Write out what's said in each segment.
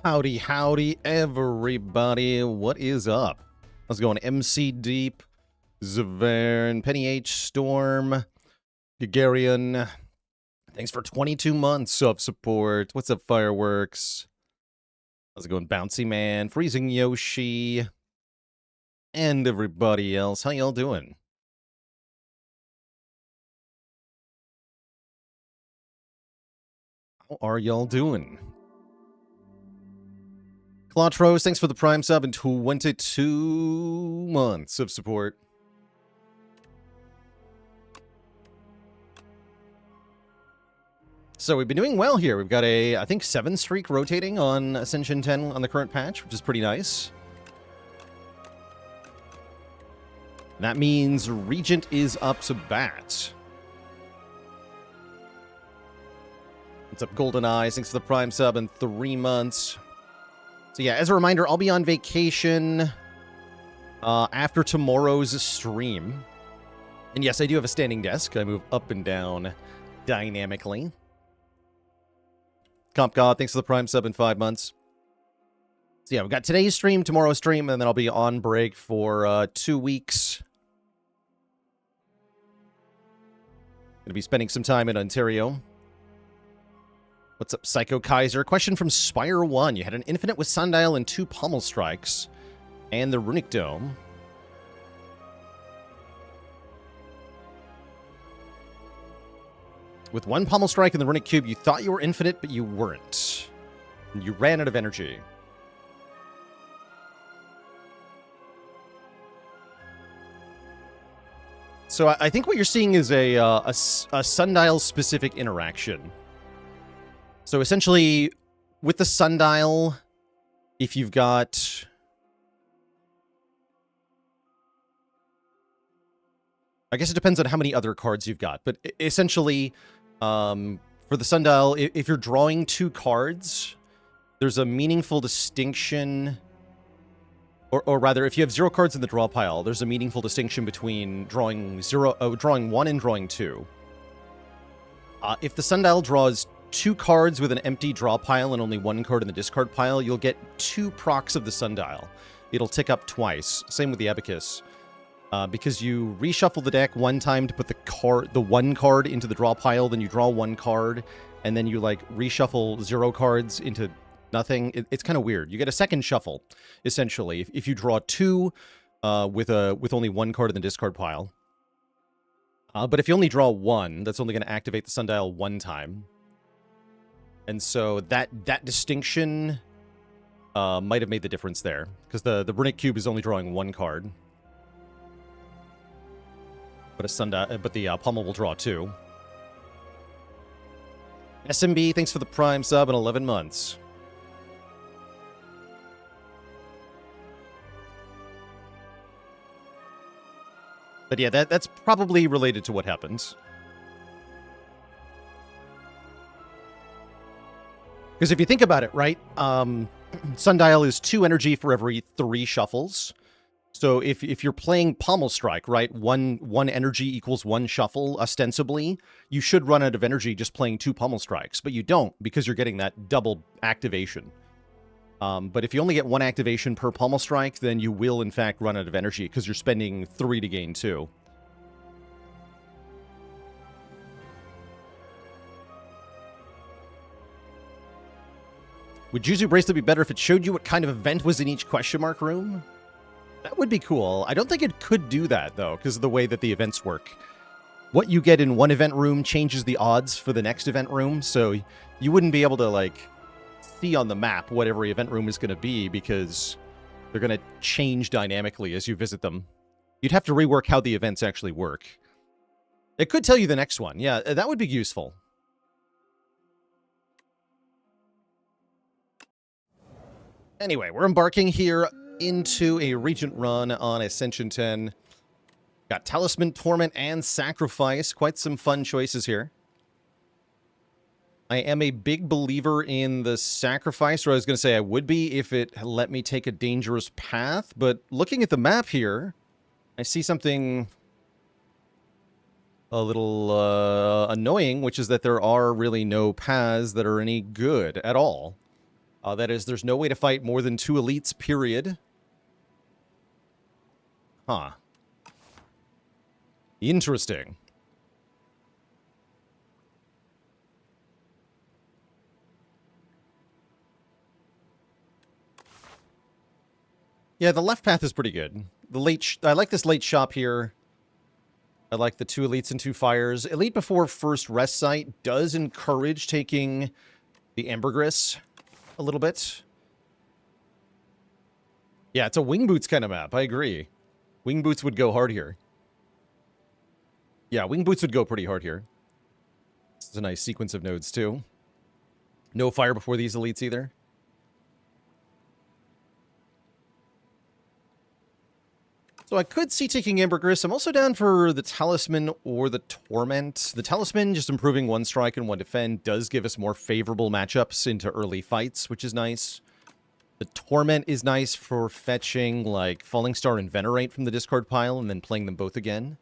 Howdy, howdy, everybody. What is up? How's it going? MC Deep, Zavern, Penny H, Storm, Gagarian. Thanks for 22 months of support. What's up, Fireworks? How's it going, Bouncy Man, Freezing Yoshi, and everybody else? How y'all doing? How are y'all doing? Clautros, thanks for the Prime sub and 22 months of support. So we've been doing well here. We've got a, I think, 7 streak rotating on Ascension 10 on the current patch, which is pretty nice. That means Regent is up to bat. What's up, Golden Eyes? Thanks for the Prime sub and 3 months. So yeah, as a reminder, I'll be on vacation after tomorrow's stream. And yes, I do have a standing desk. I move up and down dynamically. Comp God, thanks for the Prime sub in 5 months. So yeah, we've got today's stream, tomorrow's stream, and then I'll be on break for 2 weeks. Gonna be spending some time in Ontario. What's up, Psycho Kaiser? Question from Spire 1. You had an Infinite with Sundial and 2 Pommel Strikes, and the Runic Dome. With 1 Pommel Strike and the Runic Cube, you thought you were infinite, but you weren't. You ran out of energy. So I think what you're seeing is a Sundial-specific interaction. So essentially, with the Sundial, if you've got... I guess it depends on how many other cards you've got. But essentially, for the Sundial, if you're drawing 2 cards, there's a meaningful distinction... Or rather, if you have 0 cards in the draw pile, there's a meaningful distinction between drawing 1 and drawing 2. If the Sundial draws 2 cards with an empty draw pile and only 1 card in the discard pile, you'll get 2 procs of the Sundial. It'll tick up twice. Same with the Abacus. Because you reshuffle the deck 1 time to put the 1 card into the draw pile, then you draw 1 card, and then you like reshuffle 0 cards into nothing. It's kind of weird. You get a second shuffle, essentially, if you draw 2 with only 1 card in the discard pile. But if you only draw 1, that's only going to activate the Sundial 1 time. And so that distinction might have made the difference there, because the Runic Cube is only drawing 1 card. But the Pommel will draw 2. SMB, thanks for the Prime sub and 11 months. But yeah, that's probably related to what happens. Because if you think about it, right, Sundial is 2 energy for every 3 shuffles. So if you're playing Pommel Strike, right, one energy equals 1 shuffle, ostensibly, you should run out of energy just playing 2 Pommel Strikes. But you don't, because you're getting that double activation. But if you only get 1 activation per Pommel Strike, then you will, in fact, run out of energy, because you're spending 3 to gain 2. Would Juzu Bracelet be better if it showed you what kind of event was in each question mark room? That would be cool. I don't think it could do that, though, because of the way that the events work. What you get in one event room changes the odds for the next event room, so you wouldn't be able to, like, see on the map what every event room is going to be, because they're going to change dynamically as you visit them. You'd have to rework how the events actually work. It could tell you the next one. Yeah, that would be useful. Anyway, we're embarking here into a Regent run on Ascension 10. Got Talisman, Torment, and Sacrifice. Quite some fun choices here. I am a big believer in the Sacrifice, or I was going to say I would be if it let me take a dangerous path, but looking at the map here, I see something a little annoying, which is that there are really no paths that are any good at all. That is, there's no way to fight more than 2 elites, period. Huh. Interesting. Yeah, the left path is pretty good. I like this late shop here. I like the 2 elites and 2 fires. Elite before first rest site does encourage taking the ambergris a little bit. Yeah, it's a wing boots kind of map. I agree. Wing boots would go hard here. Yeah, wing boots would go pretty hard here. This is a nice sequence of nodes too. No fire before these elites either. So I could see taking ambergris. I'm also down for the talisman or the torment. The talisman, just improving 1 strike and 1 defend, does give us more favorable matchups into early fights, which is nice. The torment is nice for fetching like Falling Star and Venerate from the discard pile and then playing them both again.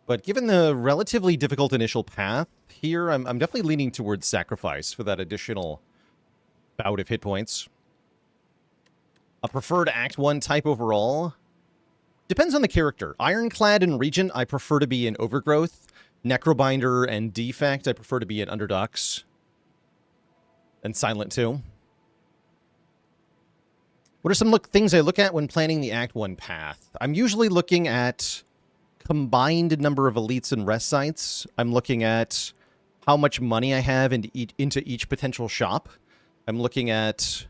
But given the relatively difficult initial path here, I'm definitely leaning towards sacrifice for that additional bout of hit points. A preferred Act 1 type overall. Depends on the character. Ironclad and Regent, I prefer to be in Overgrowth. Necrobinder and Defect, I prefer to be in Underdogs. And Silent too. What are some things I look at when planning the Act 1 path? I'm usually looking at combined number of elites and rest sites. I'm looking at how much money I have into each potential shop. I'm looking at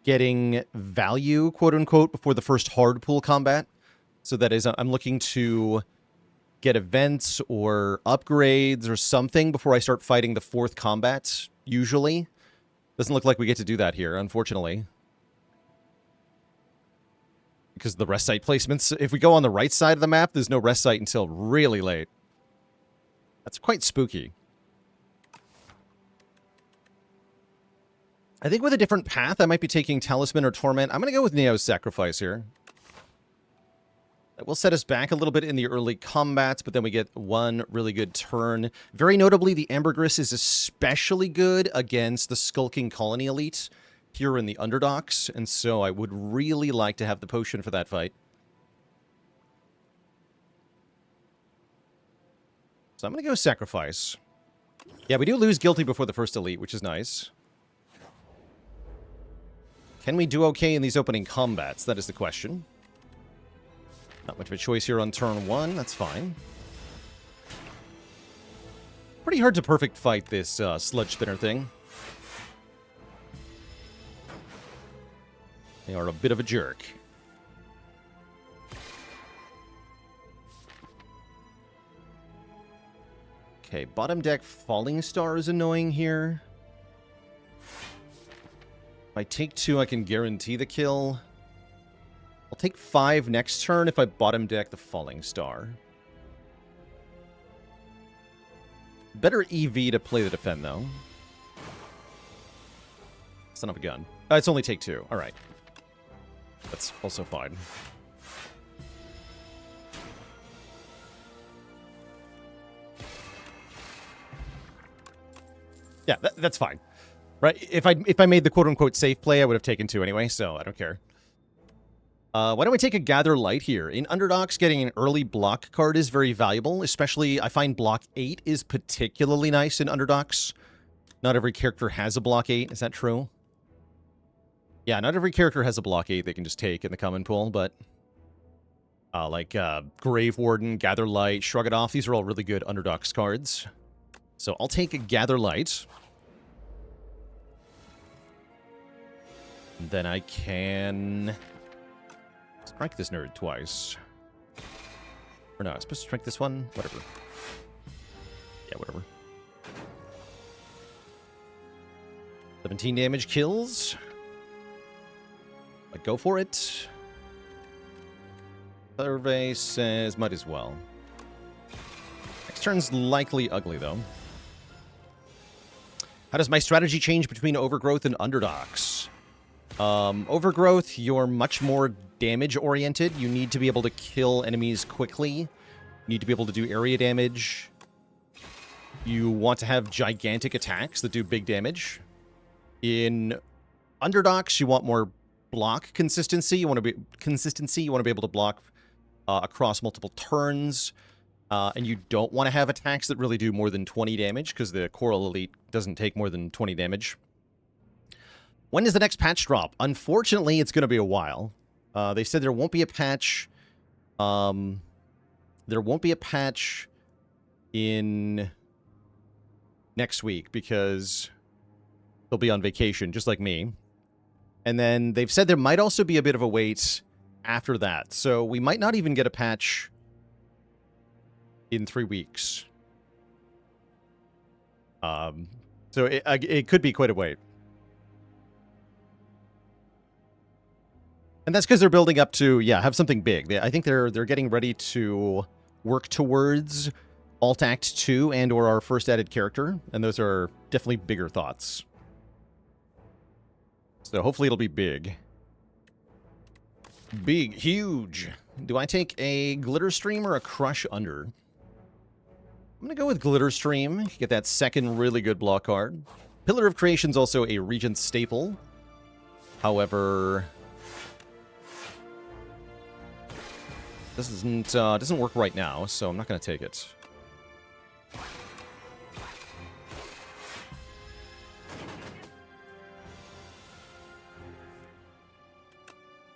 getting value, quote unquote, before the first hard pool combat. So that is, I'm looking to get events or upgrades or something before I start fighting the 4th combat, usually. Doesn't look like we get to do that here, unfortunately. Because of the rest site placements. If we go on the right side of the map, there's no rest site until really late. That's quite spooky. I think with a different path, I might be taking Talisman or Torment. I'm going to go with Neo's Sacrifice here. That will set us back a little bit in the early combats, but then we get 1 really good turn. Very notably, the Ambergris is especially good against the Skulking Colony Elite here in the Underdogs, and so I would really like to have the potion for that fight. So I'm going to go Sacrifice. Yeah, we do lose Guilty before the first Elite, which is nice. Can we do okay in these opening combats? That is the question. Not much of a choice here on turn 1. That's fine. Pretty hard to perfect fight this Sludge Spinner thing. They are a bit of a jerk. Okay, bottom deck Falling Star is annoying here. If I take 2, I can guarantee the kill. I'll take 5 next turn if I bottom deck the Falling Star. Better EV to play the defend, though. Son of a gun. It's only take 2. All right. That's also fine. Yeah, that's fine. Right? If I made the quote-unquote safe play, I would have taken 2 anyway, so I don't care. Why don't we take a Gather Light here? In Underdogs, getting an early block card is very valuable, especially I find block 8 is particularly nice in Underdogs. Not every character has a block 8, is that true? Yeah, not every character has a block 8 they can just take in the common pool, but like Grave Warden, Gather Light, Shrug It Off, these are all really good Underdogs cards. So I'll take a Gather Light. And then I can strike this nerd twice. Or no, I'm supposed to strike this one? Whatever. Yeah, whatever. 17 damage kills. Go for it. Survey says might as well. Next turn's likely ugly, though. How does my strategy change between Overgrowth and Underdogs? Overgrowth, you're much more damage-oriented. You need to be able to kill enemies quickly. You need to be able to do area damage. You want to have gigantic attacks that do big damage. In Underdogs, you want more block consistency. You want to be able to block across multiple turns. And you don't want to have attacks that really do more than 20 damage, because the Coral Elite doesn't take more than 20 damage. When does the next patch drop? Unfortunately, it's going to be a while. They said there won't be a patch. There won't be a patch in next week because they'll be on vacation, just like me. And then they've said there might also be a bit of a wait after that. So we might not even get a patch in 3 weeks. So it could be quite a wait. And that's because they're building up to, have something big. I think they're getting ready to work towards Alt Act 2 and or our first added character. And those are definitely bigger thoughts. So hopefully it'll be big. Big, huge. Do I take a Glitter Stream or a Crush Under? I'm going to go with Glitter Stream. Get that second really good block card. Pillar of Creation's also a Regent staple. However, this doesn't work right now, so I'm not going to take it.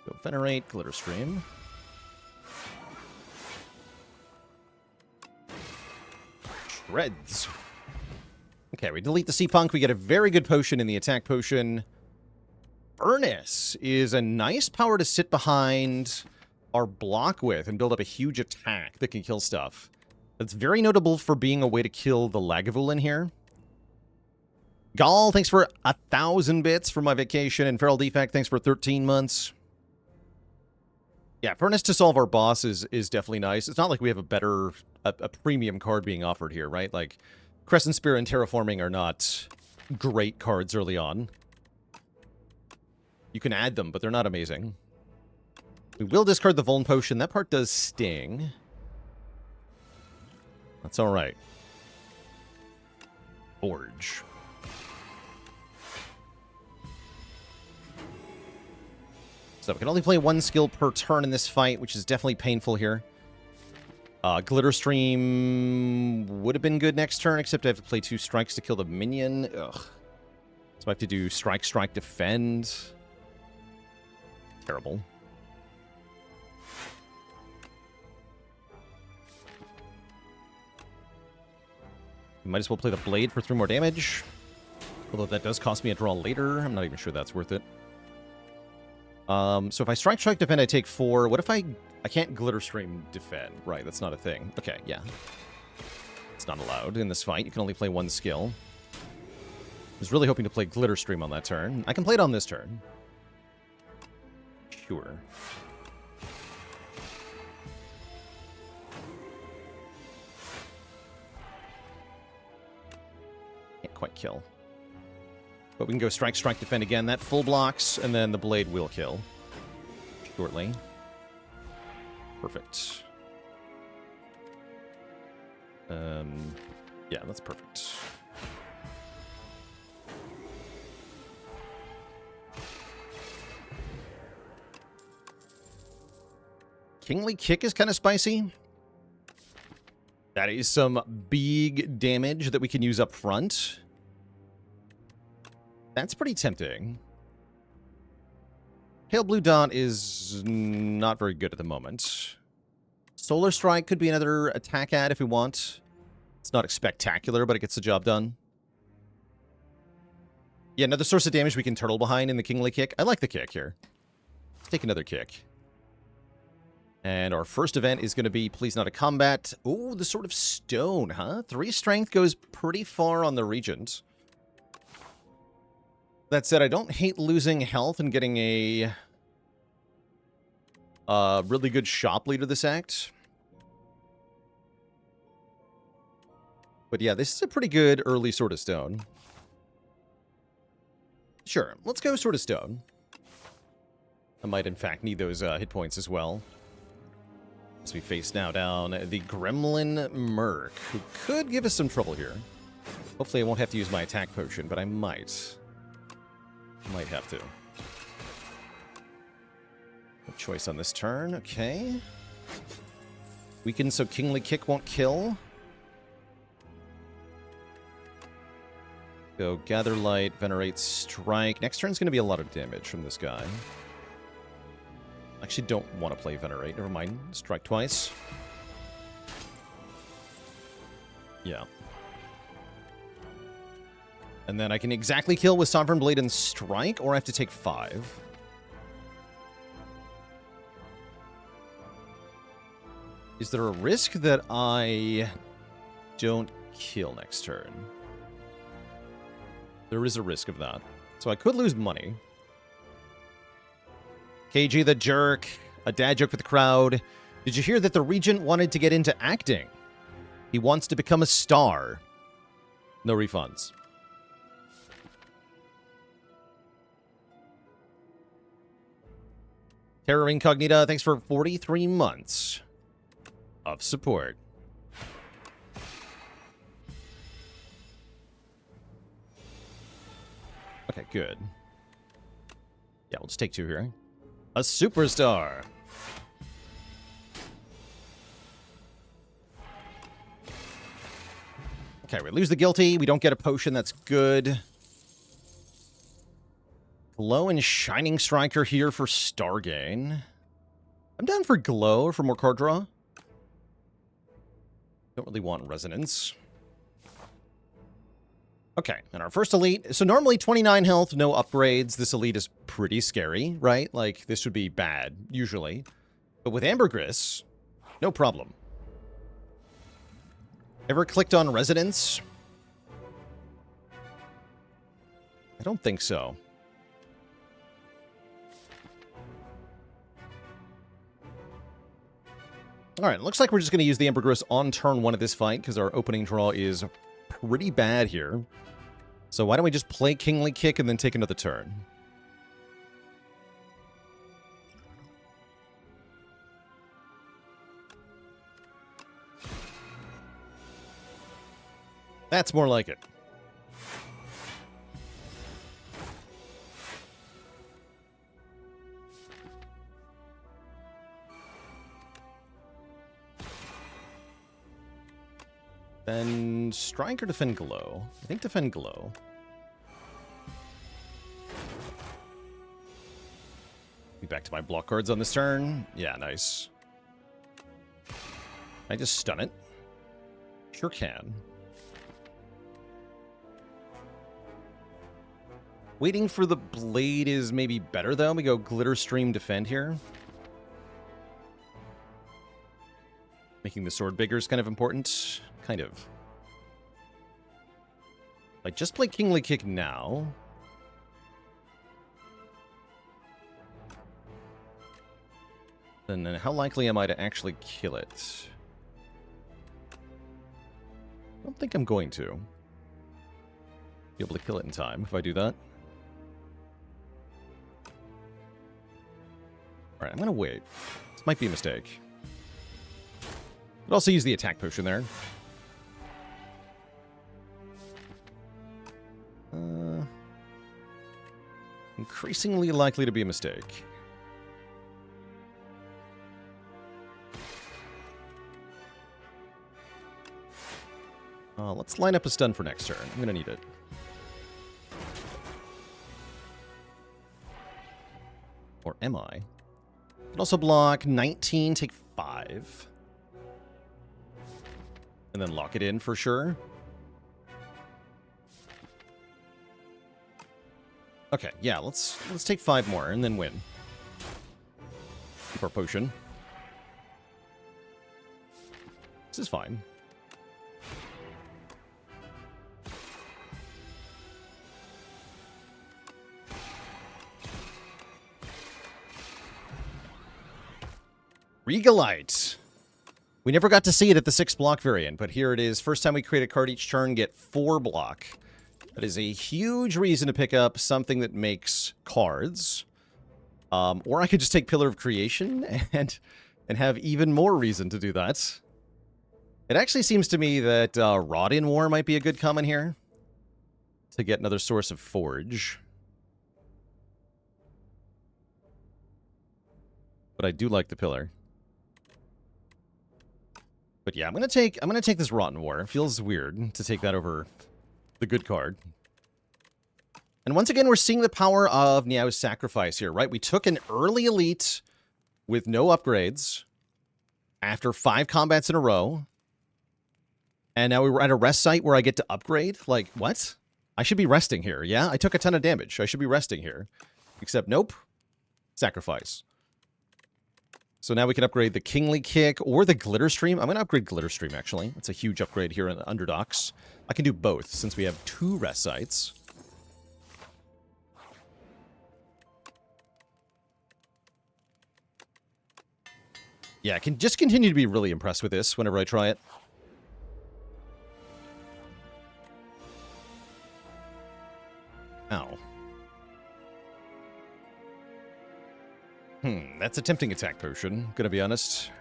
Go Venerate, Glitter Stream. Shreds. Okay, we delete the Sea Punk. We get a very good potion in the attack potion. Furnace is a nice power to sit behind our block with and build up a huge attack that can kill stuff. That's very notable for being a way to kill the Lagavulin here. Gall, thanks for 1,000 bits for my vacation. And Feral Defect, thanks for 13 months. Yeah, Furnace to solve our boss is definitely nice. It's not like we have a premium card being offered here, right? Like, Crescent Spear and Terraforming are not great cards early on. You can add them, but they're not amazing. We will discard the Vuln Potion. That part does sting. That's alright. Forge. So we can only play one skill per turn in this fight, which is definitely painful here. Glitter Stream would have been good next turn, except I have to play 2 strikes to kill the minion. Ugh. So I have to do strike, strike, defend. Terrible. Might as well play the Blade for 3 more damage. Although that does cost me a draw later. I'm not even sure that's worth it. So if I strike, strike, defend, I take 4. What if I can't Glitter Stream defend? Right, that's not a thing. Okay, yeah. It's not allowed in this fight. You can only play 1 skill. I was really hoping to play Glitter Stream on that turn. I can play it on this turn. Sure. Can't quite kill. But we can go strike, strike, defend again. That full blocks, and then the Blade will kill. Shortly. Perfect. Yeah, that's perfect. Kingly Kick is kind of spicy. That is some big damage that we can use up front. That's pretty tempting. Pale Blue Dot is not very good at the moment. Solar Strike could be another attack ad if we want. It's not spectacular, but it gets the job done. Yeah, another source of damage we can turtle behind in the Kingly Kick. I like the kick here. Let's take another kick. And our first event is going to be Please Not a Combat. Ooh, the Sword of Stone, huh? 3 strength goes pretty far on the Regent. That said, I don't hate losing health and getting a really good shop leader this act. But yeah, this is a pretty good early Sword of Stone. Sure, let's go Sword of Stone. I might, in fact, need those hit points as well. As we face now down the Gremlin Merc, who could give us some trouble here. Hopefully I won't have to use my attack potion, but I might. Might have to. No choice on this turn, okay. Weaken so Kingly Kick won't kill. Go Gather Light, Venerate, Strike. Next turn's going to be a lot of damage from this guy. I actually don't want to play Venerate. Never mind. Strike twice. Yeah. And then I can exactly kill with Sovereign Blade and Strike, or I have to take 5. Is there a risk that I don't kill next turn? There is a risk of that. So I could lose money. KG the Jerk, a dad joke for the crowd. Did you hear that the Regent wanted to get into acting? He wants to become a star. No refunds. Terror Incognita, thanks for 43 months of support. Okay, good. Yeah, we'll just take 2 here. A superstar. Okay, we lose the guilty. We don't get a potion. That's good. Glow and Shining Striker here for Stargain. I'm down for Glow for more card draw. Don't really want Resonance. Okay, and our first elite. So normally 29 health, no upgrades. This elite is pretty scary, right? Like, this would be bad, usually. But with Ambergris, no problem. Ever clicked on Resonance? I don't think so. Alright, looks like we're just going to use the Ambergris on turn 1 of this fight, because our opening draw is pretty bad here. So why don't we just play Kingly Kick and then take another turn? That's more like it. Then Strike or Defend Glow? I think Defend Glow. Be back to my block cards on this turn. Yeah, nice. I just stun it. Sure can. Waiting for the blade is maybe better, though. We go Glitter Stream Defend here. Making the sword bigger is kind of important. Kind of. I just play Kingly Kick now. Then how likely am I to actually kill it? I don't think I'm going to be able to kill it in time if I do that. Alright, I'm going to wait. This might be a mistake. Could also use the attack potion there. Increasingly likely to be a mistake. Let's line up a stun for next turn. I'm going to need it. Or am I? Can also block 19, take 5. And then lock it in for sure. Okay, yeah, let's take 5 more and then win. Keep our potion. This is fine. Regalite. We never got to see it at the 6 block variant, but here it is. First time we create a card each turn, get 4 block. That is a huge reason to pick up something that makes cards. Or I could just take Pillar of Creation and have even more reason to do that. It actually seems to me that Rod in War might be a good common here. To get another source of Forge. But I do like the Pillar. But yeah, I'm gonna take this Rotten War. It feels weird to take that over the good card. And once again, we're seeing the power of Niao's Sacrifice here, right? We took an early elite with no upgrades after 5 combats in a row. And now we're at a rest site where I get to upgrade? Like, what? I should be resting here, yeah? I took a ton of damage. I should be resting here. Except, nope. Sacrifice. So now we can upgrade the Kingly Kick or the Glitter Stream. I'm going to upgrade Glitter Stream, actually. That's a huge upgrade here in the Underdocs. I can do both, since we have 2 rest sites. Yeah, I can just continue to be really impressed with this whenever I try it. Ow. That's a tempting attack potion, gonna be honest.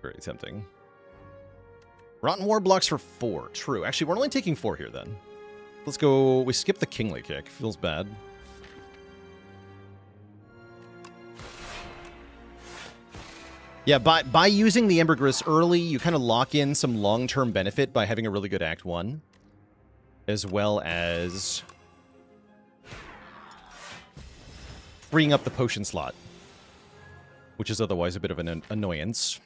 Very tempting. Rotten War blocks for 4. True. Actually, we're only taking 4 here, then. Let's go... We skip the Kingly Kick. Feels bad. Yeah, by using the Ambergris early, you kind of lock in some long-term benefit by having a really good Act 1. As well as... freeing up the potion slot. Which is otherwise a bit of an annoyance.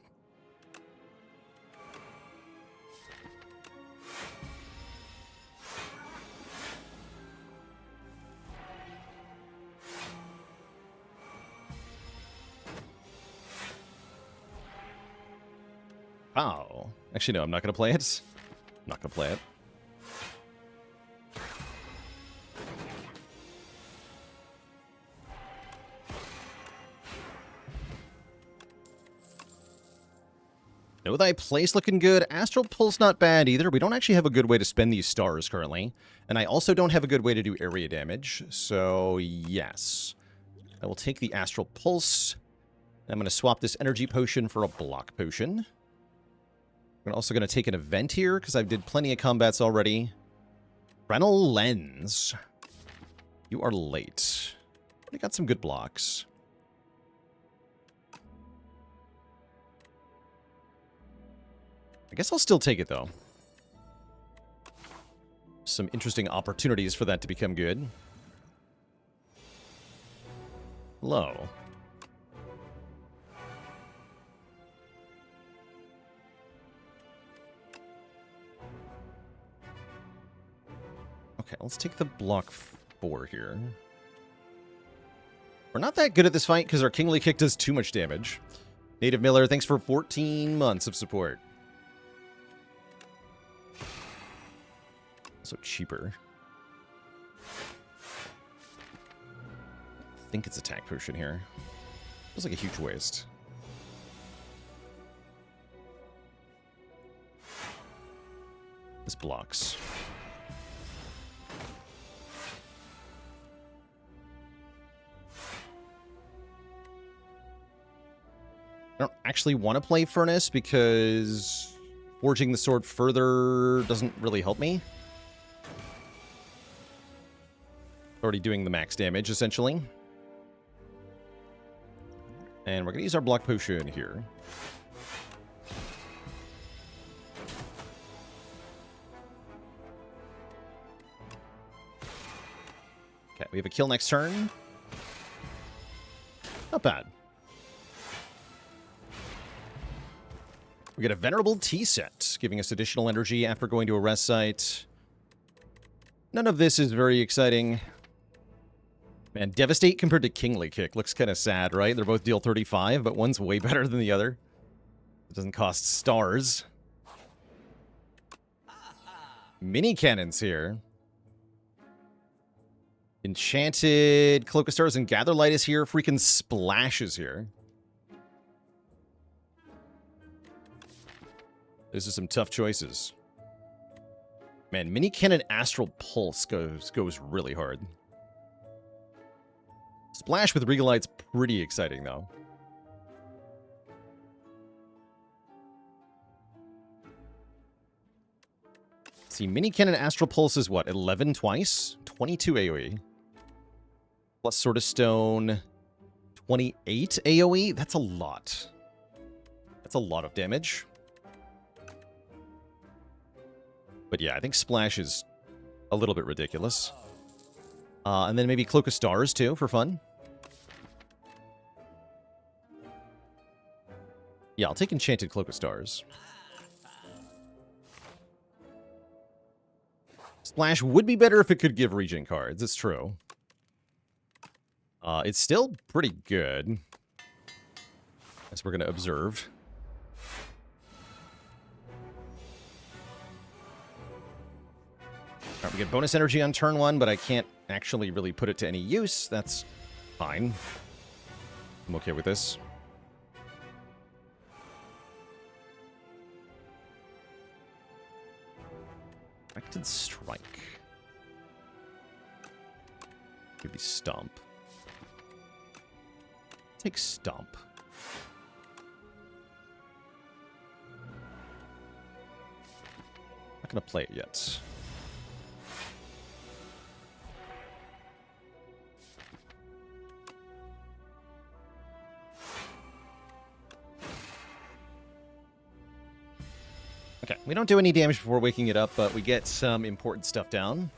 Oh. Actually, no, I'm not going to play it. I'm not going to play it. Know Thy Place looking good. Astral Pulse not bad either. We don't actually have a good way to spend these stars currently. And I also don't have a good way to do area damage. So, yes. I will take the Astral Pulse. I'm going to swap this energy potion for a block potion. I'm also going to take an event here, because I did plenty of combats already. Frenel Lens. You are late. I got some good blocks. I guess I'll still take it, though. Some interesting opportunities for that to become good. Low. Okay, let's take the block 4 here. We're not that good at this fight because our Kingly Kick does too much damage. Native Miller, thanks for 14 months of support. So cheaper. I think it's attack potion here. Feels like a huge waste. This blocks. I don't actually want to play Furnace because forging the sword further doesn't really help me. Already doing the max damage, essentially. And we're going to use our block potion here. Okay, we have a kill next turn. Not bad. We get a Venerable Tea Set, giving us additional energy after going to a rest site. None of this is very exciting. Man, Devastate compared to Kingly Kick looks kind of sad, right? They're both deal 35, but one's way better than the other. It doesn't cost stars. Mini cannons here. Enchanted Cloak of Stars and Gather Light is here. Freaking splashes here. This is some tough choices. Man, Mini Cannon Astral Pulse goes really hard. Splash with Regal Light's pretty exciting, though. Let's see, Mini Cannon Astral Pulse is what? 11 twice? 22 AoE. Plus Sword of Stone, 28 AoE? That's a lot. That's a lot of damage. But yeah, I think Splash is a little bit ridiculous. And then maybe Cloak of Stars, too, for fun. Yeah, I'll take Enchanted Cloak of Stars. Splash would be better if it could give Regent cards, it's true. It's still pretty good, as we're going to observe. Alright, we get bonus energy on turn 1, but I can't actually really put it to any use. That's fine. I'm okay with this. Directed Strike. Maybe Stomp. Take Stomp. Not gonna play it yet. Okay, we don't do any damage before waking it up, but we get some important stuff down.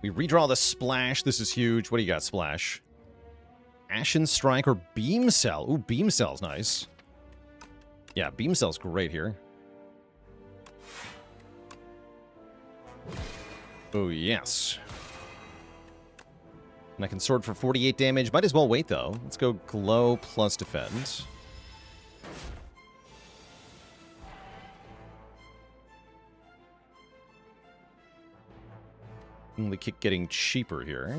We redraw the Splash. This is huge. What do you got, Splash? Ashen Strike or Beam Cell. Ooh, Beam Cell's nice. Yeah, Beam Cell's great here. Oh, yes. And I can sword for 48 damage. Might as well wait, though. Let's go Glow plus Defend. We keep getting cheaper here.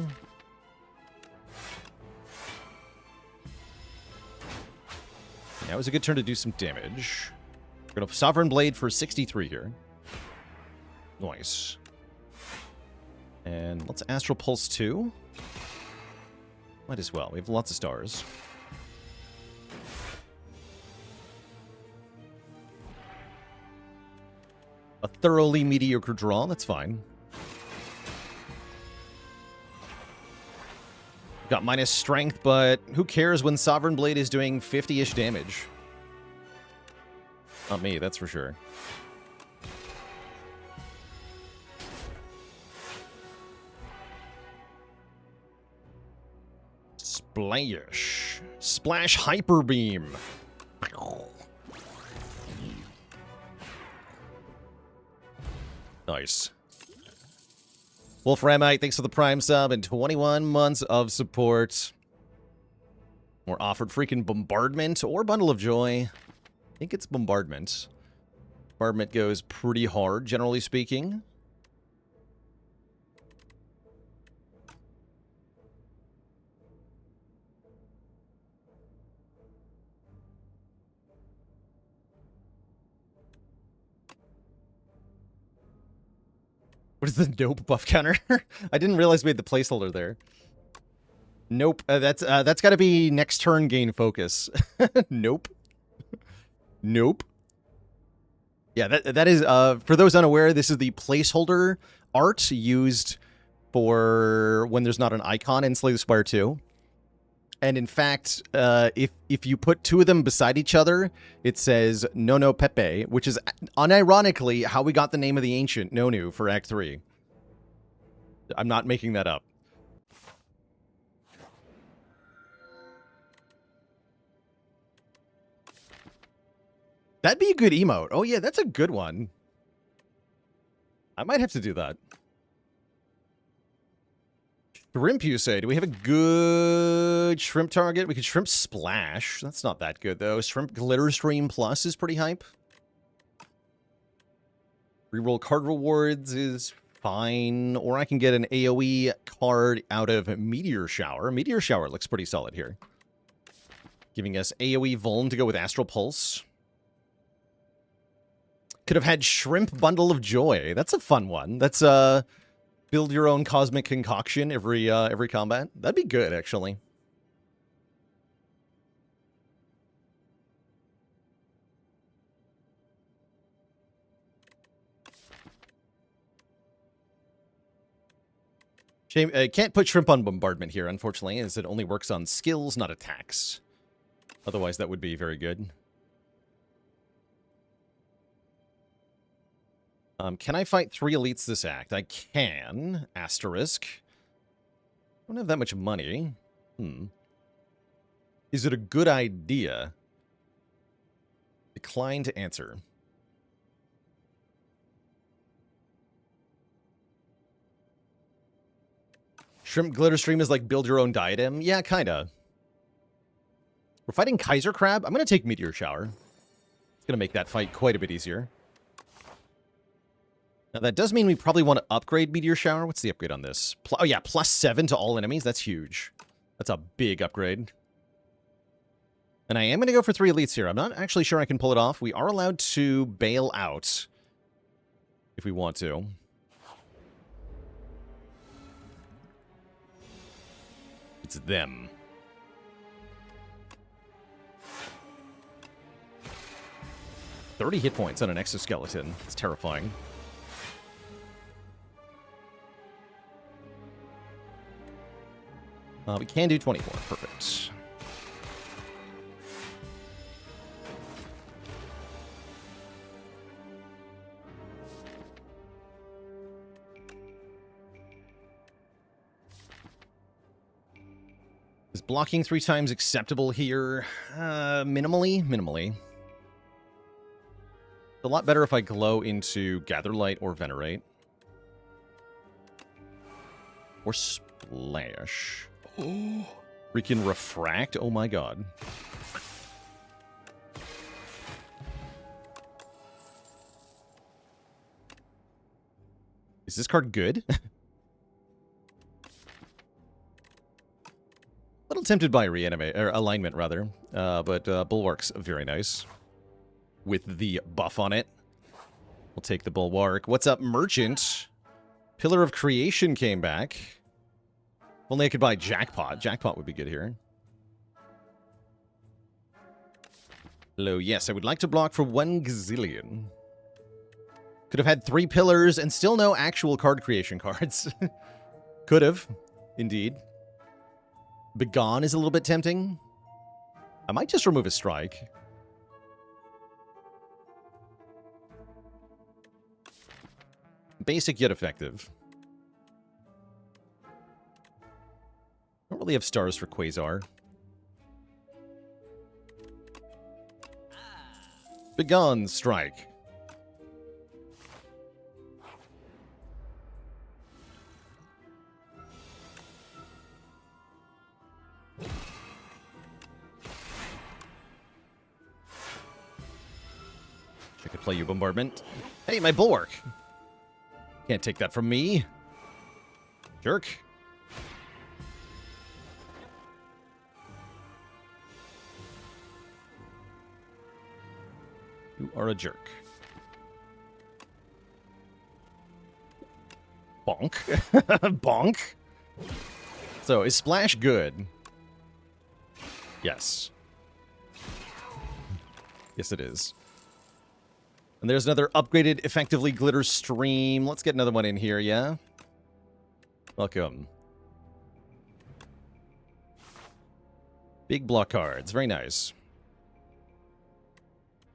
Now is a good turn to do some damage. We're going to Sovereign Blade for 63 here. Nice. And let's Astral Pulse 2. Might as well. We have lots of stars. A thoroughly mediocre draw. That's fine. Got minus strength, but who cares when Sovereign Blade is doing 50-ish damage? Not me, that's for sure. Splash. Splash Hyper Beam. Nice. Wolframite, thanks for the Prime sub and 21 months of support. We're offered freaking Bombardment or Bundle of Joy. I think it's Bombardment. Bombardment goes pretty hard, generally speaking. What is the nope buff counter? I didn't realize we had the placeholder there. Nope. That's got to be next turn gain focus. Nope. Nope. Yeah, that is, for those unaware, this is the placeholder art used for when there's not an icon in Slay the Spire 2. And in fact, if you put two of them beside each other, it says Nono Pepe, which is unironically how we got the name of the ancient Nonu for Act 3. I'm not making that up. That'd be a good emote. Oh yeah, that's a good one. I might have to do that. Shrimp, you say? Do we have a good shrimp target? We could shrimp Splash. That's not that good, though. Shrimp Glitter Stream Plus is pretty hype. Reroll card rewards is fine. Or I can get an AoE card out of Meteor Shower. Meteor Shower looks pretty solid here. Giving us AoE Vuln to go with Astral Pulse. Could have had Shrimp Bundle of Joy. That's a fun one. That's build your own cosmic concoction every combat. That'd be good, actually. Shame, can't put Shrimp on Bombardment here, unfortunately, as it only works on skills, not attacks. Otherwise, that would be very good. Can I fight 3 elites this act? I can. Asterisk. Don't have that much money. Is it a good idea? Decline to answer. Shrimp Glitter Stream is like build your own diadem? Yeah, kinda. We're fighting Kaiser Crab? I'm gonna take Meteor Shower. It's gonna make that fight quite a bit easier. Now, that does mean we probably want to upgrade Meteor Shower. What's the upgrade on this? Oh, yeah, +7 to all enemies. That's huge. That's a big upgrade. And I am going to go for 3 elites here. I'm not actually sure I can pull it off. We are allowed to bail out if we want to. It's them. $30 hit points on an exoskeleton. It's terrifying. We can do 24. Perfect. Is blocking 3 times acceptable here? Minimally. Minimally. It's a lot better if I glow into Gather Light or Venerate. Or Splash. Oh, freaking Refract. Oh my god. Is this card good? A little tempted by Reanimate, or Alignment rather. But Bulwark's very nice. With the buff on it. We'll take the Bulwark. What's up, Merchant? Pillar of Creation came back. If only I could buy Jackpot. Jackpot would be good here. Hello, yes, I would like to block for 1 gazillion. Could have had 3 pillars and still no actual card creation cards. Could have, indeed. Begone is a little bit tempting. I might just remove a strike. Basic yet effective. Don't really have stars for Quasar. Begone, strike. I could play you Bombardment. Hey, my Bulwark! Can't take that from me. Jerk. You are a jerk. Bonk. Bonk. So, is Splash good? Yes. Yes, it is. And there's another upgraded, effectively glitter stream. Let's get another one in here, yeah? Welcome. Big block cards. Very nice.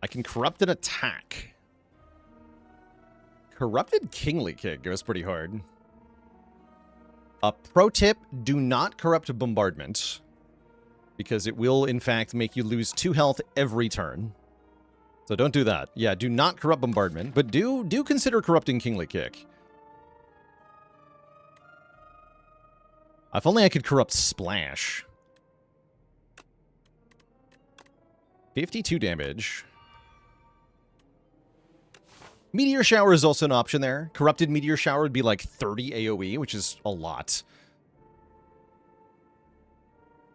I can corrupt an attack. Corrupted Kingly Kick goes pretty hard. Pro tip, do not corrupt Bombardment. Because it will, in fact, make you lose 2 health every turn. So don't do that. Yeah, do not corrupt Bombardment, but do consider corrupting Kingly Kick. If only I could corrupt Splash. 52 damage. Meteor Shower is also an option there. Corrupted Meteor Shower would be like 30 AoE, which is a lot.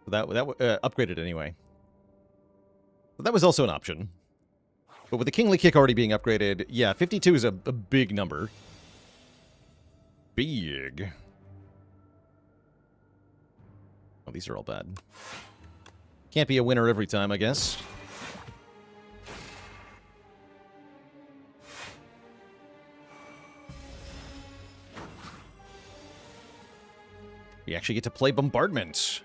That upgraded anyway. But that was also an option. But with the Kingly Kick already being upgraded, yeah, 52 is a big number. Big. Oh, these are all bad. Can't be a winner every time, I guess. We actually get to play Bombardment.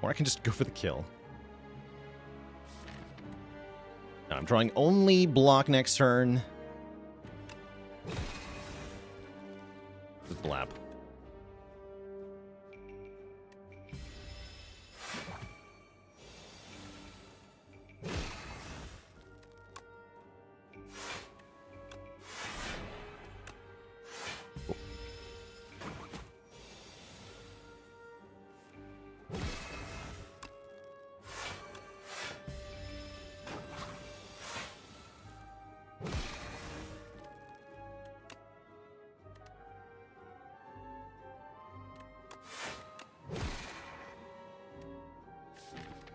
Or I can just go for the kill. Now, I'm drawing only block next turn. Just blap.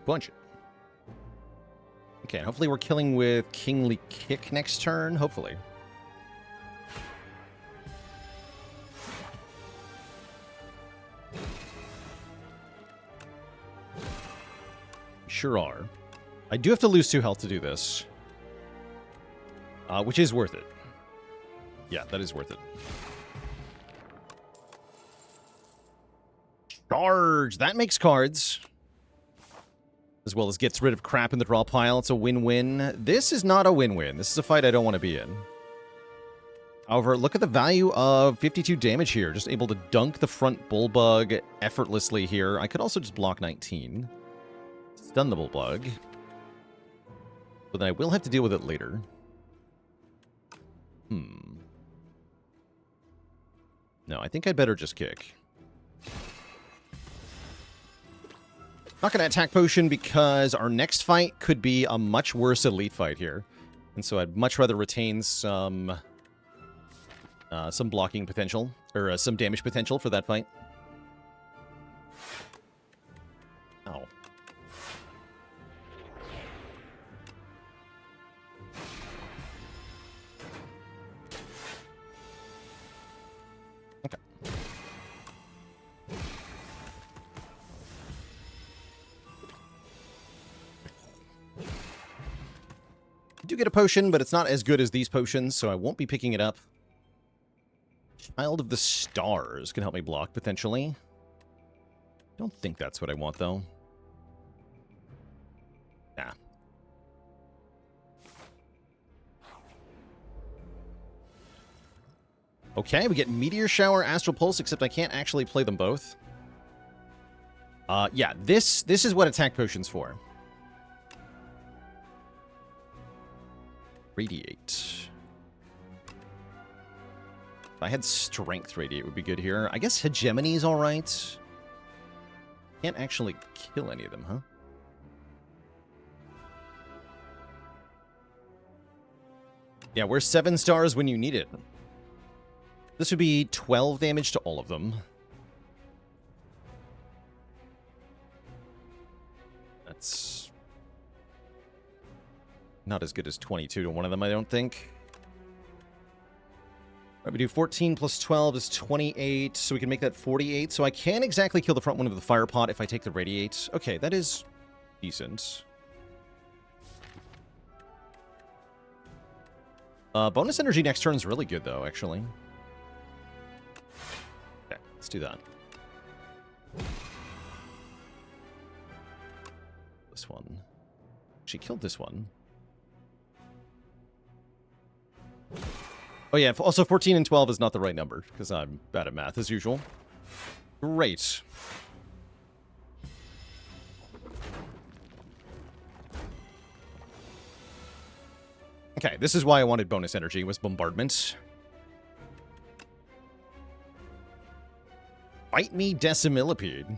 Bunch it. Okay, and hopefully we're killing with Kingly Kick next turn. Hopefully. Sure are. I do have to lose 2 health to do this. Which is worth it. Yeah, that is worth it. Charge! That makes cards. As well as gets rid of crap in the draw pile. It's a win-win. This is not a win-win. This is a fight I don't want to be in. However, look at the value of 52 damage here. Just able to dunk the front Bullbug effortlessly here. I could also just block 19. Stun the Bullbug. But then I will have to deal with it later. No, I think I'd better just kick. Not going to attack Potion because our next fight could be a much worse elite fight here. And so I'd much rather retain some blocking potential, or some damage potential for that fight. Ow. Okay. I do get a potion, but it's not as good as these potions, so I won't be picking it up. Child of the Stars can help me block, potentially. Don't think that's what I want, though. Nah. Okay, we get Meteor Shower, Astral Pulse, except I can't actually play them both. Yeah, this is what attack potion's for. Radiate. If I had Strength, Radiate would be good here. I guess Hegemony's alright. Can't actually kill any of them, huh? Yeah, we're 7 stars when you need it. This would be 12 damage to all of them. That's not as good as 22 to one of them, I don't think. Right, we do 14 plus 12 is 28, so we can make that 48. So I can't exactly kill the front one with the Fire Pot if I take the Radiate. Okay, that is decent. Bonus energy next turn is really good, though, actually. Okay, let's do that. This one. She killed this one. Oh yeah, also 14 and 12 is not the right number, because I'm bad at math, as usual. Great. Okay, this is why I wanted bonus energy, was Bombardment. Bite me, Decimillipede.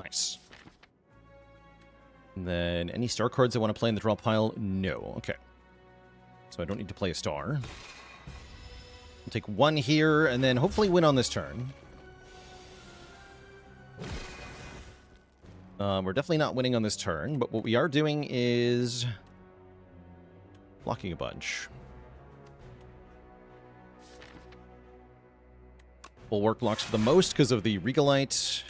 Nice. And then, any star cards I want to play in the draw pile? No. Okay. So I don't need to play a star. I'll take one here, and then hopefully win on this turn. We're definitely not winning on this turn, but what we are doing is blocking a bunch. Bulwark blocks for the most because of the Regalite.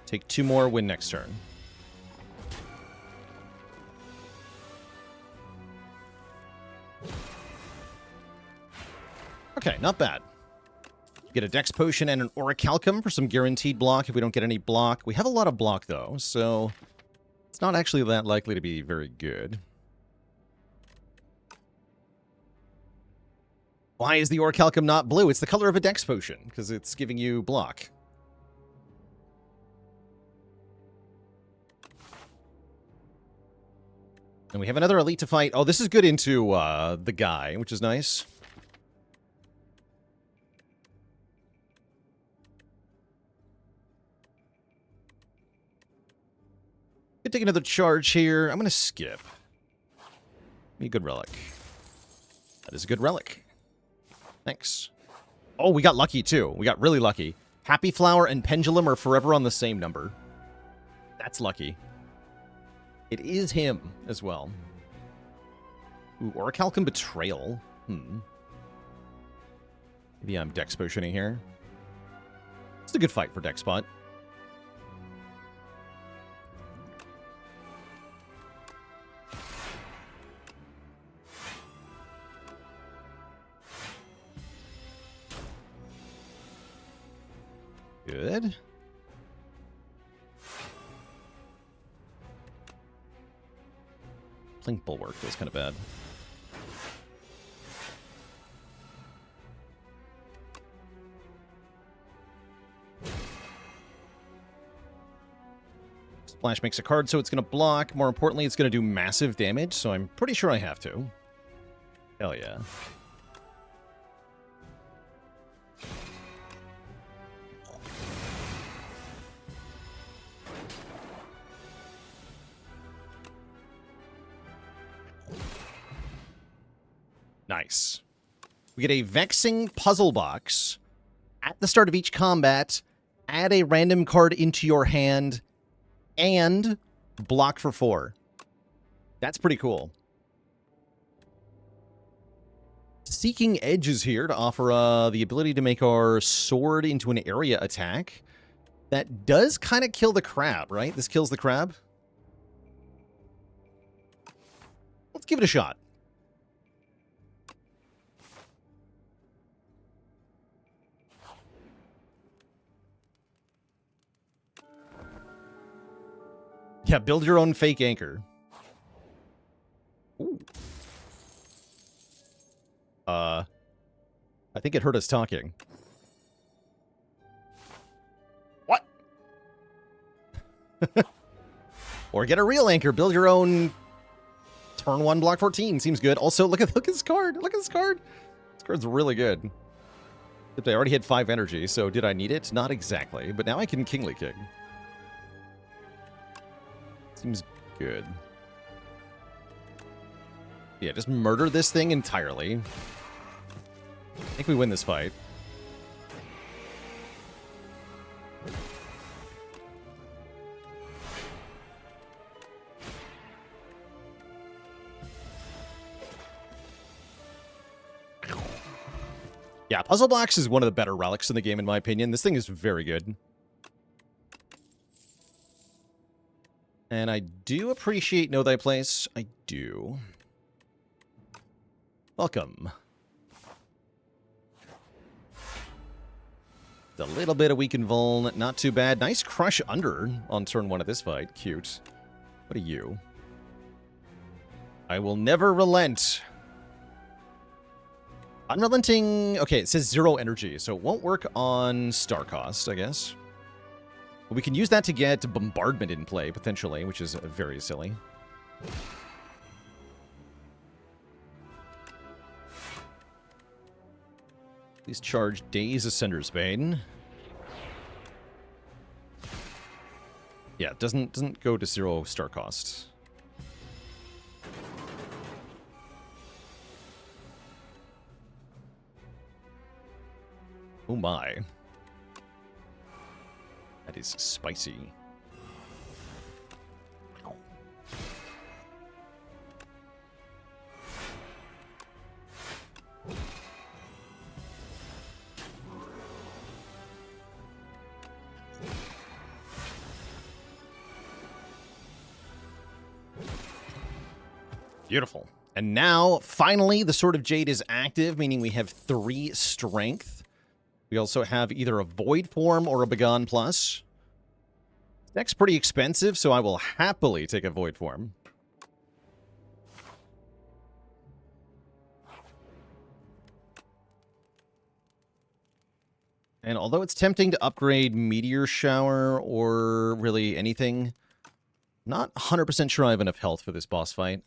Take 2 more, win next turn. Okay, not bad. Get a Dex Potion and an Orichalcum for some guaranteed block if we don't get any block. We have a lot of block, though, so it's not actually that likely to be very good. Why is the Orichalcum not blue? It's the color of a Dex Potion, because it's giving you block. And we have another elite to fight. Oh, this is good into the guy, which is nice. Could take another charge here. I'm going to skip. Be a good relic. That is a good relic. Thanks. Oh, we got lucky, too. We got really lucky. Happy Flower and Pendulum are forever on the same number. That's lucky. It is him as well. Ooh, Orichalcum Betrayal. Maybe I'm Dex Potioning here. It's a good fight for Dex Spot. Good. Plink Bulwark feels kind of bad. Splash makes a card, so it's going to block. More importantly, it's going to do massive damage, so I'm pretty sure I have to. Hell yeah. Nice. We get a Vexing Puzzle Box. At the start of each combat, add a random card into your hand and block for 4. That's pretty cool. Seeking Edge is here to offer the ability to make our sword into an area attack. That does kind of kill the crab, right? This kills the crab. Let's give it a shot. Yeah, build your own fake anchor. Ooh. I think it heard us talking. What? Or get a real anchor. Build your own turn 1 block 14. Seems good. Also, look at this card. Look at this card. This card's really good. Except I already had 5 energy, so did I need it? Not exactly. But now I can Kingly King. Seems good. Yeah, just murder this thing entirely. I think we win this fight. Yeah, Puzzle Box is one of the better relics in the game, in my opinion. This thing is very good. And I do appreciate Know Thy Place. I do. Welcome. A little bit of weaken Vuln, not too bad. Nice Crush Under on turn 1 of this fight. Cute. What are you? I will never relent. Unrelenting... Okay, it says 0 energy, so it won't work on Star Cost, I guess. But we can use that to get Bombardment in play, potentially, which is very silly. Please charge Daze Ascender's Bane. Yeah, it doesn't go to 0 star cost. Oh my. That is spicy. Beautiful. And now, finally, the Sword of Jade is active, meaning we have 3 strength. We also have either a Void form or a Begone Plus. This deck's pretty expensive, so I will happily take a Void form. And although it's tempting to upgrade Meteor Shower or really anything, not 100% sure I have enough health for this boss fight.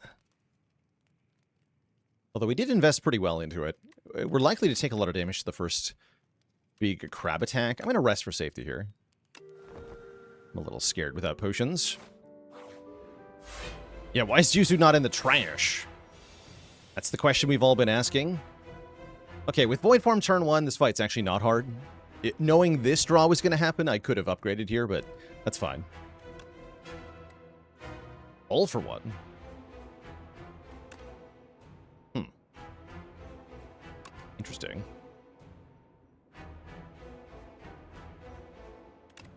Although we did invest pretty well into it. We're likely to take a lot of damage to the first big crab attack. I'm going to rest for safety here. I'm a little scared without potions. Yeah, why is Juzu not in the trash? That's the question we've all been asking. Okay, with Void Form turn 1, this fight's actually not hard. Knowing this draw was going to happen, I could have upgraded here, but that's fine. All for 1. Interesting.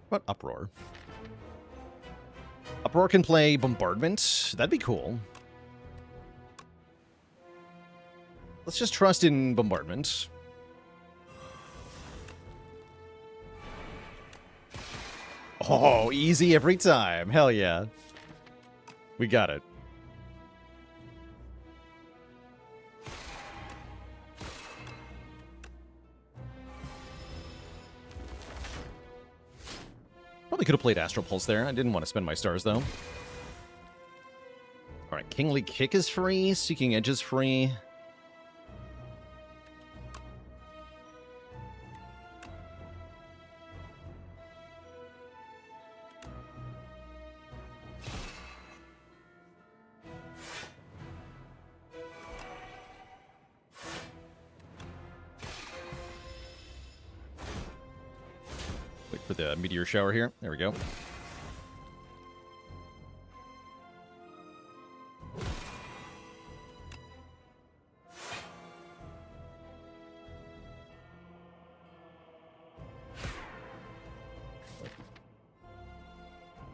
What about Uproar? Uproar can play Bombardment. That'd be cool. Let's just trust in Bombardment. Oh, easy every time. Hell yeah. We got it. Probably could have played Astral Pulse there. I didn't want to spend my stars, though. Alright, Kingly Kick is free. Seeking Edge is free. For the Meteor Shower here. There we go.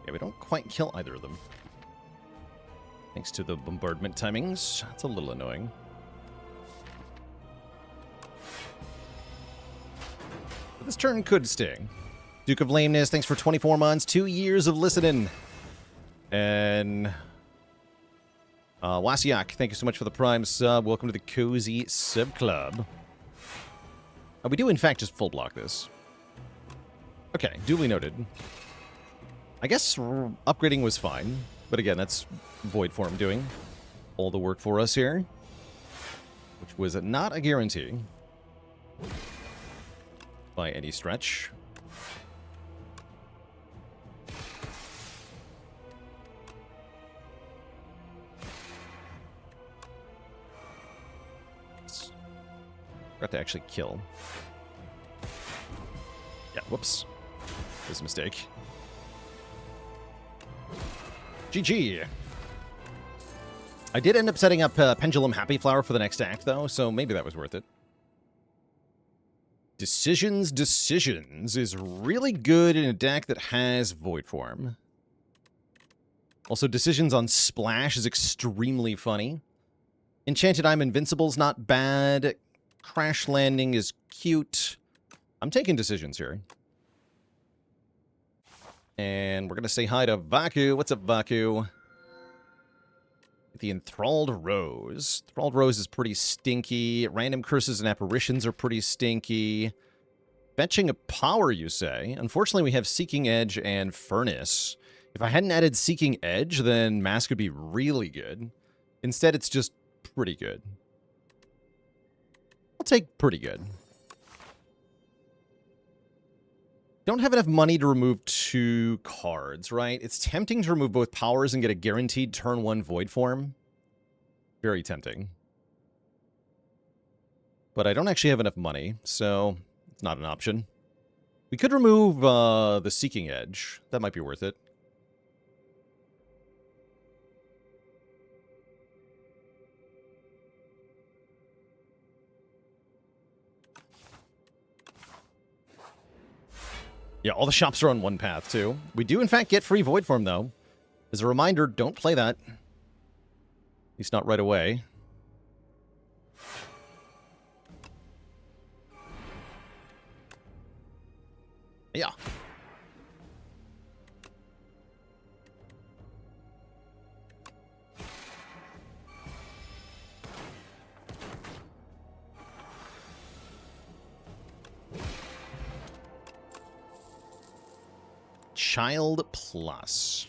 Yeah, we don't quite kill either of them. Thanks to the bombardment timings. That's a little annoying. But this turn could sting. Duke of Lameness, thanks for 24 months, 2 years of listening. And Wasiak, thank you so much for the Prime sub. Welcome to the Cozy Sub Club. We do, in fact, just full block this. Okay, duly noted. I guess upgrading was fine. But again, that's Void Form doing all the work for us here. Which was not a guarantee. By any stretch. Got to actually kill. Yeah, whoops. That was a mistake. GG. I did end up setting up Pendulum Happy Flower for the next act, though, so maybe that was worth it. Decisions is really good in a deck that has Void Form. Also, Decisions on Splash is extremely funny. Enchanted I'm Invincible's not bad. Crash Landing is cute. I'm taking Decisions here. And we're going to say hi to Vaku. What's up, Vaku? The Enthralled Rose. Enthralled Rose is pretty stinky. Random Curses and Apparitions are pretty stinky. Fetching a Power, you say? Unfortunately, we have Seeking Edge and Furnace. If I hadn't added Seeking Edge, then Mask would be really good. Instead, it's just pretty good. I'll take pretty good. Don't have enough money to remove 2 cards, right? It's tempting to remove both powers and get a guaranteed turn 1 void form. Very tempting. But I don't actually have enough money, so it's not an option. We could remove the Seeking Edge. That might be worth it. Yeah, all the shops are on one path, too. We do, in fact, get free void form, though. As a reminder, don't play that. At least not right away. Yeah. Child Plus.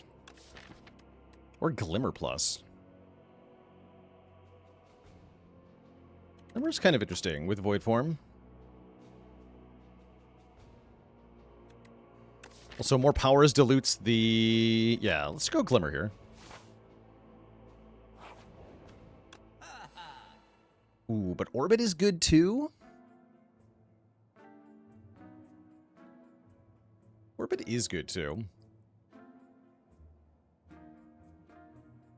Or Glimmer Plus. Glimmer's kind of interesting with void form. Also, more powers dilutes the... Yeah, let's go Glimmer here. Ooh, but Orbit is good too? Orbit is good too.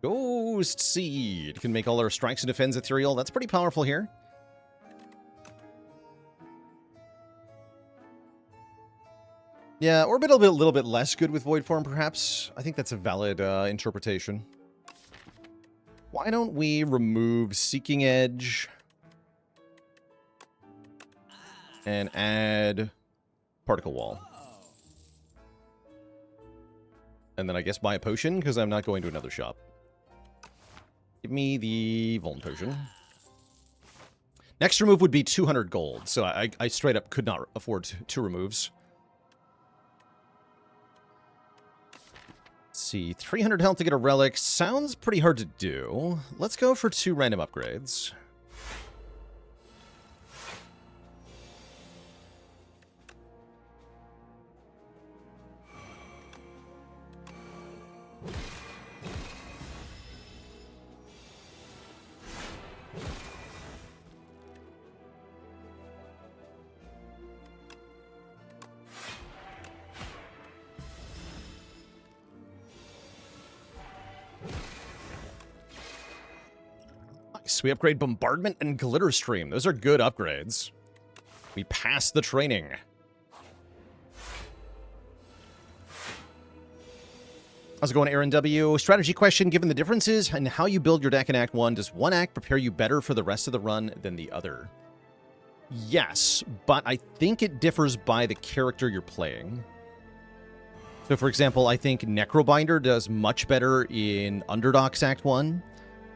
Ghost Seed can make all our strikes and defends ethereal. That's pretty powerful here. Yeah, Orbit will be a little bit less good with void form, perhaps. I think that's a valid interpretation. Why don't we remove Seeking Edge and add Particle Wall? And then I guess buy a potion, because I'm not going to another shop. Give me the Vuln Potion. Next remove would be 200 gold, so I straight up could not afford 2 removes. Let's see, 300 health to get a relic. Sounds pretty hard to do. Let's go for 2 random upgrades. We upgrade Bombardment and Glitter Stream. Those are good upgrades. We pass the training. How's it going, Aaron W? Strategy question. Given the differences in how you build your deck in Act 1, does one act prepare you better for the rest of the run than the other? Yes, but I think it differs by the character you're playing. So, for example, I think Necrobinder does much better in Underdogs Act 1.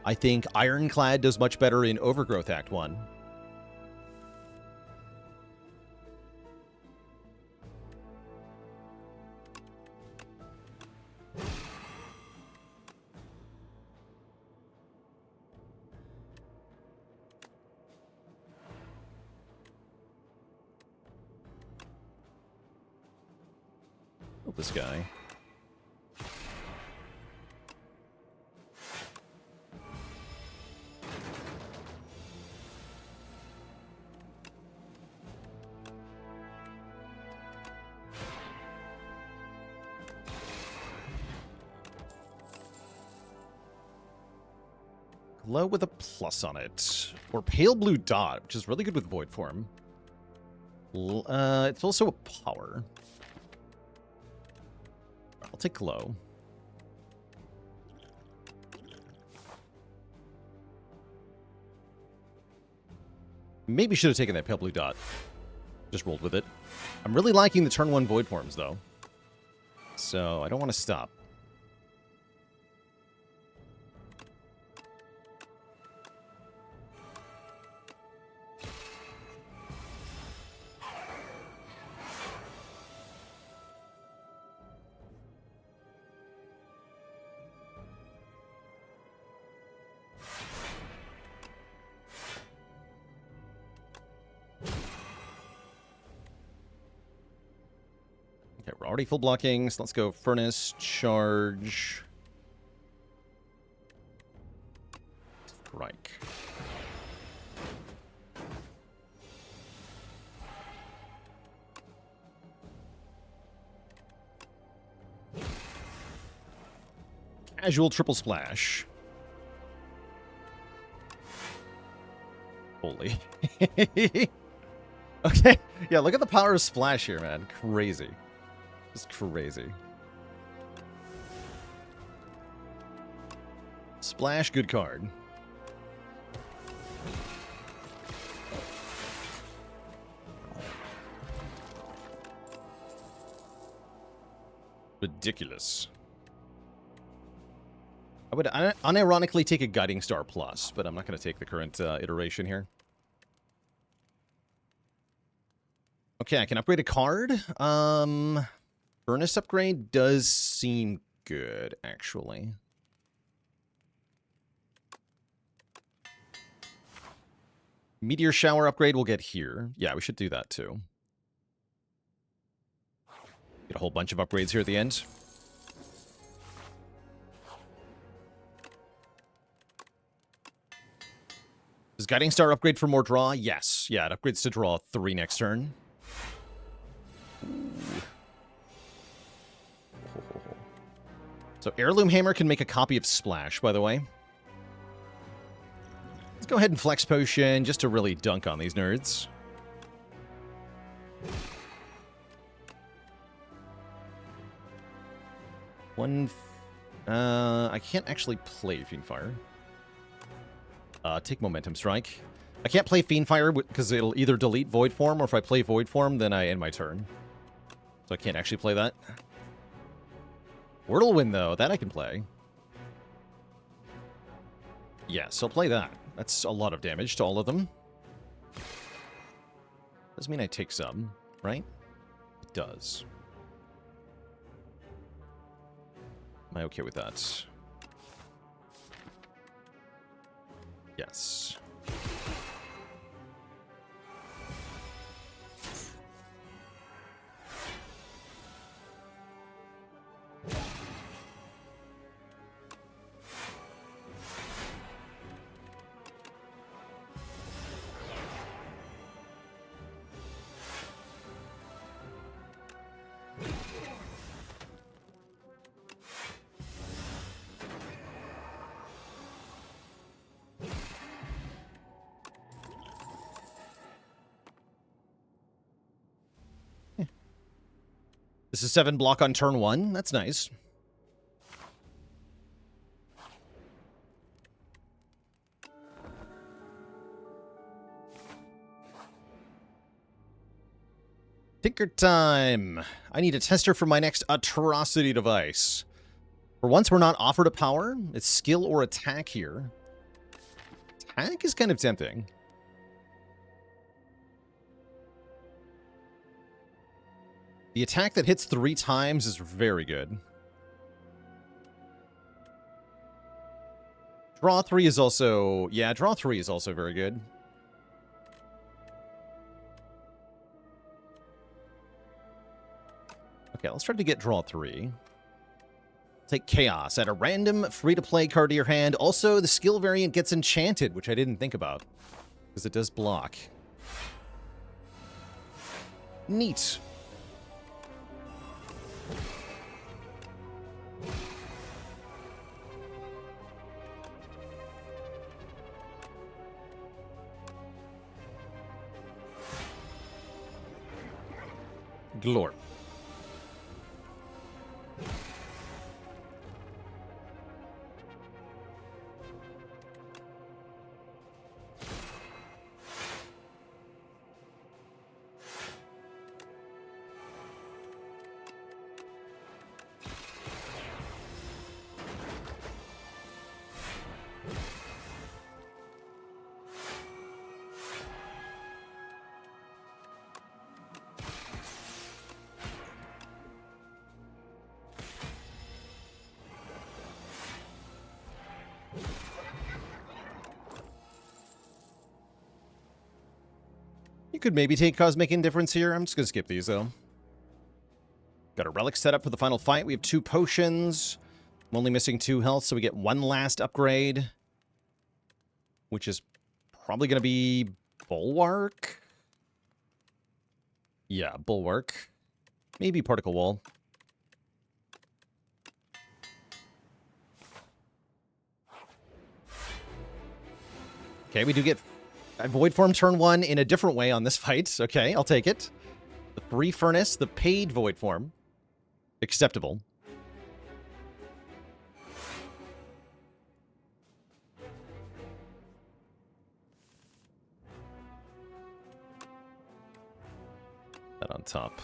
I think Ironclad does much better in Overgrowth Act 1. Oh, this guy. Glow with a plus on it. Or Pale Blue Dot, which is really good with void form. It's also a power. I'll take Glow. Maybe should have taken that Pale Blue Dot. Just rolled with it. I'm really liking the turn 1 void forms, though. So I don't want to stop. Okay, we're already full blocking, so let's go Furnace, Charge, Strike. Casual triple splash. Holy. Okay, yeah, look at the power of splash here, man. Crazy. Just crazy. Splash, good card. Ridiculous. I would unironically take a Guiding Star Plus, but I'm not going to take the current iteration here. Okay, I can upgrade a card. Furnace upgrade does seem good, actually. Meteor Shower upgrade we'll get here. Yeah, we should do that too. Get a whole bunch of upgrades here at the end. Does Guiding Star upgrade for more draw? Yes. Yeah, it upgrades to draw 3 next turn. Ooh. So Heirloom Hammer can make a copy of Splash, by the way. Let's go ahead and Flex Potion just to really dunk on these nerds. I can't actually play Fiendfire. Take Momentum Strike. I can't play Fiendfire because it'll either delete Void Form, or if I play Void Form, then I end my turn. So I can't actually play that. Whirlwind, though, that I can play. Yes, I'll play that. That's a lot of damage to all of them. Doesn't mean I take some, right? It does. Am I okay with that? Yes. This is 7 block on turn 1. That's nice. Tinker time. I need a tester for my next atrocity device. For once, we're not offered a power. It's skill or attack here. Attack is kind of tempting. The attack that hits 3 times is very good. Draw 3 is also... Yeah, draw 3 is also very good. Okay, let's try to get draw 3. Take Chaos. Add a random free-to-play card to your hand. Also, the skill variant gets enchanted, which I didn't think about, because it does block. Neat. Glorp. You could maybe take Cosmic Indifference here. I'm just going to skip these, though. Got a relic set up for the final fight. We have 2 potions. I'm only missing 2 health, so we get 1 last upgrade. Which is probably going to be Bulwark. Yeah, Bulwark. Maybe Particle Wall. Okay, we do get a Void Form turn 1 in a different way on this fight. Okay, I'll take it. The Free Furnace, the paid Void Form. Acceptable. That on top.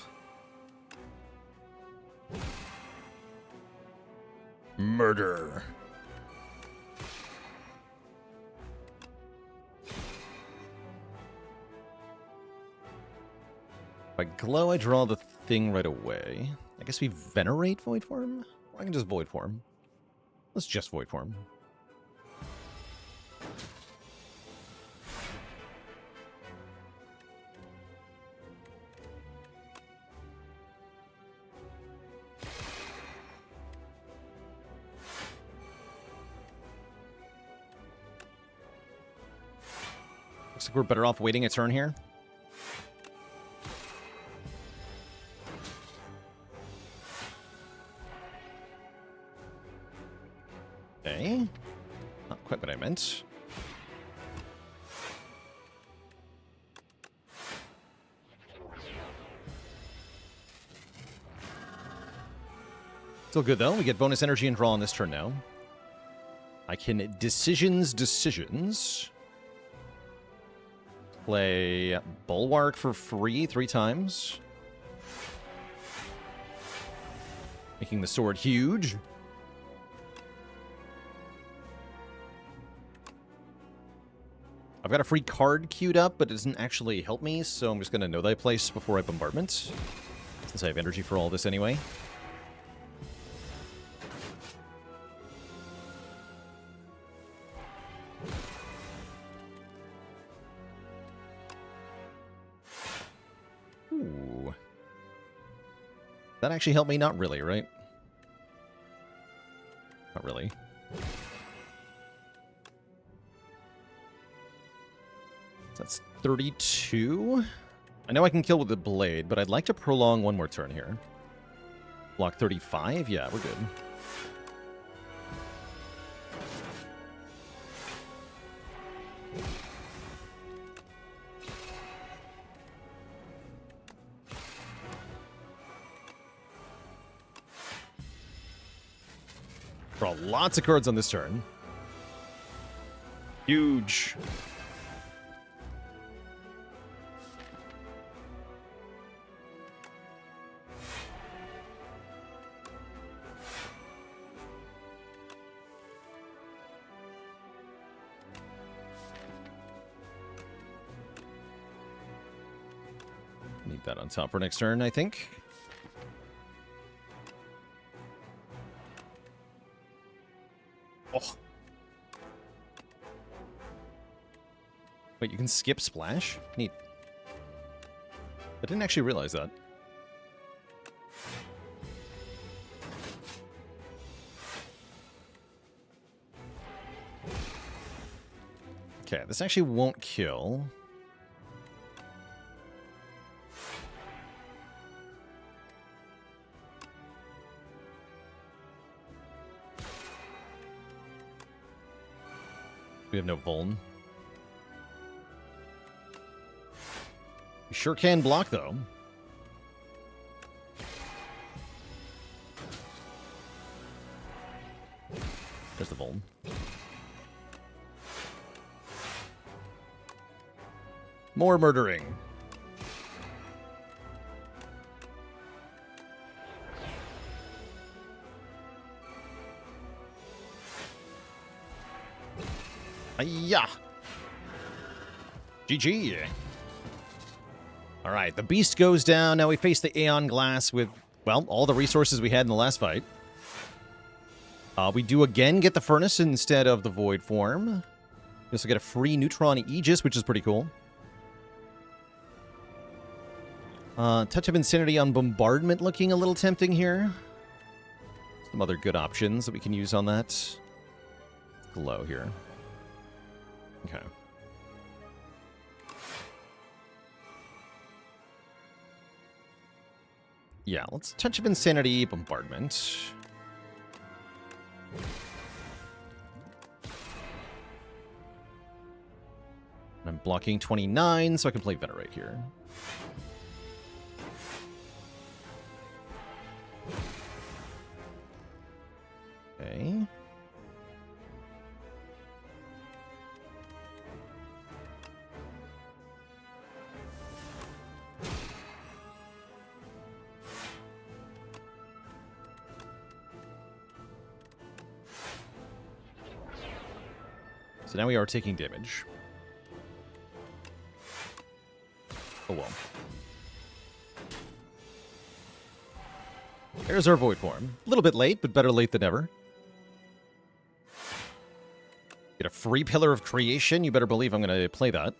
Murder. If I glow, I draw the thing right away. I guess we venerate Void Form? Or I can just Void Form. Let's just Void Form. Looks like we're better off waiting a turn here. Okay. Not quite what I meant. Still good, though. We get bonus energy and draw on this turn now. I can decisions. Play Bulwark for free 3 times. Making the sword huge. I've got a free card queued up, but it doesn't actually help me, so I'm just going to know thy place before I bombardment. Since I have energy for all this anyway. Ooh. That actually helped me? Not really, right? Not really. That's 32. I know I can kill with the blade, but I'd like to prolong 1 more turn here. Block 35? Yeah, we're good. Draw lots of cards on this turn. Huge. Need that on top for next turn, I think. Oh. Wait, you can skip splash? Neat. I didn't actually realize that. Okay, this actually won't kill. We have no vuln. We sure can block, though. There's the vuln. More murdering. Yeah. GG. All right, the beast goes down. Now we face the Aeon Glass with, well, all the resources we had in the last fight. We do again get the Furnace instead of the Void Form. We also get a free Neutron Aegis, which is pretty cool. Touch of Insanity on Bombardment looking a little tempting here. Some other good options that we can use on that. Glow here. Okay. Yeah, let's Touch of Insanity, Bombardment. I'm blocking 29, so I can play Venerate here. Okay. So now we are taking damage. Oh well. There's our Void Form. A little bit late, but better late than never. Get a free Pillar of Creation. You better believe I'm going to play that.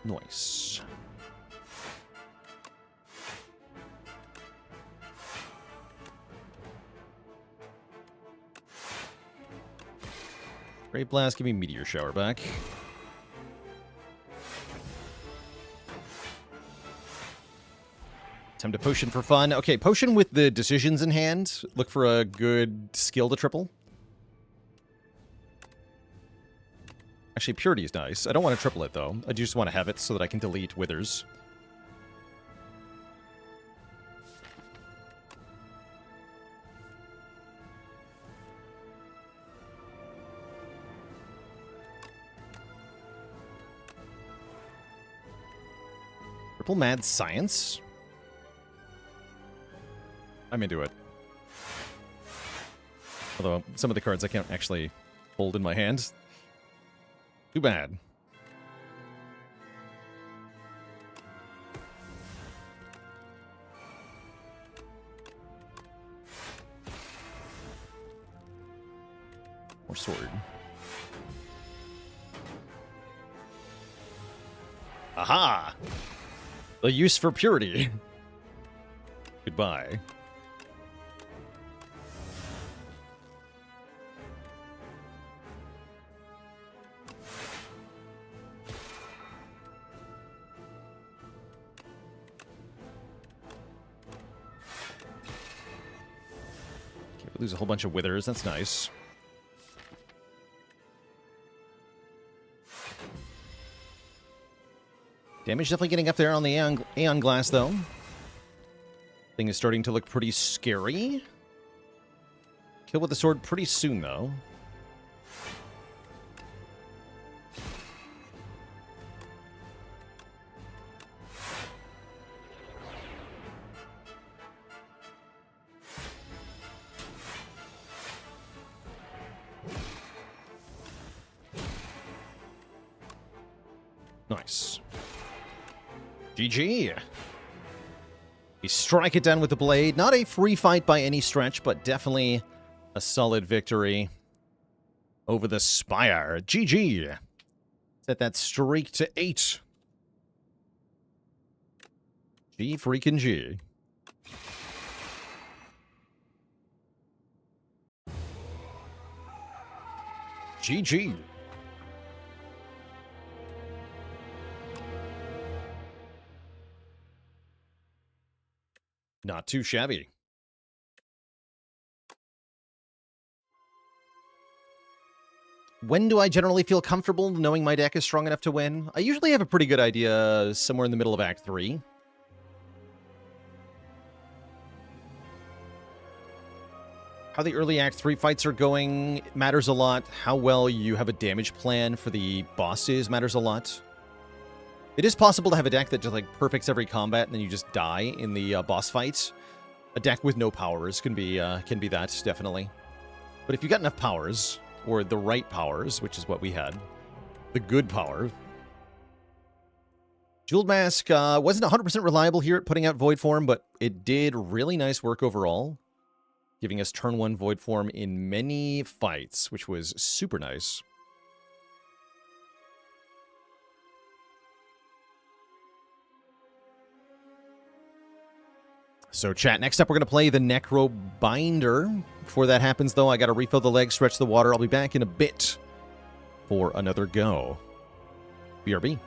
Nice. Great Blast, give me Meteor Shower back. Time to Potion for fun. Okay, Potion with the decisions in hand. Look for a good skill to triple. Actually, Purity is nice. I don't want to triple it, though. I just want to have it so that I can delete Withers. Triple Mad Science. I'm into it. Although, some of the cards I can't actually hold in my hand. Too bad. More sword. Aha! The use for purity. Goodbye. Okay, we lose a whole bunch of withers. That's nice. Damage definitely getting up there on the Aeon Glass, though. Thing is starting to look pretty scary. Kill with the sword pretty soon, though. Nice. GG. We strike it down with the blade. Not a free fight by any stretch, but definitely a solid victory over the Spire. GG. Set that streak to 8. G freaking G. GG. Not too shabby. When do I generally feel comfortable knowing my deck is strong enough to win? I usually have a pretty good idea somewhere in the middle of Act 3. How the early Act 3 fights are going matters a lot. How well you have a damage plan for the bosses matters a lot. It is possible to have a deck that just, like, perfects every combat and then you just die in the boss fight. A deck with no powers can be that, definitely. But if you got enough powers, or the right powers, which is what we had, the good power. Jeweled Mask wasn't 100% reliable here at putting out Void Form, but it did really nice work overall. giving us turn 1 Void Form in many fights, which was super nice. So chat, next up we're going to play the Necrobinder. Before that happens, though, I got to refill the legs, stretch the water. I'll be back in a bit for another go. BRB.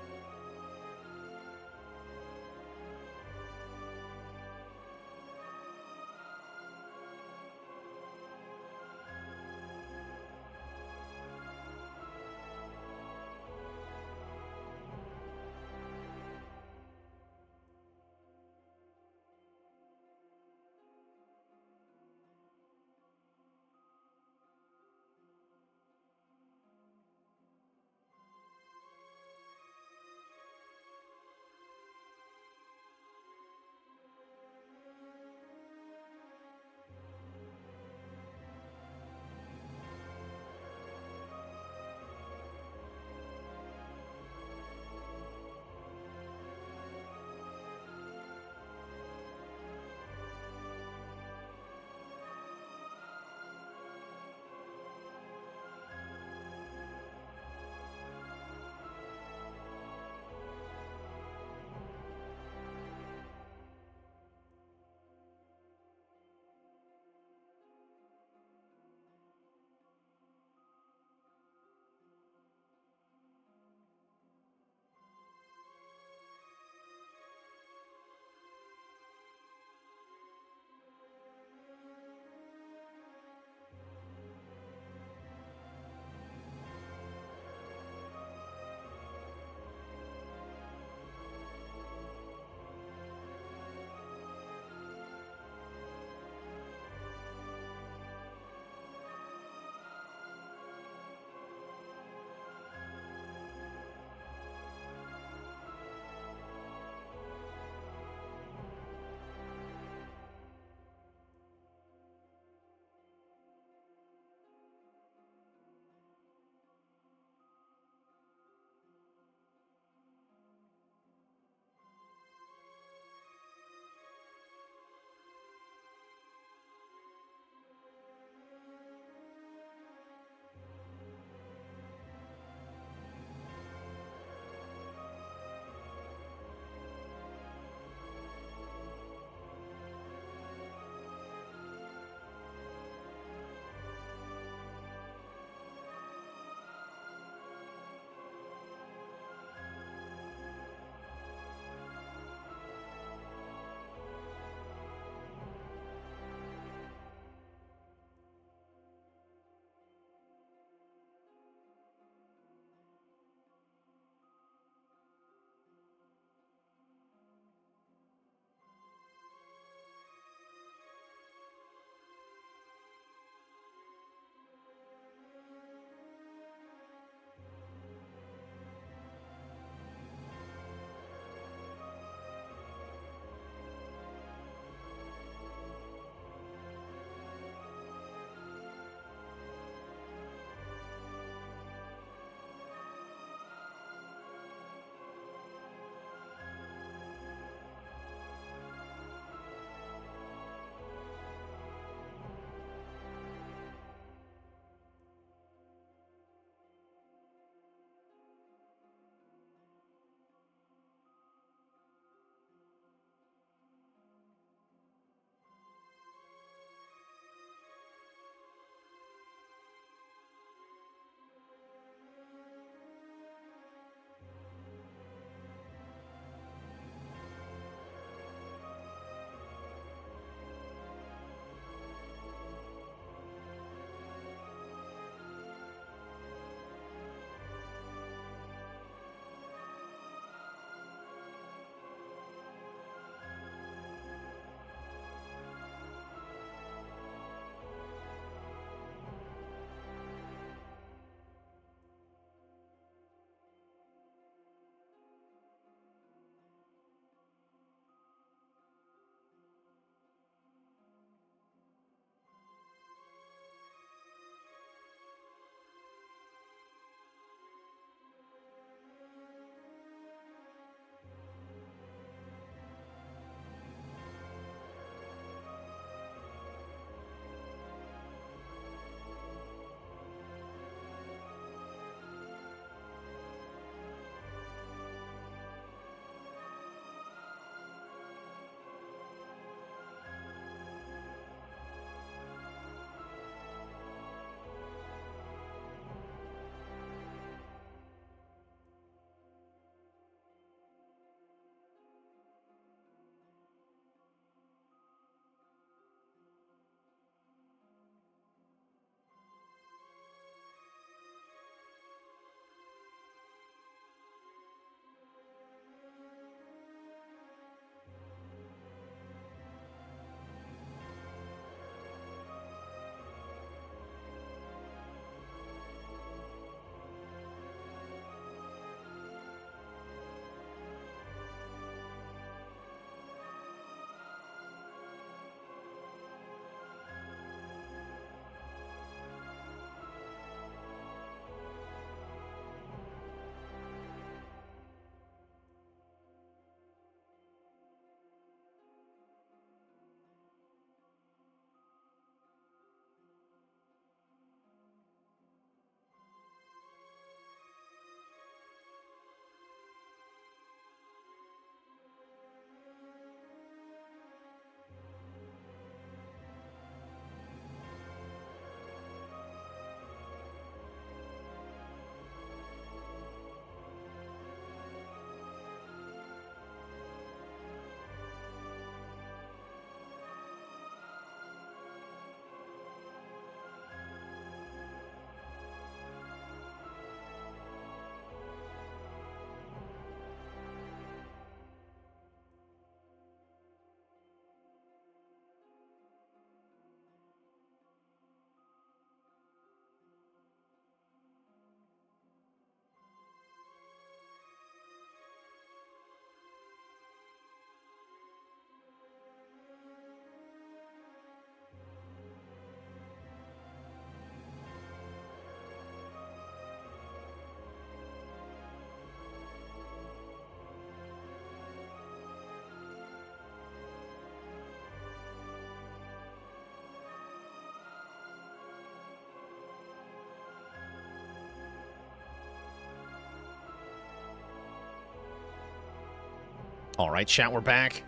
All right, chat, we're back.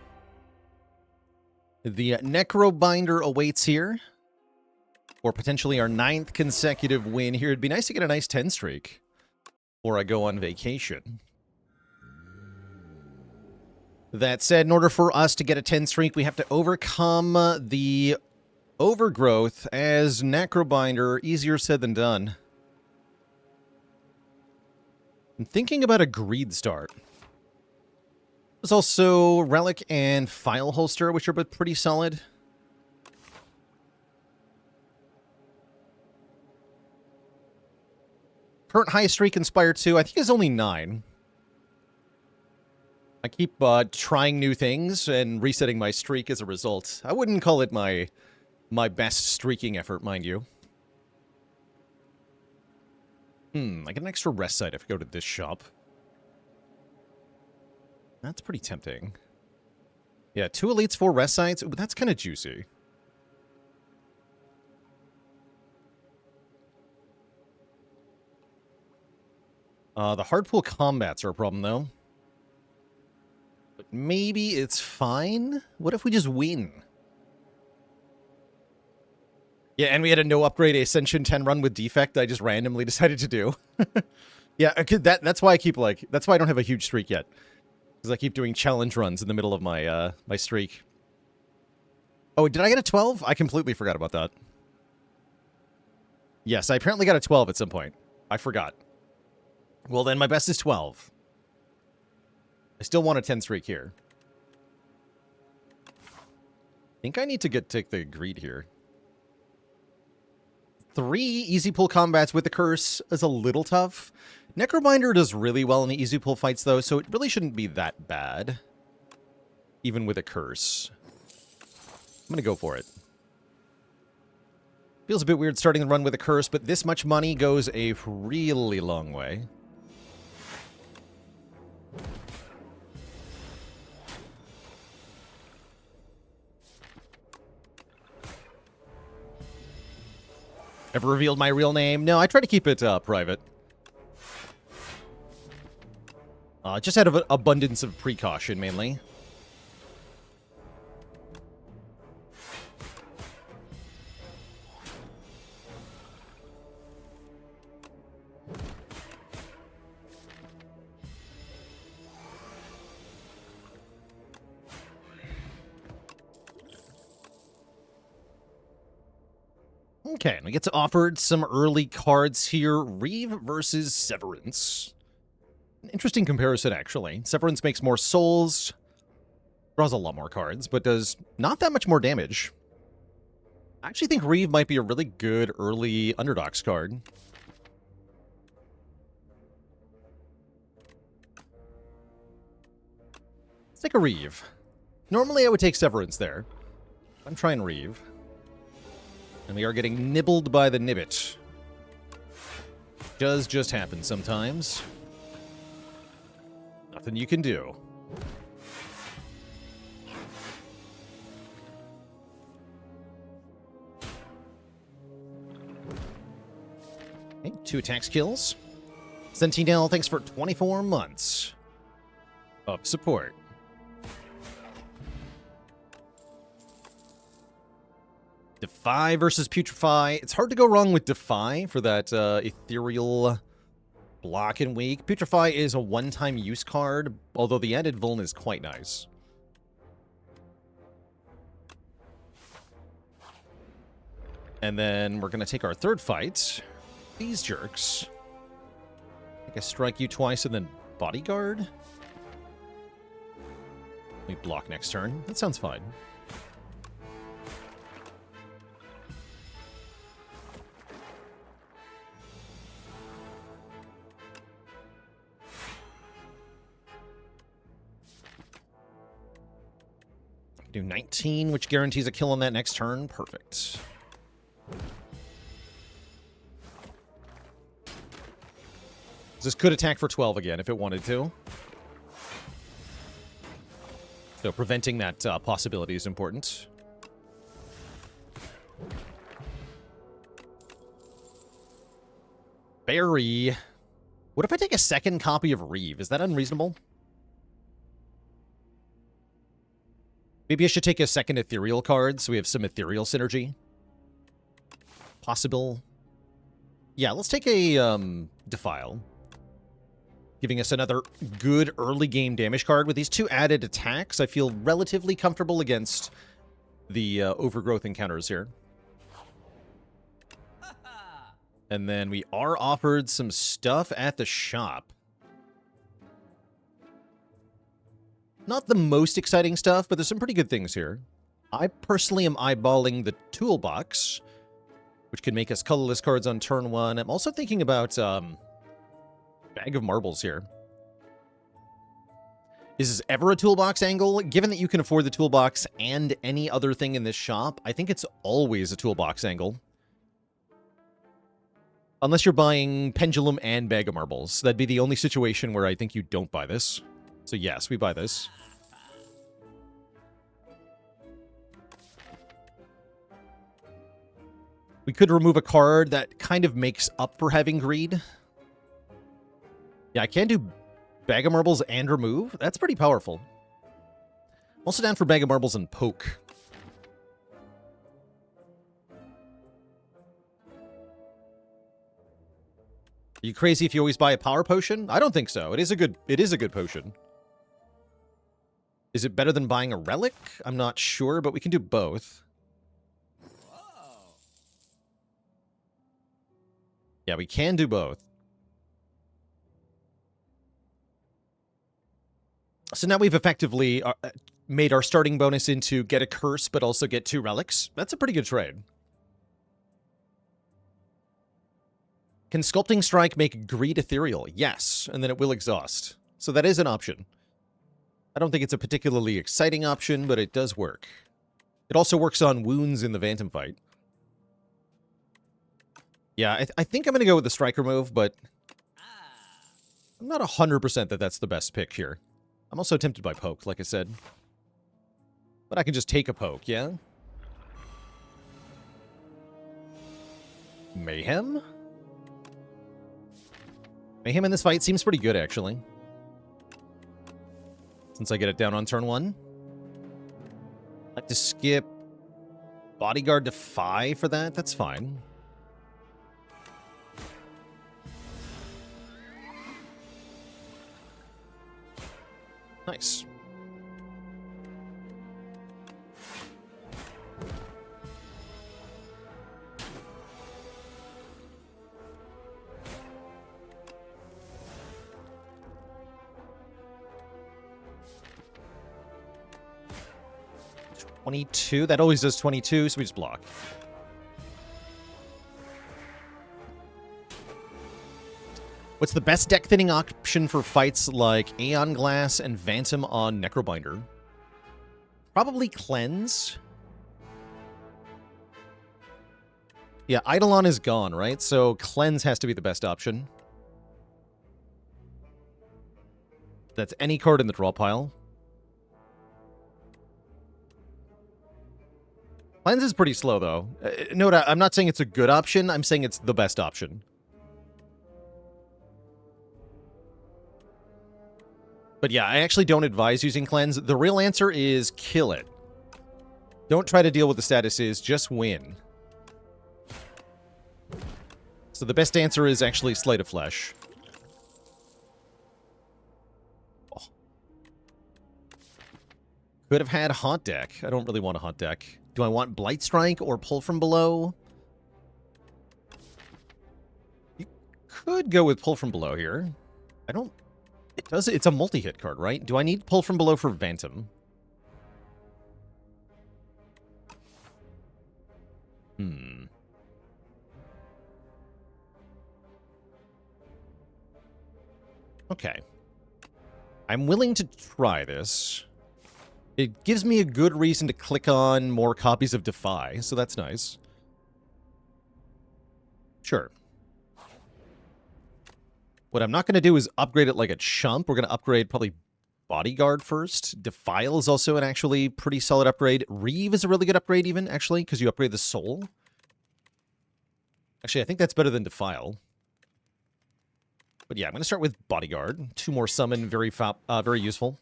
The Necrobinder awaits here, or potentially our 9th consecutive win here. It'd be nice to get a nice 10 streak, or I go on vacation. That said, in order for us to get a 10 streak, we have to overcome the overgrowth as Necrobinder. Easier said than done. I'm thinking about a greed start. There's also Relic and File Holster, which are both pretty solid. Current high streak in Spire 2, I think is only 9. I keep trying new things and resetting my streak as a result. I wouldn't call it my best streaking effort, mind you. I get an extra rest site if I go to this shop. That's pretty tempting. Yeah, 2 elites, 4 rest sites. Ooh, that's kind of juicy. The hardpool combats are a problem, though. But maybe it's fine? What if we just win? Yeah, and we had a no-upgrade Ascension 10 run with Defect I just randomly decided to do. Yeah, that's why I keep, that's why I don't have a huge streak yet. Because I keep doing challenge runs in the middle of my my streak. Oh, did I get a 12? I completely forgot about that. Yes, I apparently got a 12 at some point. I forgot. Well, then my best is 12. I still want a 10 streak here. I think I need to take the greed here. 3 easy pull combats with the curse is a little tough. Necrobinder does really well in the easy pull fights, though, so it really shouldn't be that bad. Even with a curse. I'm going to go for it. Feels a bit weird starting the run with a curse, but this much money goes a really long way. Ever revealed my real name? No, I try to keep it private. Just out of an abundance of precaution, mainly. Okay, we get to offered some early cards here. Reeve versus Severance. An interesting comparison, actually. Severance makes more souls, draws a lot more cards, but does not that much more damage. I actually think Reeve might be a really good early Underdogs card. Let's take a Reeve. Normally I would take Severance there. I'm trying Reeve. And we are getting nibbled by the Nibbit. Does just happen sometimes. Nothing you can do. Okay, 2 attacks kills. Sentinel, thanks for 24 months of support. Defy versus Putrefy. It's hard to go wrong with Defy for that ethereal block and weak. Putrefy is a one-time use card, although the added vuln is quite nice. And then we're going to take our third fight. These jerks. I think I strike you twice and then Bodyguard? We block next turn. That sounds fine. Do 19, which guarantees a kill on that next turn. Perfect. This could attack for 12 again if it wanted to. So preventing that possibility is important. Barry. What if I take a second copy of Reeve? Is that unreasonable? Maybe I should take a second ethereal card so we have some ethereal synergy. Possible. Yeah, let's take a Defile. Giving us another good early game damage card. With these 2 added attacks, I feel relatively comfortable against the overgrowth encounters here. And then we are offered some stuff at the shop. Not the most exciting stuff, but there's some pretty good things here. I personally am eyeballing the toolbox, which can make us colorless cards on turn 1. I'm also thinking about Bag of Marbles here. Is this ever a toolbox angle? Given that you can afford the toolbox and any other thing in this shop, I think it's always a toolbox angle. Unless you're buying Pendulum and Bag of Marbles. That'd be the only situation where I think you don't buy this. So yes, we buy this. We could remove a card that kind of makes up for having greed. Yeah, I can do Bag of Marbles and remove. That's pretty powerful. I'm also down for Bag of Marbles and poke. Are you crazy if you always buy a power potion? I don't think so. It is a good potion. Is it better than buying a relic? I'm not sure, but we can do both. Yeah, we can do both. So now we've effectively made our starting bonus into get a curse, but also get 2 relics. That's a pretty good trade. Can Sculpting Strike make Greed ethereal? Yes, and then it will exhaust. So that is an option. I don't think it's a particularly exciting option, but it does work. It also works on wounds in the Phantom fight. Yeah, I think I'm going to go with the Striker move, but I'm not 100% that that's the best pick here. I'm also tempted by poke, like I said. But I can just take a poke, yeah? Mayhem? Mayhem in this fight seems pretty good, actually. Since I get it down on turn 1. I'd like to skip Bodyguard Defy for that. That's fine. Nice. $22. That always does 22, so we just block. What's the best deck thinning option for fights like Aeon Glass and Phantom on Necrobinder? Probably Cleanse. Yeah, Eidolon is gone, right? So Cleanse has to be the best option. That's any card in the draw pile. Cleanse is pretty slow, though. Note, I'm not saying it's a good option. I'm saying it's the best option. But yeah, I actually don't advise using Cleanse. The real answer is kill it. Don't try to deal with the statuses, just win. So the best answer is actually Sleight of Flesh. Oh. Could have had Haunt Deck. I don't really want a Haunt Deck. Do I want Blight Strike or Pull from Below? You could go with Pull from Below here. I don't... It's a multi-hit card, right? Do I need Pull from Below for Phantom? Okay. I'm willing to try this. It gives me a good reason to click on more copies of Defy, so that's nice. Sure. What I'm not going to do is upgrade it like a chump. We're going to upgrade probably Bodyguard first. Defile is also an actually pretty solid upgrade. Reeve is a really good upgrade even, actually, because you upgrade the soul. Actually, I think that's better than Defile. But yeah, I'm going to start with Bodyguard. 2 more summon, very useful.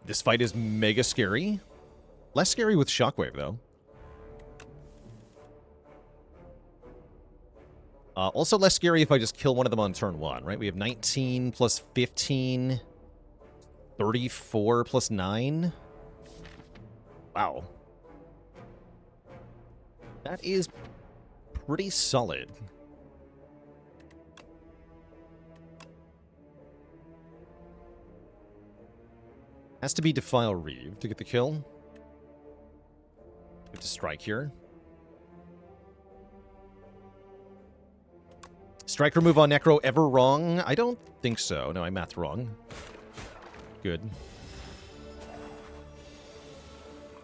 This fight is mega scary. Less scary with Shockwave, though. Also less scary if I just kill one of them on turn 1, right? We have 19 plus 15, 34 plus 9. Wow. That is pretty solid. Has to be Defile Reeve to get the kill. We have to strike here. Strike remove on Necro ever wrong? I don't think so. No, I mathed wrong. Good.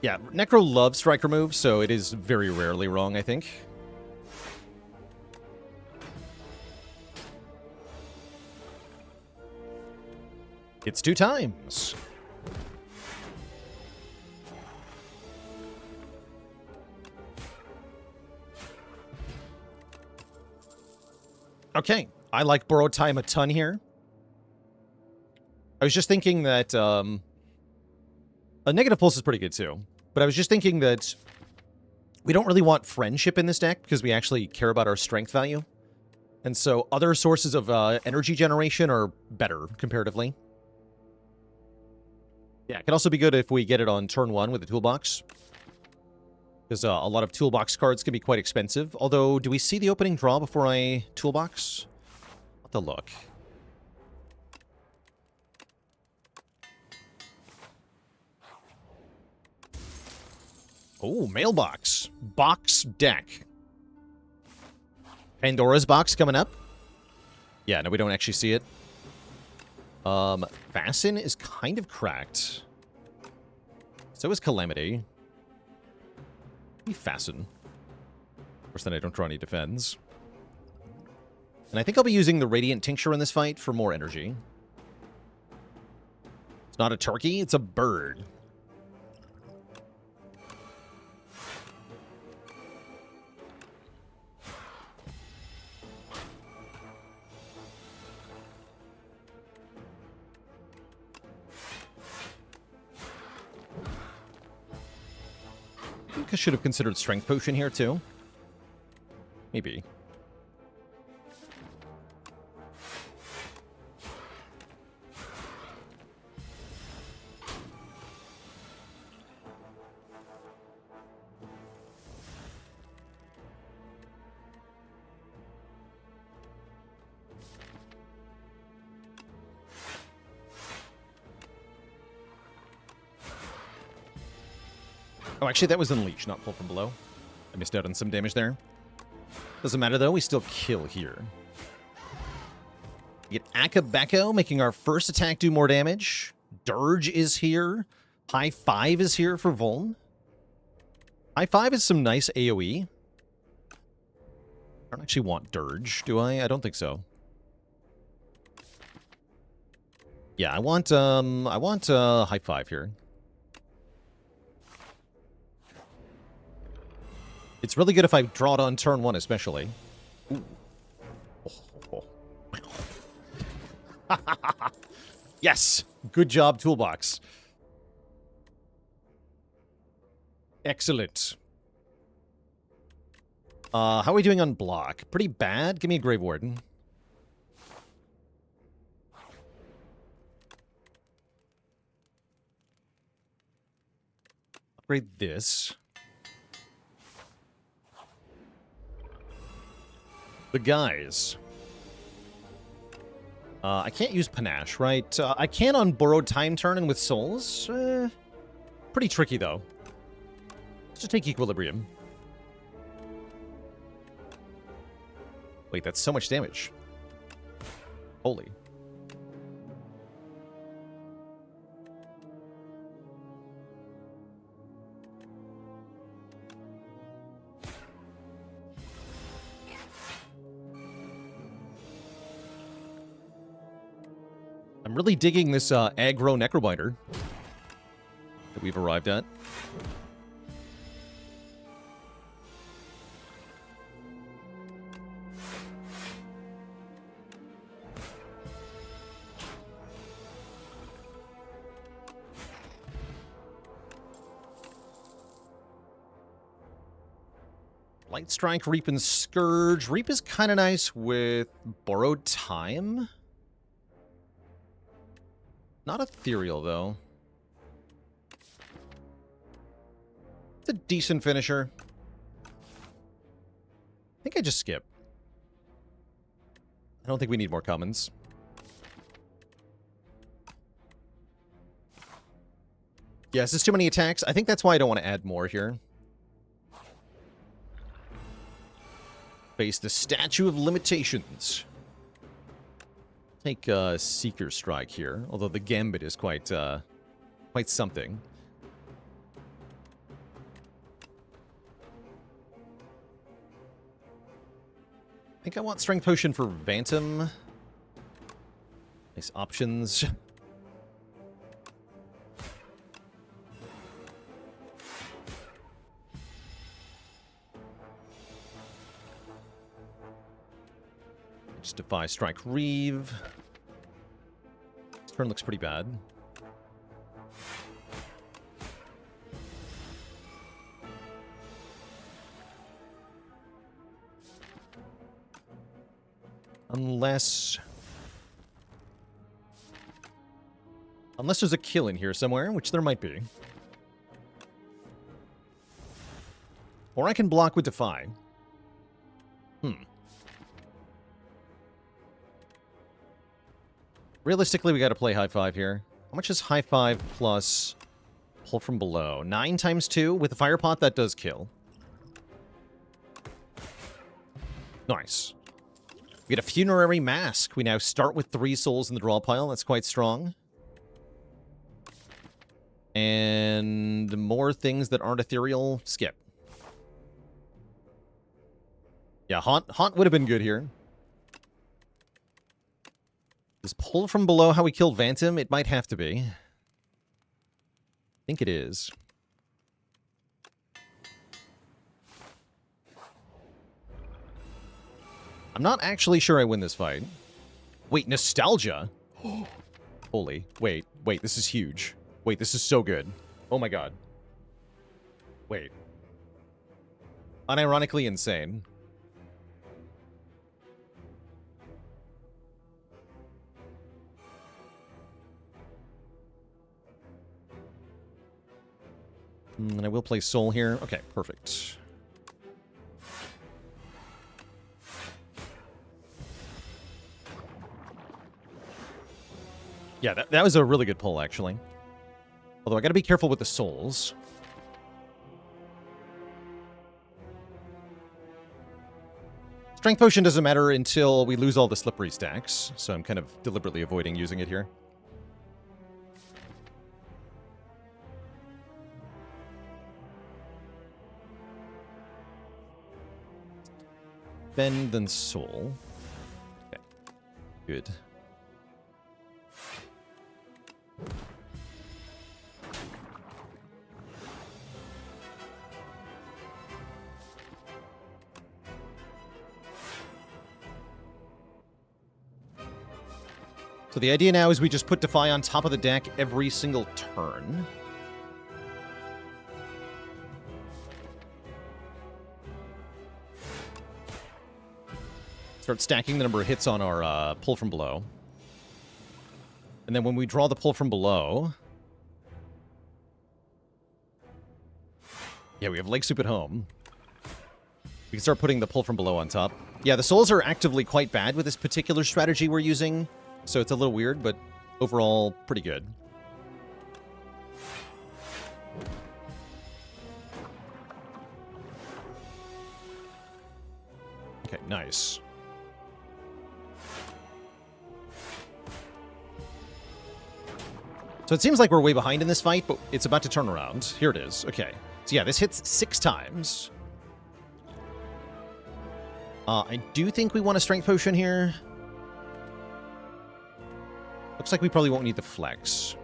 Yeah, Necro loves strike remove, so it is very rarely wrong, I think. It's 2 times. Okay, I like Borrowed Time a ton here. I was just thinking that a Negative Pulse is pretty good too, but I was just thinking that we don't really want Friendship in this deck because we actually care about our strength value. And so other sources of energy generation are better comparatively. Yeah, it can also be good if we get it on turn 1 with the toolbox. Because a lot of toolbox cards can be quite expensive. Although, do we see the opening draw before I toolbox? I'll have to look. Oh, mailbox. Box deck. Pandora's box coming up. Yeah, no, we don't actually see it. Fasten is kind of cracked. So is Calamity. Fasten. Of course, then I don't draw any defense. And I think I'll be using the Radiant Tincture in this fight for more energy. It's not a turkey, it's a bird. I think I should have considered Strength Potion here, too. Maybe. Oh, actually, that was Unleash, not Pull from Below. I missed out on some damage there. Doesn't matter, though. We still kill here. We get Akabeko, making our first attack do more damage. Dirge is here. High 5 is here for Vuln. High 5 is some nice AoE. I don't actually want Dirge, do I? I don't think so. Yeah, I want High 5 here. It's really good if I draw it on turn 1, especially. Ooh. Oh, oh. Yes! Good job, Toolbox. Excellent. How are we doing on block? Pretty bad. Give me a Grave Warden. Upgrade this. The guys. I can't use Panache, right? I can on Borrowed Time turn and with Souls. Pretty tricky, though. Let's just take Equilibrium. Wait, that's so much damage. Holy. I'm really digging this aggro Necrobinder that we've arrived at. Light Strike, Reap, and Scourge. Reap is kind of nice with Borrowed Time. Not Ethereal, though. It's a decent finisher. I think I just skip. I don't think we need more commons. Yes, it's too many attacks. I think that's why I don't want to add more here. Face the Statue of Limitations. Take Seeker Strike here, although the Gambit is quite something. I think I want Strength Potion for Phantom. Nice options. Just Defy, Strike, Reave. This turn looks pretty bad. Unless there's a kill in here somewhere, which there might be. Or I can block with Defy. Realistically, we got to play High Five here. How much is High Five plus Pull from Below? 9 times 2. With the Fire Pot, that does kill. Nice. We get a Funerary Mask. We now start with 3 souls in the draw pile. That's quite strong. And more things that aren't ethereal. Skip. Yeah, Haunt would have been good here. Is Pull from Below how we kill Phantom? It might have to be. I think it is. I'm not actually sure I win this fight. Wait, Nostalgia? Holy. Wait, this is huge. Wait, this is so good. Oh my god. Wait. Unironically insane. And I will play Soul here. Okay, perfect. Yeah, that was a really good pull, actually. Although I gotta be careful with the souls. Strength Potion doesn't matter until we lose all the slippery stacks, so I'm kind of deliberately avoiding using it here. Bend, then Soul. Okay. Good. So the idea now is we just put Defy on top of the deck every single turn. Start stacking the number of hits on our Pull from Below. And then when we draw the Pull from Below... Yeah, we have Leg Soup at home. We can start putting the Pull from Below on top. Yeah, the souls are actively quite bad with this particular strategy we're using. So it's a little weird, but overall, pretty good. Okay, nice. So it seems like we're way behind in this fight, but it's about to turn around. Here it is. Okay. So yeah, this hits 6 times. I do think we want a Strength Potion here. Looks like we probably won't need the Flex. So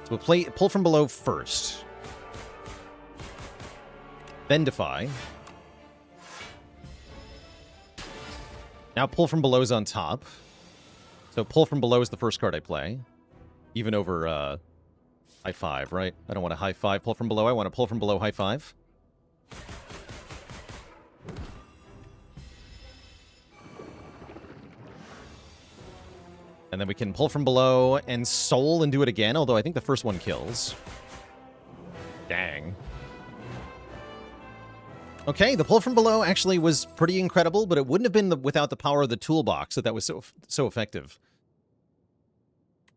we'll play Pull from Below first. Then Defy. Now Pull from Below is on top. So Pull from Below is the first card I play. Even over High five, right? I don't want a high five pull from below. I want to pull from below high five. And then we can pull from below and soul and do it again, although I think the first one kills. Dang. Okay, the pull from below actually was pretty incredible, but it wouldn't have been without the power of the toolbox that was so effective.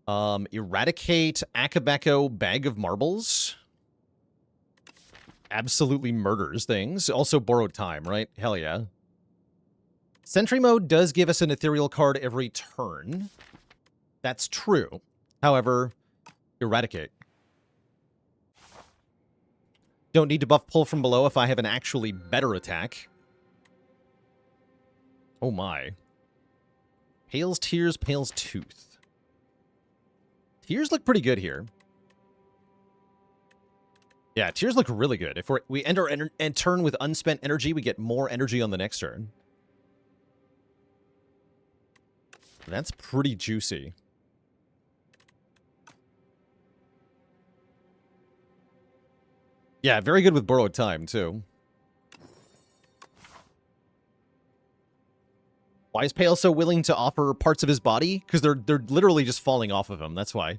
Eradicate Akabeko Bag of Marbles. Absolutely murders things. Also borrowed time, right? Hell yeah. Sentry mode does give us an ethereal card every turn. That's true. However, eradicate. Don't need to buff pull from below if I have an actually better attack. Oh my. Pale's Tears, Pale's Tooth. Tears look pretty good here. Yeah, Tears look really good. If we end our turn with unspent energy, we get more energy on the next turn. That's pretty juicy. Yeah, very good with borrowed time, too. Why is Pale so willing to offer parts of his body? Because they're literally just falling off of him. That's why.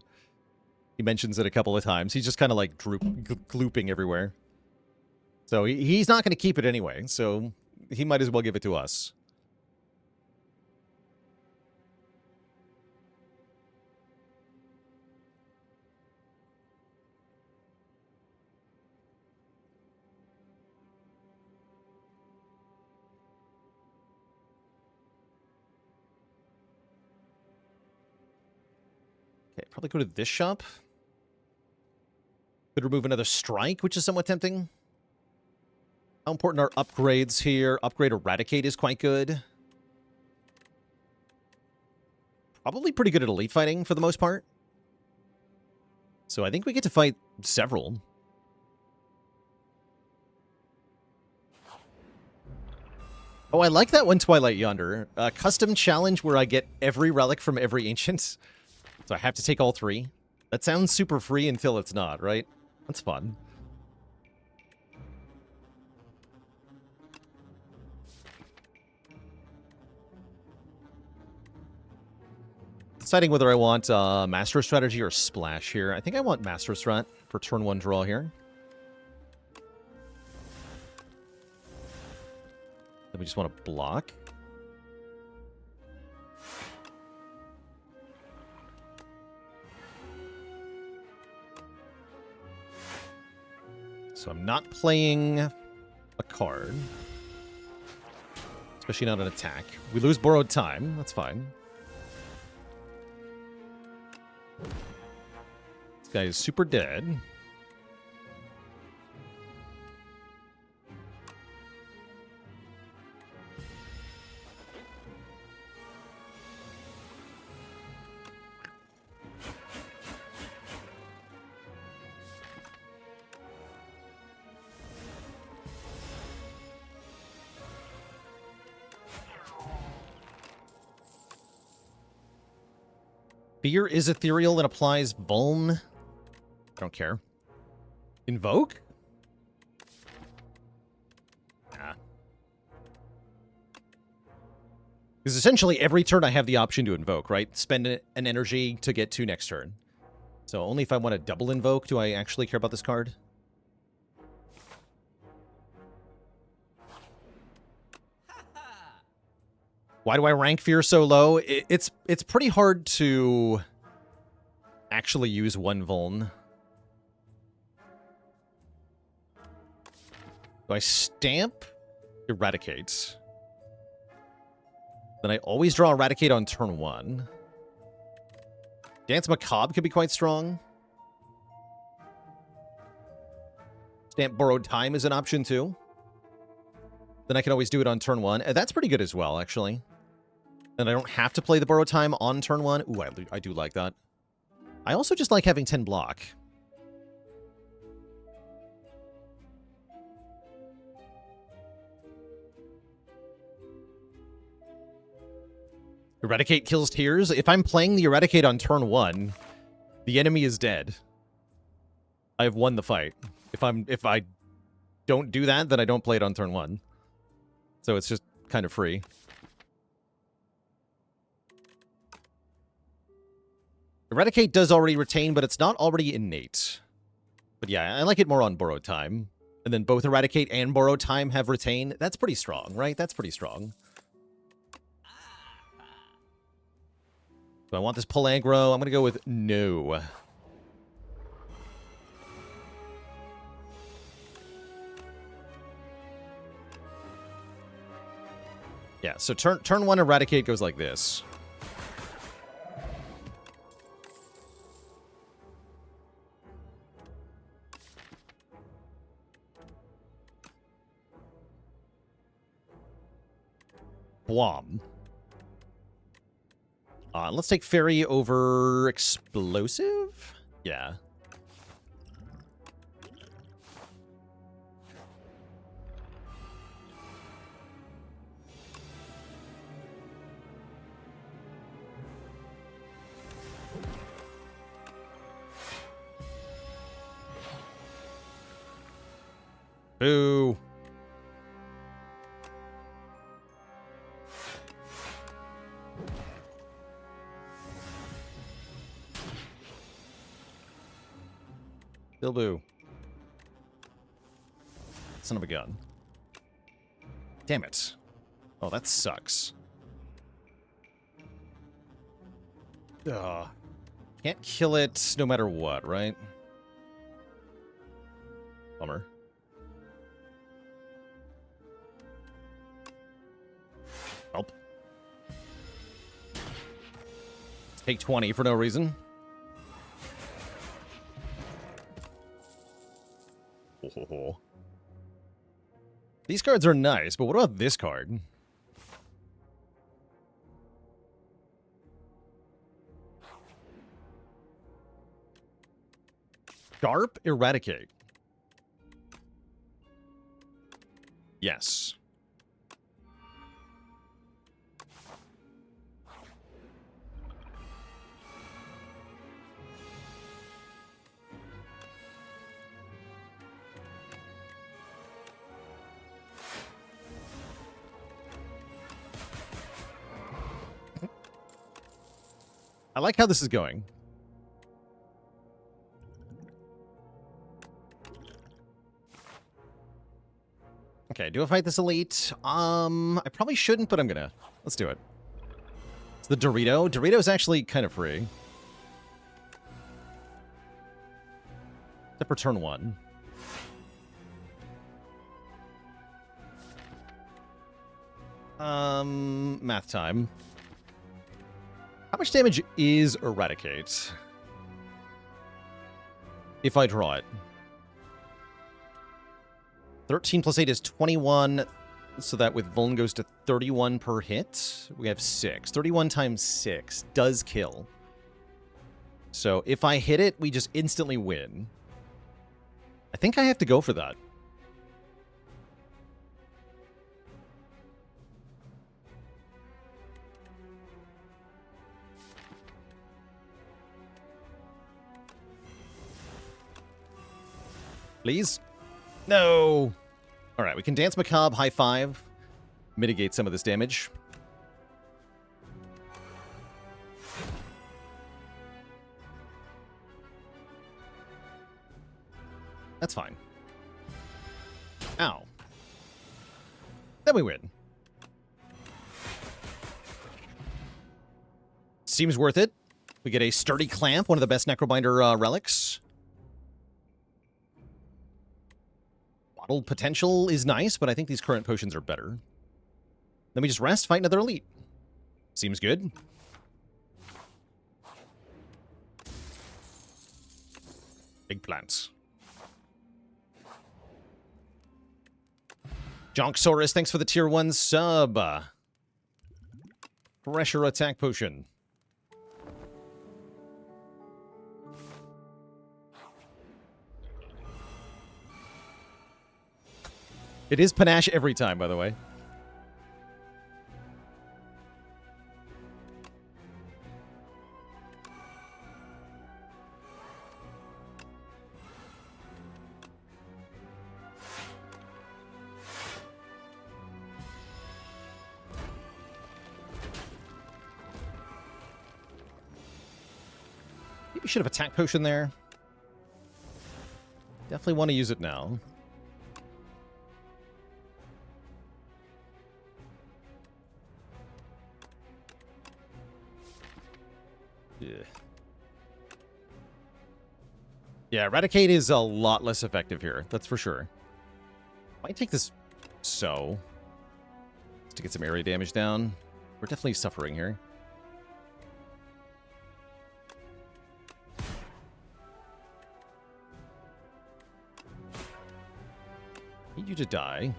He mentions it a couple of times. He's just kind of like glooping everywhere. So he's not going to keep it anyway. So he might as well give it to us. Okay, probably go to this shop. Could remove another strike, which is somewhat tempting. How important are upgrades here? Upgrade Eradicate is quite good. Probably pretty good at elite fighting for the most part. So I think we get to fight several. Oh, I like that one, Twilight Yonder. A custom challenge where I get every relic from every ancient. So I have to take all three. That sounds super free until it's not, right? That's fun. Deciding whether I want Master Strategy or Splash here. I think I want Master Strat for turn 1 draw here. Then we just want to block. So I'm not playing a card. Especially not an attack. We lose borrowed time. That's fine. This guy is super dead. Fear is ethereal and applies Vuln. I don't care. Invoke? Nah. Because essentially every turn I have the option to invoke, right? Spend an energy to get to next turn. So only if I want to double invoke do I actually care about this card. Why do I rank Fear so low? It's pretty hard to actually use one Vuln. Do I stamp? Eradicate. Then I always draw Eradicate on turn 1. Dance Macabre could be quite strong. Stamp Borrowed Time is an option too. Then I can always do it on turn 1. That's pretty good as well, actually. And I don't have to play the Borrowed Time on turn 1. Ooh, I do like that. I also just like having 10 block. Eradicate kills Tears. If I'm playing the Eradicate on turn 1, the enemy is dead. I've won the fight. If I don't do that, then I don't play it on turn 1. So it's just kind of free. Eradicate does already retain, but it's not already innate. But yeah, I like it more on Borrowed Time. And then both Eradicate and Borrowed Time have retain. That's pretty strong, right? That's pretty strong. Do I want this pull aggro? I'm going to go with no. Yeah, so turn 1 Eradicate goes like this. Blom. Let's take Fairy over Explosive? Yeah. Boo. Still boo. Son of a gun. Damn it. Oh, that sucks. Ugh. Can't kill it no matter what, right? Bummer. Help. Take 20 for no reason. Oh. These cards are nice, but what about this card? Sharp Eradicate. Yes. I like how this is going. Okay, do I fight this elite? I probably shouldn't, but I'm gonna. Let's do it. It's the Dorito. Dorito's actually kind of free. Except for turn 1. Math time. How much damage is Eradicate? If I draw it. 13 plus 8 is 21, so that with Vuln goes to 31 per hit. We have 6. 31 times 6 does kill. So if I hit it, we just instantly win. I think I have to go for that. Please? No! Alright, we can Dance Macabre, High Five, mitigate some of this damage. That's fine. Ow. Then we win. Seems worth it. We get a Sturdy Clamp, one of the best Necrobinder relics. Bottled Potential is nice, but I think these current potions are better. Then we just rest, fight another elite. Seems good. Big plants. Jonksaurus, thanks for the tier 1 sub. Pressure attack potion. It is panache every time, by the way. Maybe should have attack potion there. Definitely want to use it now. Yeah, Eradicate is a lot less effective here. That's for sure. Might take this just to get some area damage down. We're definitely suffering here. Need you to die.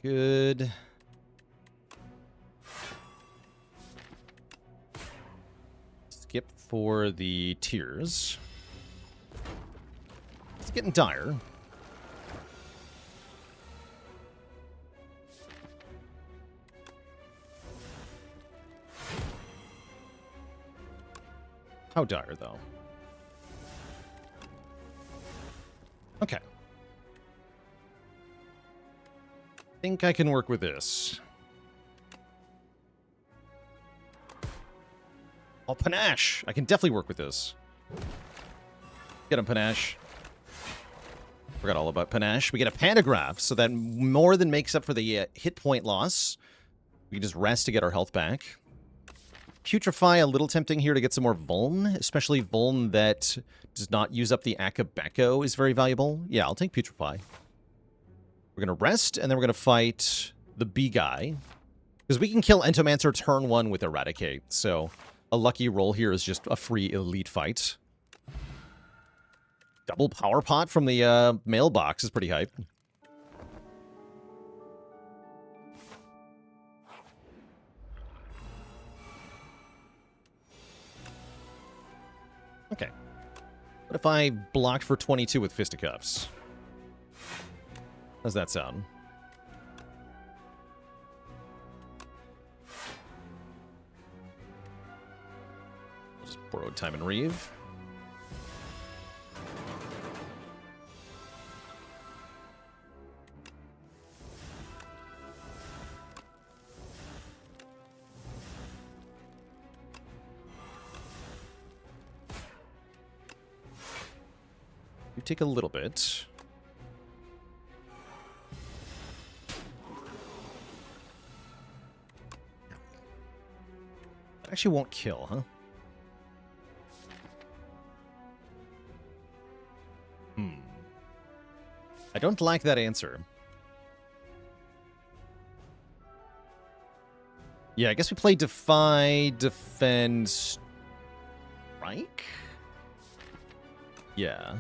Good. Skip for the tears. It's getting dire. How dire, though? Okay. Think I can work with this. Oh, Panache! I can definitely work with this. Get him, Panache. Forgot all about Panache. We get a Pantograph, so that more than makes up for the hit point loss. We can just rest to get our health back. Putrefy, a little tempting here to get some more Vuln, especially Vuln that does not use up the Akabeko is very valuable. Yeah, I'll take Putrefy. We're going to rest, and then we're going to fight the B guy. Because we can kill Entomancer turn 1 with Eradicate, so a lucky roll here is just a free elite fight. Double power pot from the mailbox is pretty hype. Okay. What if I blocked for 22 with Fisticuffs? How's that sound? I'll just borrow time and Reeve. You take a little bit. Actually won't kill, huh? I don't like that answer. Yeah, I guess we play Defy, Defend, Strike? Yeah.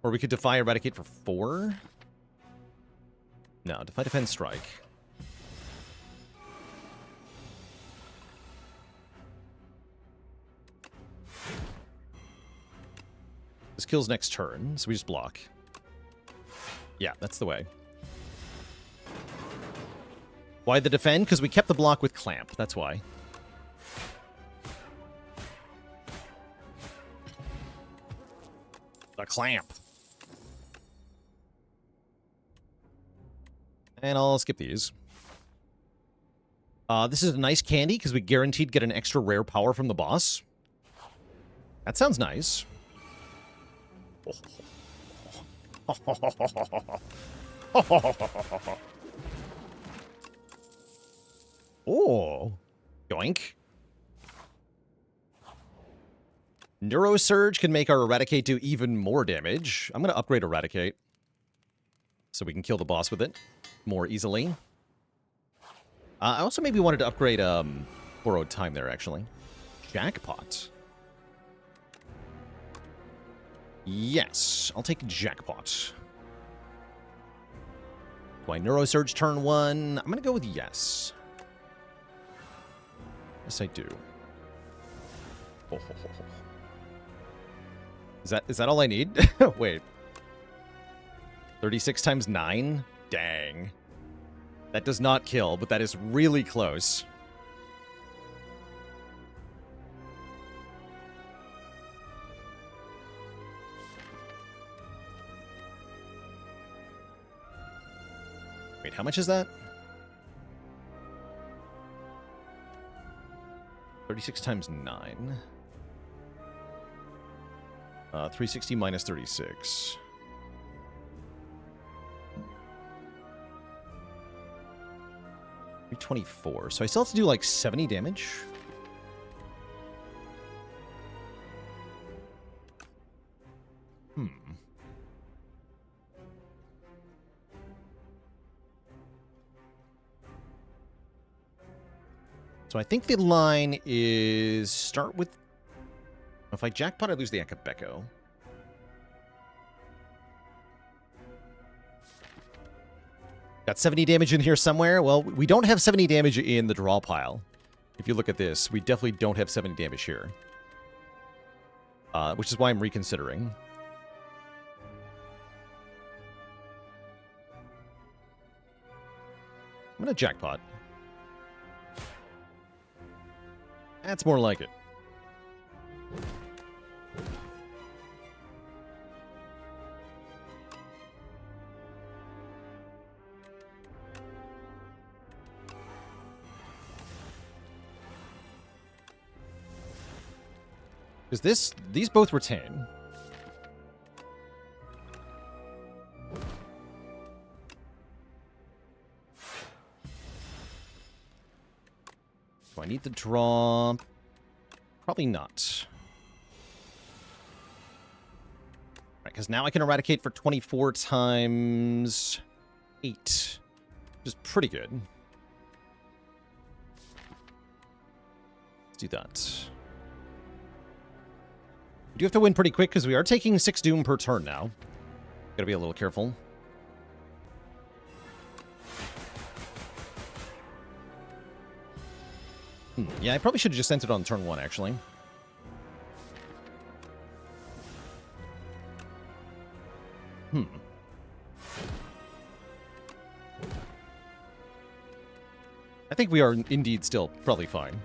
Or we could Defy, Eradicate for 4? No, Defy, Defend, Strike. This kills next turn, so we just block. Yeah, that's the way. Why the defend? Because we kept the block with Clamp, that's why. The Clamp. And I'll skip these. This is a nice candy, because we guaranteed get an extra rare power from the boss. That sounds nice. Oh, yoink. Neurosurge can make our Eradicate do even more damage. I'm going to upgrade Eradicate so we can kill the boss with it more easily. I also maybe wanted to upgrade Borrowed Time there, actually. Jackpot. Yes, I'll take Jackpot. Do I Neurosurge turn 1? I'm going to go with yes. Yes, I do. Oh, ho, ho, ho. Is that all I need? Wait. 36 times 9? Dang. That does not kill, but that is really close. Wait, how much is that? 36 times 9. 360 minus 36. 324. So I still have to do like 70 damage. So I think the line is start with... If I jackpot, I lose the Ekka. Got 70 damage in here somewhere. Well, we don't have 70 damage in the draw pile. If you look at this, we definitely don't have 70 damage here. Which is why I'm reconsidering. I'm going to jackpot. That's more like it. Because these both retain. Do I need to draw? Probably not. Right, because now I can eradicate for 24 times 8. Which is pretty good. Let's do that. We do have to win pretty quick because we are taking 6 Doom per turn now. Gotta be a little careful. Yeah, I probably should have just sent it on turn 1, actually. I think we are indeed still probably fine.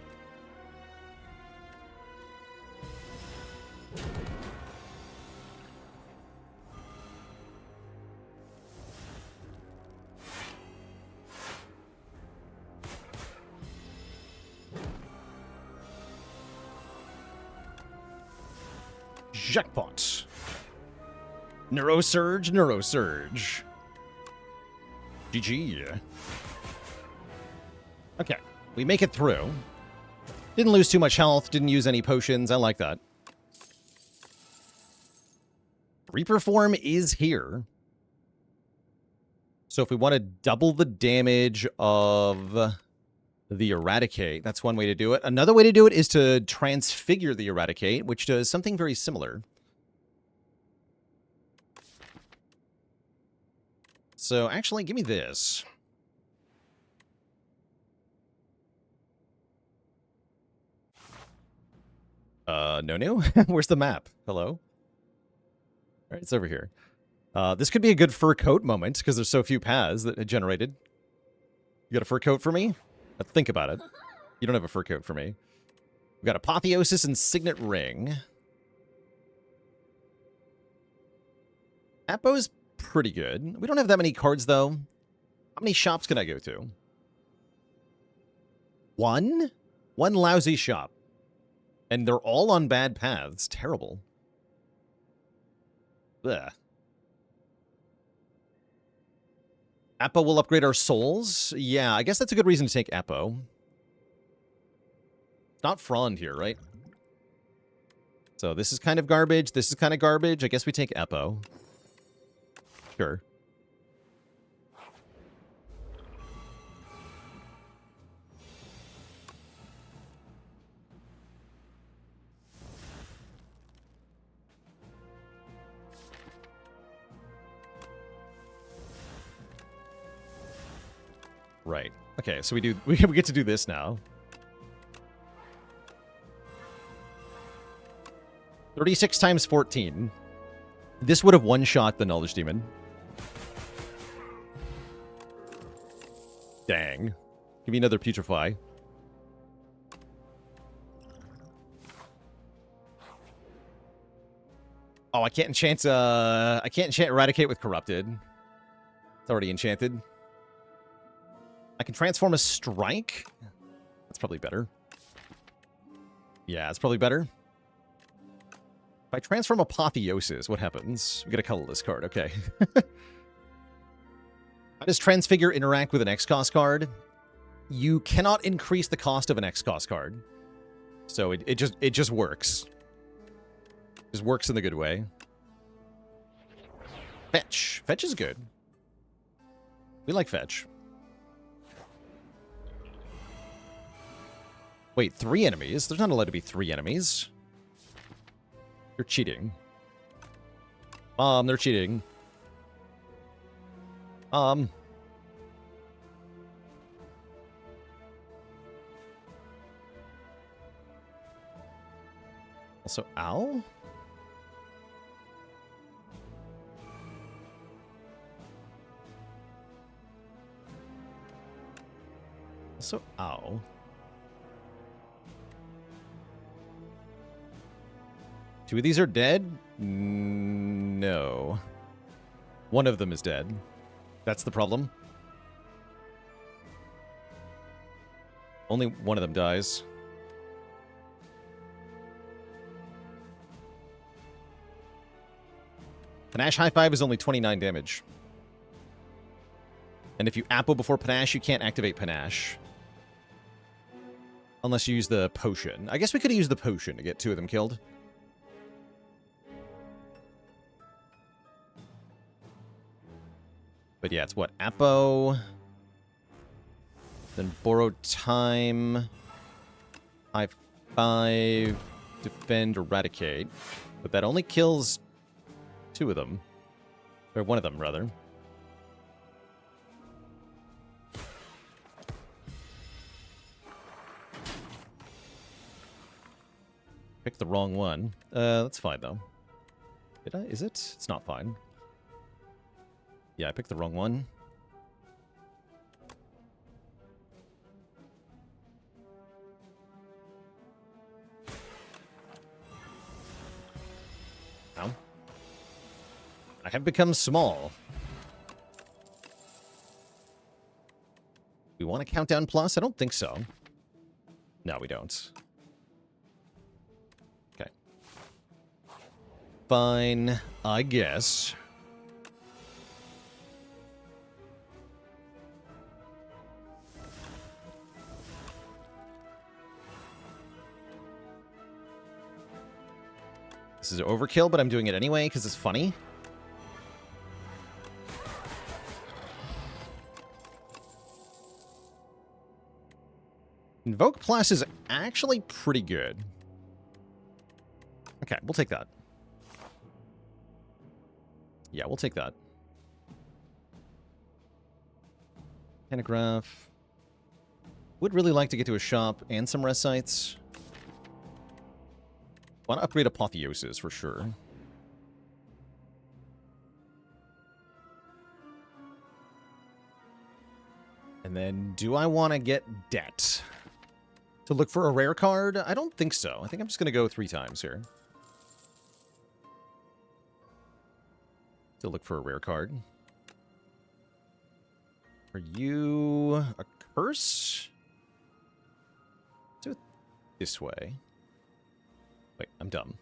Jackpot. Neurosurge, Neurosurge. GG. Okay, we make it through. Didn't lose too much health, didn't use any potions. I like that. Reaper form is here. So if we want to double the damage of the Eradicate, that's one way to do it. Another way to do it is to transfigure the Eradicate, which does something very similar. So actually, give me this. No. Where's the map? Hello? All right, it's over here. This could be a good fur coat moment, because there's so few paths that it generated. You got a fur coat for me? Think about it. You don't have a fur coat for me. We've got Apotheosis and Signet Ring. Apo's pretty good. We don't have that many cards, though. How many shops can I go to? One? One lousy shop. And they're all on bad paths. Terrible. Blech. Apo will upgrade our souls? Yeah, I guess that's a good reason to take Apo. It's not Frond here, right? So this is kind of garbage. This is kind of garbage. I guess we take Apo. Sure. Right. Okay, so we get to do this now. 36 times 14. This would have one-shot the Knowledge Demon. Dang. Give me another Putrefy. Oh, I can't enchant Eradicate with Corrupted. It's already enchanted. I can transform a strike. That's probably better. Yeah, it's probably better. If I transform Apotheosis, what happens? We get a colorless card, okay. How does Transfigure interact with an X-Cost card? You cannot increase the cost of an X-Cost card. So it just works. It just works in the good way. Fetch. Fetch is good. We like Fetch. Wait, 3 enemies? There's not allowed to be 3 enemies. You're cheating. They're cheating. Also, ow? Also, ow. Two of these are dead? No. One of them is dead. That's the problem. Only one of them dies. Panache High Five is only 29 damage. And if you Apple before Panache, you can't activate Panache. Unless you use the potion. I guess we could have used the potion to get 2 of them killed. But yeah, it's what? Apo. Then Borrowed Time. High Five. Defend, Eradicate. But that only kills 2 of them. Or 1 of them, rather. Picked the wrong one. That's fine, though. Did I? Is it? It's not fine. Yeah, I picked the wrong one. Ow. I have become small. We want a countdown plus? I don't think so. No, we don't. Okay. Fine, I guess. This is overkill, but I'm doing it anyway because it's funny. Invoke Plus is actually pretty good. Okay, we'll take that. Yeah, we'll take that. Pantograph. Would really like to get to a shop and some rest sites. Want to upgrade Apotheosis for sure. And then, do I want to get Debt? To look for a rare card? I don't think so. I think I'm just going to go 3 times here. To look for a rare card. Are you a curse? Do it this way. Wait, I'm dumb.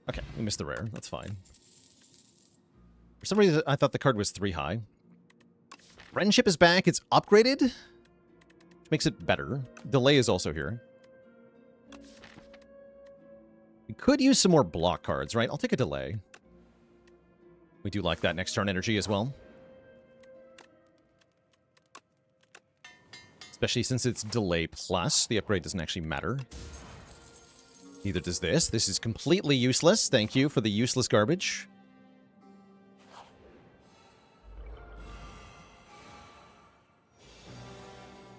Okay, we missed the rare. That's fine. For some reason, I thought the card was 3 high. Friendship is back. It's upgraded, which makes it better. Delay is also here. We could use some more block cards, right? I'll take a delay. We do like that next turn energy as well. Especially since it's delay plus. The upgrade doesn't actually matter. Neither does this. This is completely useless. Thank you for the useless garbage.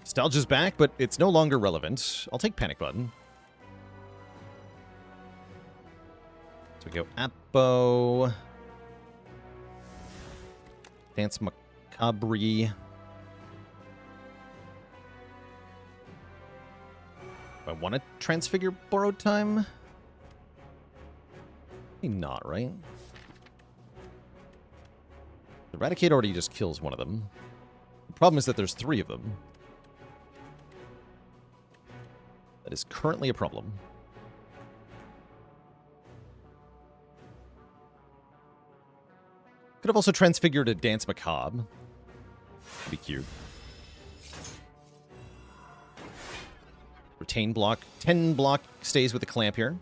Nostalgia's back, but it's no longer relevant. I'll take Panic Button. So we go Apo. Dance Macabre. I want to transfigure Borrowed Time? Maybe not, right? Eradicate already just kills one of them. The problem is that there's 3 of them. That is currently a problem. Could have also transfigured a Dance Macabre. That'd be cute. Retain block. 10 block stays with the clamp here.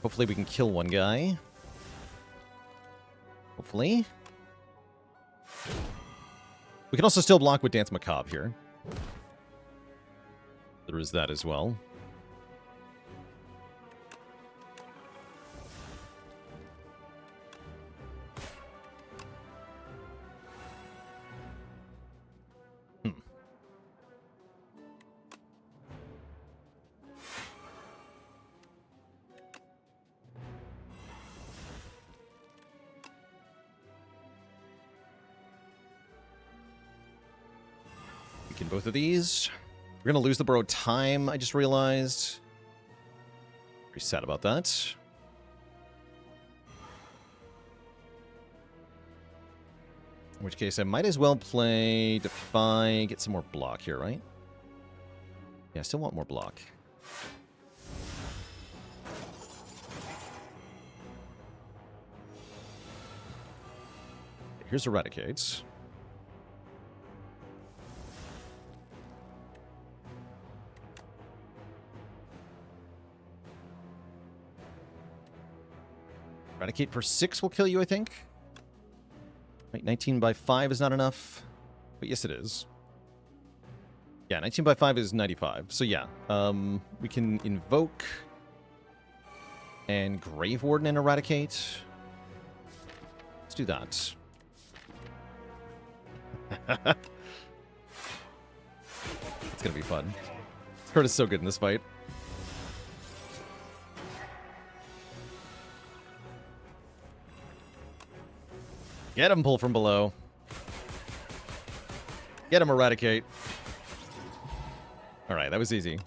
Hopefully we can kill one guy. Hopefully. We can also still block with Dance Macabre here. There is that as well. Both of these. We're going to lose the borrowed time, I just realized. Pretty sad about that. In which case, I might as well play Defy, get some more block here, right? Yeah, I still want more block. Here's Eradicate. Eradicate for 6 will kill you, I think. Wait, 19 by 5 is not enough. But yes, it is. Yeah, 19 by 5 is 95. So yeah, we can invoke and Grave Warden and Eradicate. Let's do that. It's gonna be fun. This card is so good in this fight. Get him, pull from below. Get him, Eradicate. Alright, that was easy.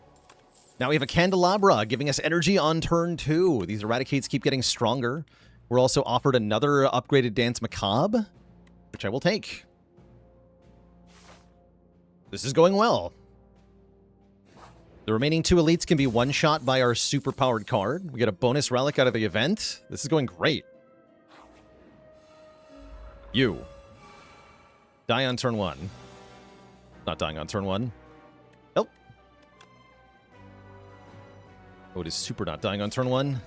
Now we have a Candelabra giving us energy on turn 2. These Eradicates keep getting stronger. We're also offered another upgraded Dance Macabre, which I will take. This is going well. The remaining 2 elites can be one-shot by our super-powered card. We get a bonus relic out of the event. This is going great. You. Die on turn 1. Not dying on turn 1. Nope. Oh, it is super not dying on turn 1.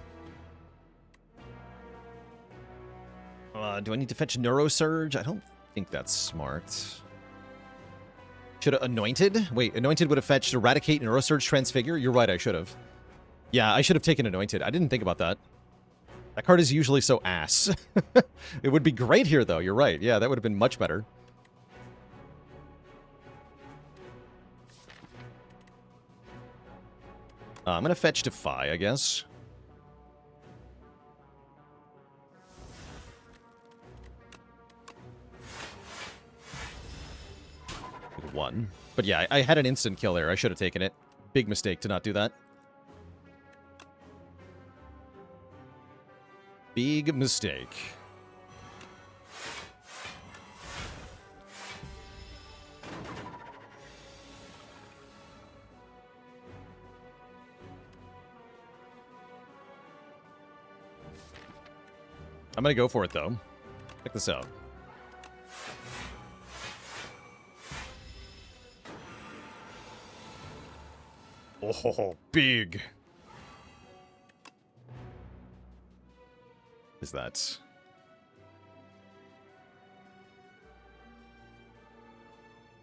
Do I need to fetch Neurosurge? I don't think that's smart. Should have Anointed? Wait, Anointed would have fetched Eradicate, Neurosurge, Transfigure? You're right, I should have. Yeah, I should have taken Anointed. I didn't think about that. That card is usually so ass. It would be great here, though. You're right. Yeah, that would have been much better. I'm going to fetch Defy, I guess. With 1. But yeah, I had an instant kill there. I should have taken it. Big mistake to not do that. Big mistake. I'm gonna go for it, though. Check this out. Oh, big. Is that?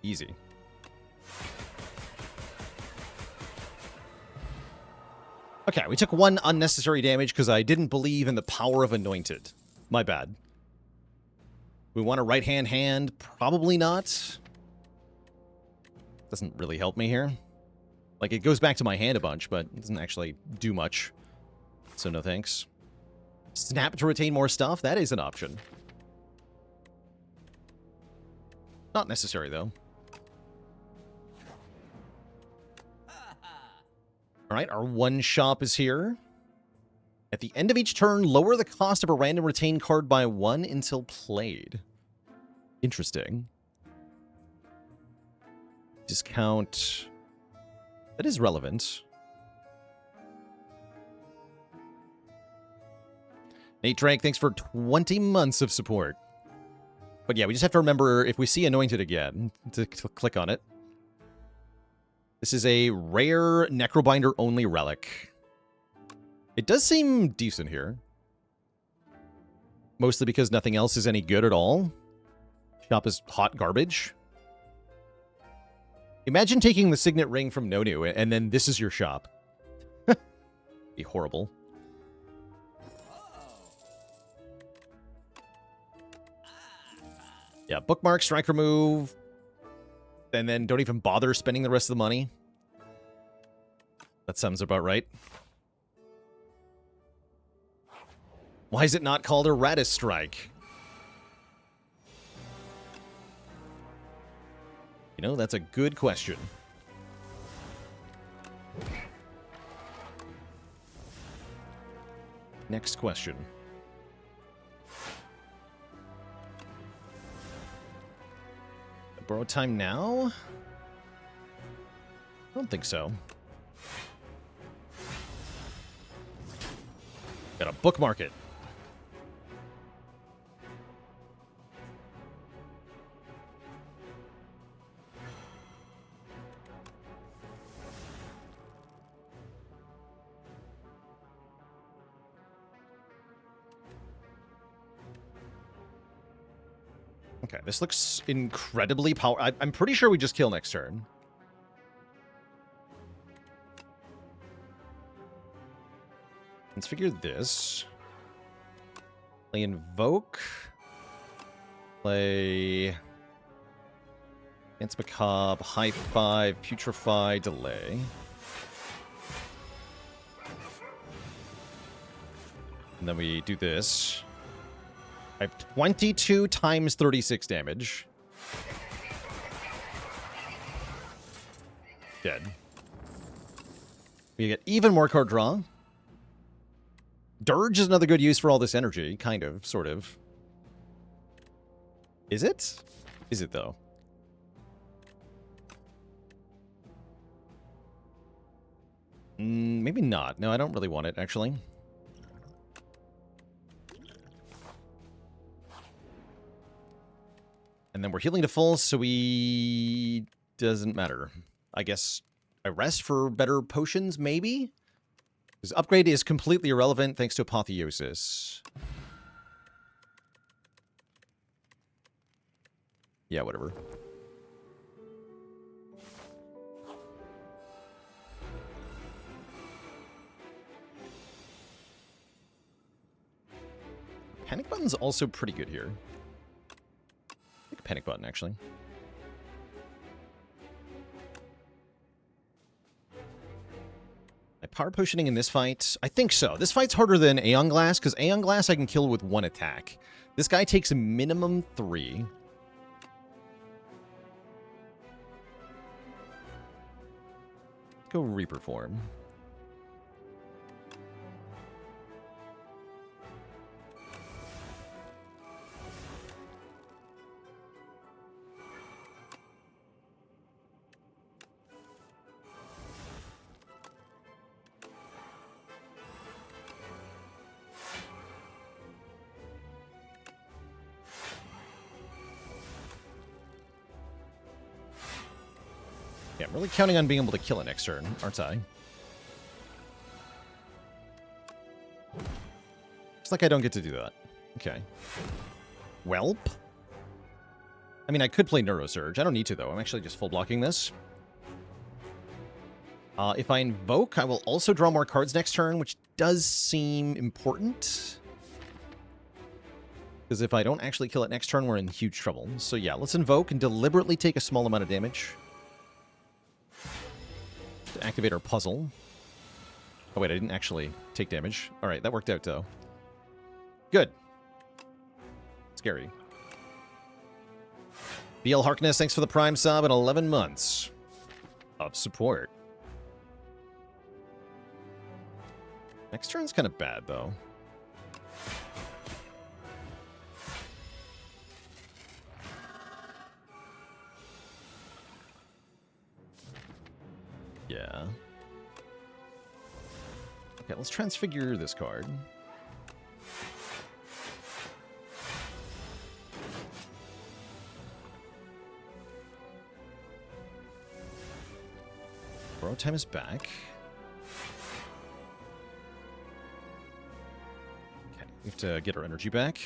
Easy. Okay, we took 1 unnecessary damage because I didn't believe in the power of Anointed. My bad. We want a right-hand hand? Probably not. Doesn't really help me here. Like, it goes back to my hand a bunch, but it doesn't actually do much. So no thanks. Snap to retain more stuff? That is an option. Not necessary, though. Alright, our 1 shop is here. At the end of each turn, lower the cost of a random retained card by 1 until played. Interesting. Discount. That is relevant. Nate Drake, thanks for 20 months of support. But yeah, we just have to remember, if we see Anointed again, to click on it. This is a rare Necrobinder only relic. It does seem decent here. Mostly because nothing else is any good at all. Shop is hot garbage. Imagine taking the Signet Ring from Nonu, and then this is your shop. Be horrible. Yeah, bookmark, strike remove, and then don't even bother spending the rest of the money. That sounds about right. Why is it not called a Radis Strike? You know, that's a good question. Next question. Borrow time now? I don't think so. Gotta bookmark it. Okay, this looks incredibly powerful. I'm pretty sure we just kill next turn. Let's figure this. Play Invoke. Play Dance Macabre, High Five, Putrefy, Delay. And then we do this. I have 22 times 36 damage. Dead. We get even more card draw. Dirge is another good use for all this energy. Kind of, sort of. Is it? Is it, though? Maybe not. No, I don't really want it, actually. And then we're healing to full, so we... doesn't matter. I guess I rest for better potions, maybe? Because upgrade is completely irrelevant thanks to Apotheosis. Yeah, whatever. Panic Button's also pretty good here. Panic Button, actually. My power potioning in this fight? I think so. This fight's harder than Aeon Glass, because Aeon Glass I can kill with one attack. This guy takes a minimum 3. Go Reaper form. Yeah, I'm really counting on being able to kill it next turn, aren't I? Looks like I don't get to do that. Okay. Welp. I mean, I could play Neurosurge. I don't need to, though. I'm actually just full blocking this. If I invoke, I will also draw more cards next turn, which does seem important. Because if I don't actually kill it next turn, we're in huge trouble. So yeah, let's invoke and deliberately take a small amount of damage. To activate our puzzle. Oh wait, I didn't actually take damage. Alright, that worked out, though. Good. Scary. BL Harkness, thanks for the Prime sub and 11 months of support. Next turn's kind of bad, though. Yeah. Okay, let's transfigure this card. Borrow time is back. Okay, we have to get our energy back.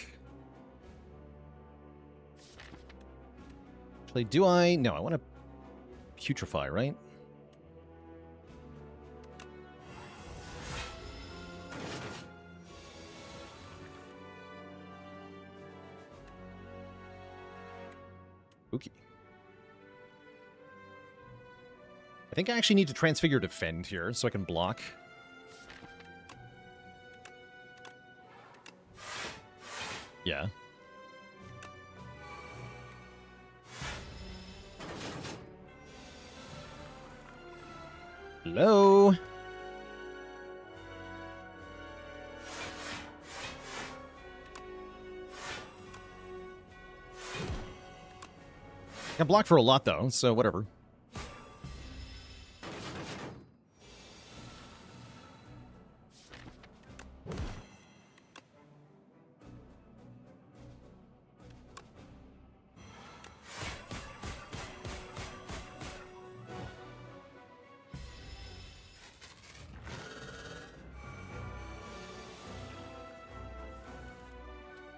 Actually, do I? No, I want to putrefy, right? Okay. I think I actually need to transfigure defend here so I can block. Yeah. Hello? I can block for a lot, though, so whatever.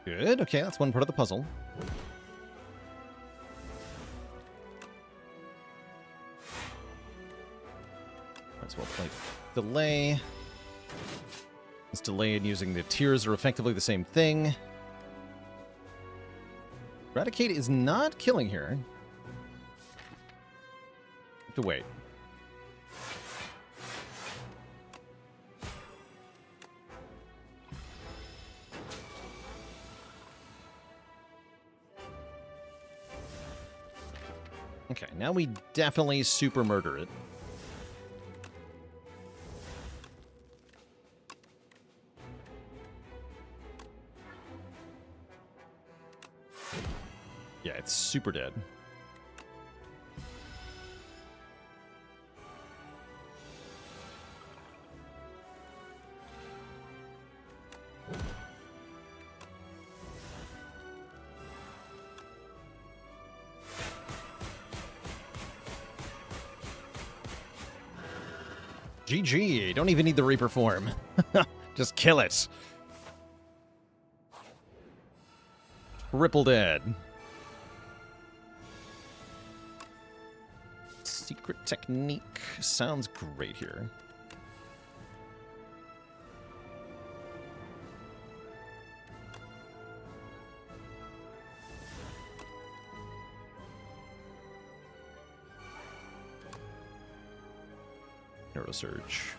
Good. Okay, that's one part of the puzzle. Might as well play delay. This delay and using the tears are effectively the same thing. Eradicate is not killing here. Have to wait. Okay, now we definitely super murder it. Yeah, it's super dead. GG. Don't even need the Reaper form. Just kill it. Triple dead. Secret technique sounds great here. Neurosurge.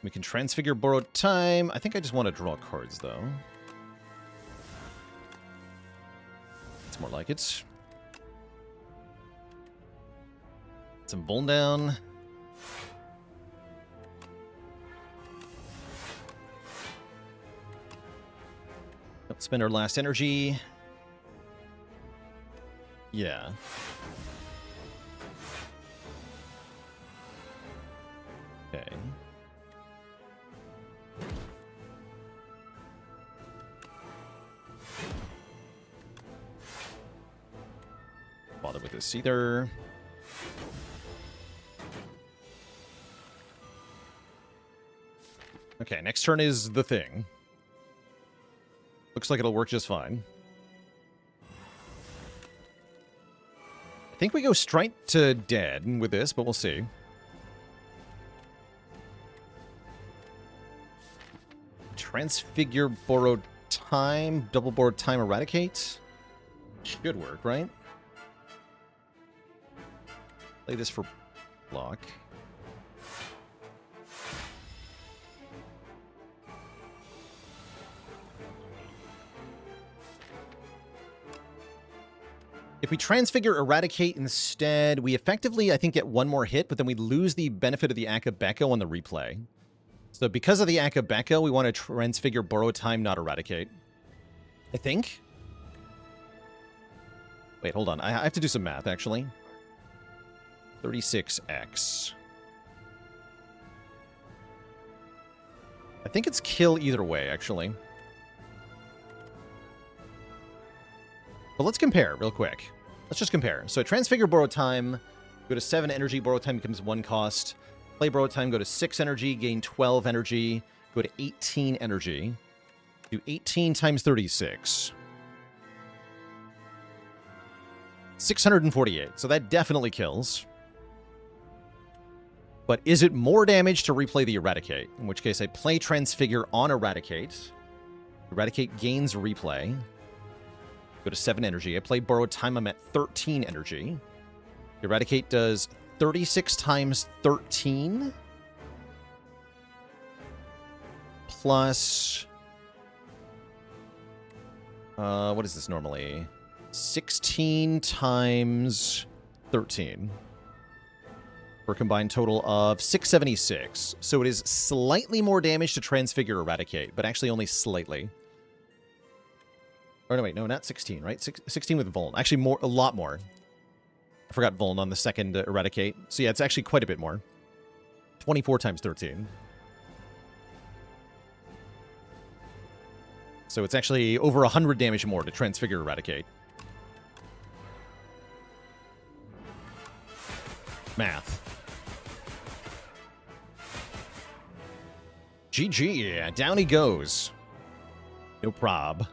We can transfigure borrowed time. I think I just want to draw cards, though. It's more like it. Some Vuln down. Don't spend our last energy. Yeah. Okay. Bother with this either. Okay, next turn is the thing. Looks like it'll work just fine. I think we go straight to dead with this, but we'll see. Transfigure, borrowed time, double borrowed time, eradicate. Should work, right? Play this for block. If we transfigure eradicate instead, we effectively, I think, get one more hit, but then we lose the benefit of the Akabeko on the replay. So because of the Akabeko, we want to transfigure borrow time, not eradicate. I think. Wait, hold on. I have to do some math, actually. 36x. I think it's kill either way, actually. But let's compare real quick. Let's just compare. So Transfigure borrow time, go to 7 energy, borrow time becomes 1 cost. Play borrow time, go to 6 energy, gain 12 energy, go to 18 energy. Do 18 times 36. 648. So that definitely kills. But is it more damage to replay the Eradicate? In which case I play Transfigure on Eradicate. Eradicate gains replay. Go to 7 energy. I play Borrowed Time. I'm at 13 energy. Eradicate does 36 times 13. Plus... what is this normally? 16 times 13. For a combined total of 676. So it is slightly more damage to Transfigure Eradicate, but actually only slightly. Or no, wait, no, not 16, right? 16 with Vuln. Actually, more, a lot more. I forgot Vuln on the second Eradicate. So yeah, it's actually quite a bit more. 24 times 13. So it's actually over 100 damage more to Transfigure Eradicate. Math. GG. Down he goes. No prob.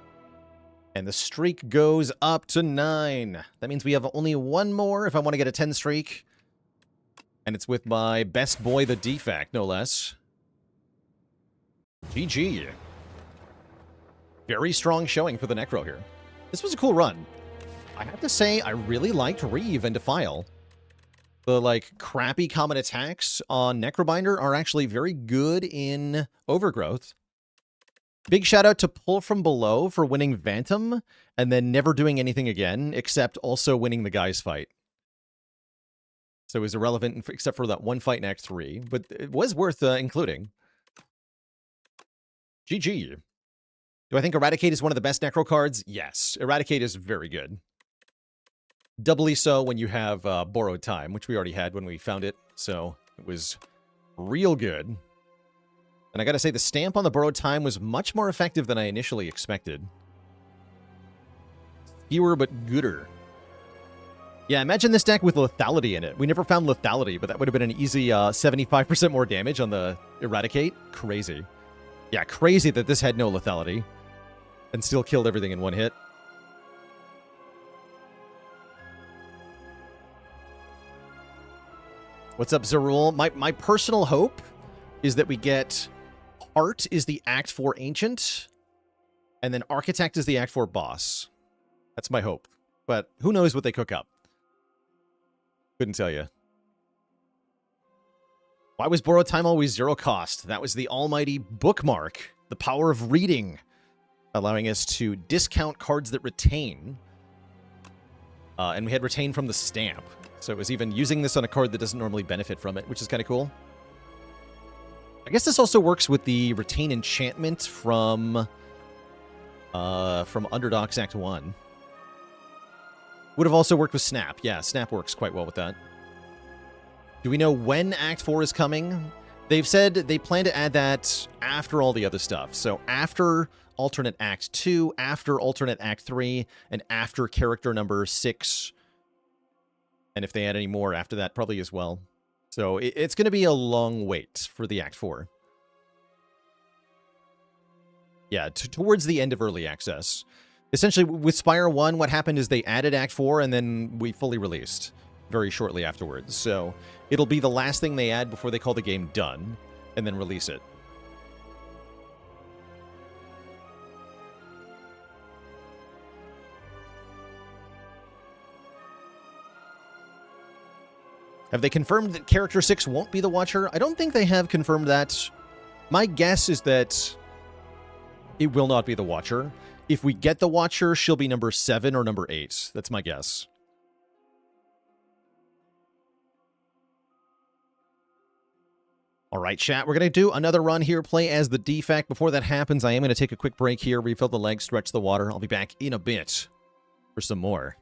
And the streak goes up to 9. That means we have only one more if I want to get a 10 streak. And it's with my best boy, the Defect, no less. GG. Very strong showing for the Necro here. This was a cool run. I have to say, I really liked Reeve and Defile. The, like, crappy common attacks on Necrobinder are actually very good in Overgrowth. Big shout out to Pull From Below for winning Phantom, and then never doing anything again, except also winning the Guy's fight. So it was irrelevant, except for that one fight in Act 3, but it was worth including. GG. Do I think Eradicate is one of the best Necro cards? Yes. Eradicate is very good. Doubly so when you have Borrowed Time, which we already had when we found it, so it was real good. And I gotta say, the stamp on the Borrowed Time was much more effective than I initially expected. Fewer but gooder. Yeah, imagine this deck with Lethality in it. We never found Lethality, but that would have been an easy 75% more damage on the Eradicate. Crazy. Yeah, crazy that this had no Lethality. And still killed everything in one hit. What's up, Zerul? My personal hope is that we get Heart is the Act 4 Ancient, and then Architect is the Act 4 Boss. That's my hope. But who knows what they cook up. Couldn't tell you. Why was Borrowed Time always 0 cost? That was the almighty bookmark. The power of reading. Allowing us to discount cards that retain. And we had retain from the stamp. So it was even using this on a card that doesn't normally benefit from it, which is kind of cool. I guess this also works with the retain enchantment from Underdogs Act 1. Would have also worked with Snap. Yeah, Snap works quite well with that. Do we know when Act 4 is coming? They've said they plan to add that after all the other stuff. So after alternate Act 2, after alternate Act 3, and after character number 6. And if they add any more after that, probably as well. So it's going to be a long wait for the Act 4. Yeah, towards the end of early access. Essentially, with Spire 1, what happened is they added Act 4, and then we fully released very shortly afterwards. So it'll be the last thing they add before they call the game done, and then release it. Have they confirmed that Character 6 won't be the Watcher? I don't think they have confirmed that. My guess is that it will not be the Watcher. If we get the Watcher, she'll be number 7 or number 8. That's my guess. All right, chat, we're going to do another run here, play as the Defect. Before that happens, I am going to take a quick break here, refill the legs, stretch the water. I'll be back in a bit for some more.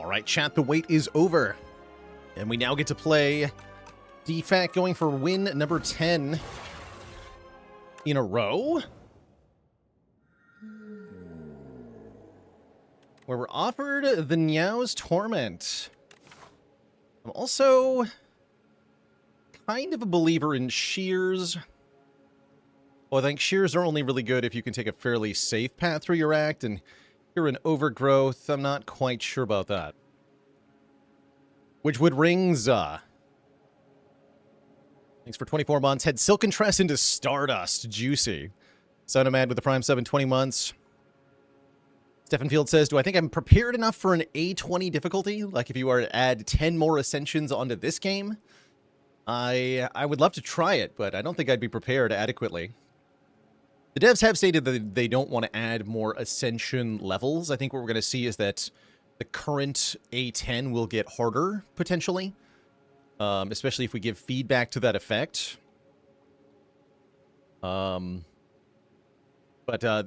All right, chat, the wait is over. And we now get to play Defect, going for win number 10 in a row, where we're offered the Niao's Torment. I'm also kind of a believer in Shears. Well, I think Shears are only really good if you can take a fairly safe path through your act, and you're an Overgrowth. I'm not quite sure about that. Witchwood Rings, thanks for 24 months. Head Silken Tress into Stardust. Juicy. Sonomad with the Prime 7, 20 months. Stephen Field says, do I think I'm prepared enough for an A20 difficulty? Like if you are to add 10 more Ascensions onto this game? I would love to try it, but I don't think I'd be prepared adequately. The devs have stated that they don't want to add more Ascension levels. I think what we're going to see is that the current A10 will get harder, potentially. Especially if we give feedback to that effect. But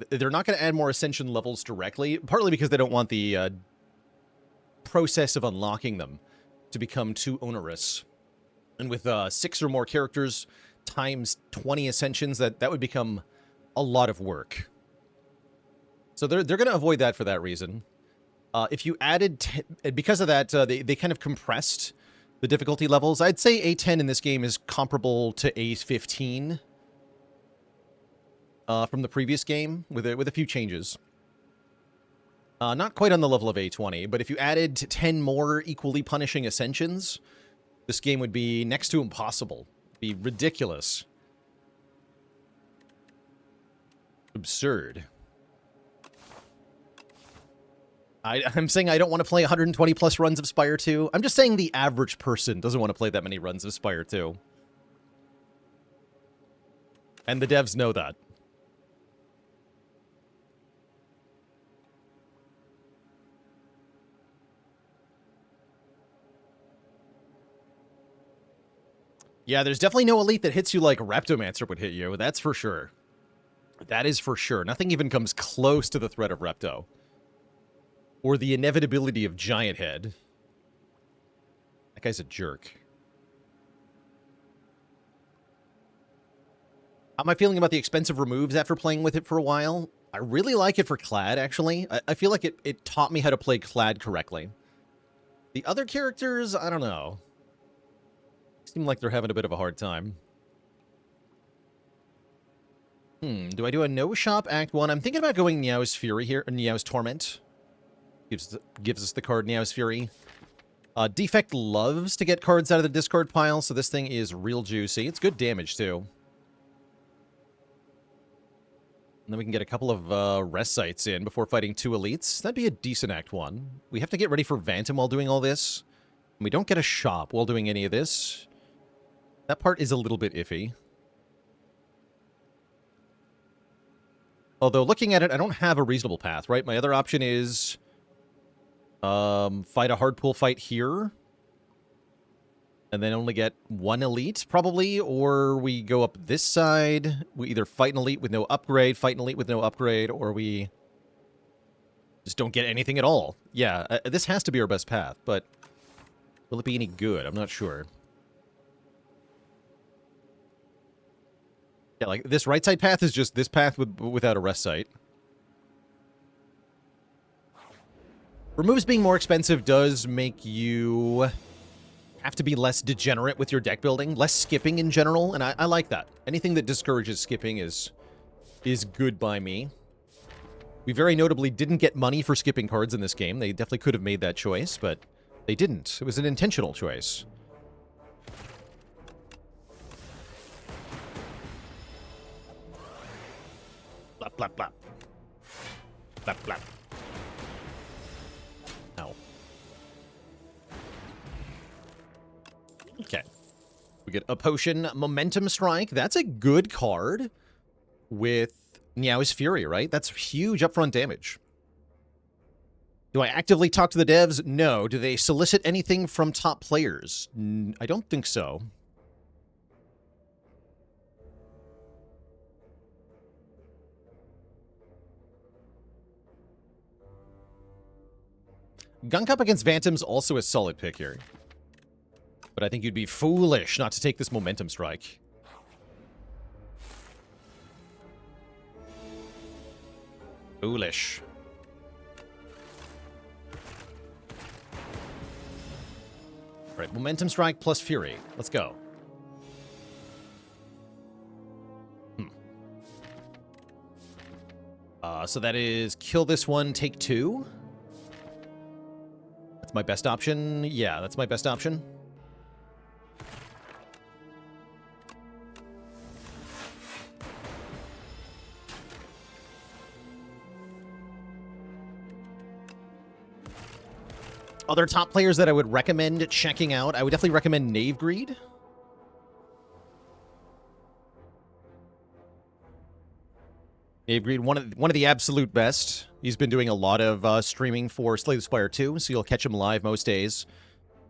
they're not going to add more Ascension levels directly, partly because they don't want the process of unlocking them to become too onerous. And with 6 or more characters times 20 Ascensions, that would become a lot of work. So they're going to avoid that for that reason. If you added... because of that, they kind of compressed the difficulty levels. I'd say A10 in this game is comparable to A15 from the previous game, with a few changes. Not quite on the level of A20, but if you added 10 more equally punishing Ascensions, this game would be next to impossible. It'd be ridiculous. Absurd. I'm saying I don't want to play 120 plus runs of Spire 2. I'm just saying the average person doesn't want to play that many runs of Spire 2. And the devs know that. Yeah, there's definitely no elite that hits you like Reptomancer would hit you. That's for sure. That is for sure. Nothing even comes close to the threat of Repto. Or the inevitability of Giant Head. That guy's a jerk. How am I feeling about the expensive removes after playing with it for a while? I really like it for Clad, actually. I feel like it taught me how to play Clad correctly. The other characters, I don't know. Seem like they're having a bit of a hard time. Do I do a no-shop Act 1? I'm thinking about going Niao's Fury here, or Niao's Torment. Gives us the card Niao's Fury. Defect loves to get cards out of the discard pile, so this thing is real juicy. It's good damage, too. And then we can get a couple of rest sites in before fighting 2 elites. That'd be a decent Act 1. We have to get ready for Phantom while doing all this. And we don't get a shop while doing any of this. That part is a little bit iffy. Although, looking at it, I don't have a reasonable path, right? My other option is... fight a hard pull fight here. And then only get 1 elite, probably. Or we go up this side. We either fight an elite with no upgrade, fight an elite with no upgrade, or we just don't get anything at all. Yeah, this has to be our best path, but will it be any good? I'm not sure. Yeah, like, this right side path is just this path without a rest site. Removes being more expensive does make you have to be less degenerate with your deck building, less skipping in general, and I like that. Anything that discourages skipping is good by me. We very notably didn't get money for skipping cards in this game. They definitely could have made that choice, but they didn't. It was an intentional choice. Blap, blap, blap. Blap, blap. Ow. Okay. We get a potion, Momentum Strike. That's a good card with Niao's Fury, right? That's huge upfront damage. Do I actively talk to the devs? No. Do they solicit anything from top players? I don't think so. Gunk Up against Phantom's also a solid pick here. But I think you'd be foolish not to take this Momentum Strike. Foolish. All right, Momentum Strike plus Fury. Let's go. So that is kill this one, take 2. That's my best option. Yeah, that's my best option. Other top players that I would recommend checking out, I would definitely recommend Knave Greed. Knave Greed, one of the absolute best. He's been doing a lot of streaming for Slay the Spire 2, so you'll catch him live most days.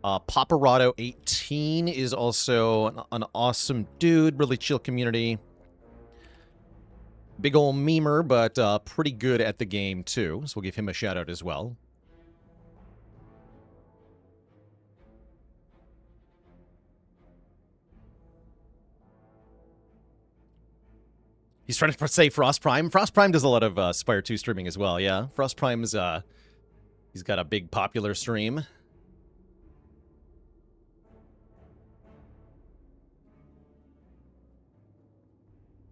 Paparazzo18 is also an awesome dude, really chill community. Big ol' memer, but pretty good at the game too, so we'll give him a shout out as well. He's trying to say Frost Prime. Frost Prime does a lot of Spire 2 streaming as well, yeah. Frost Prime's, he's got a big popular stream.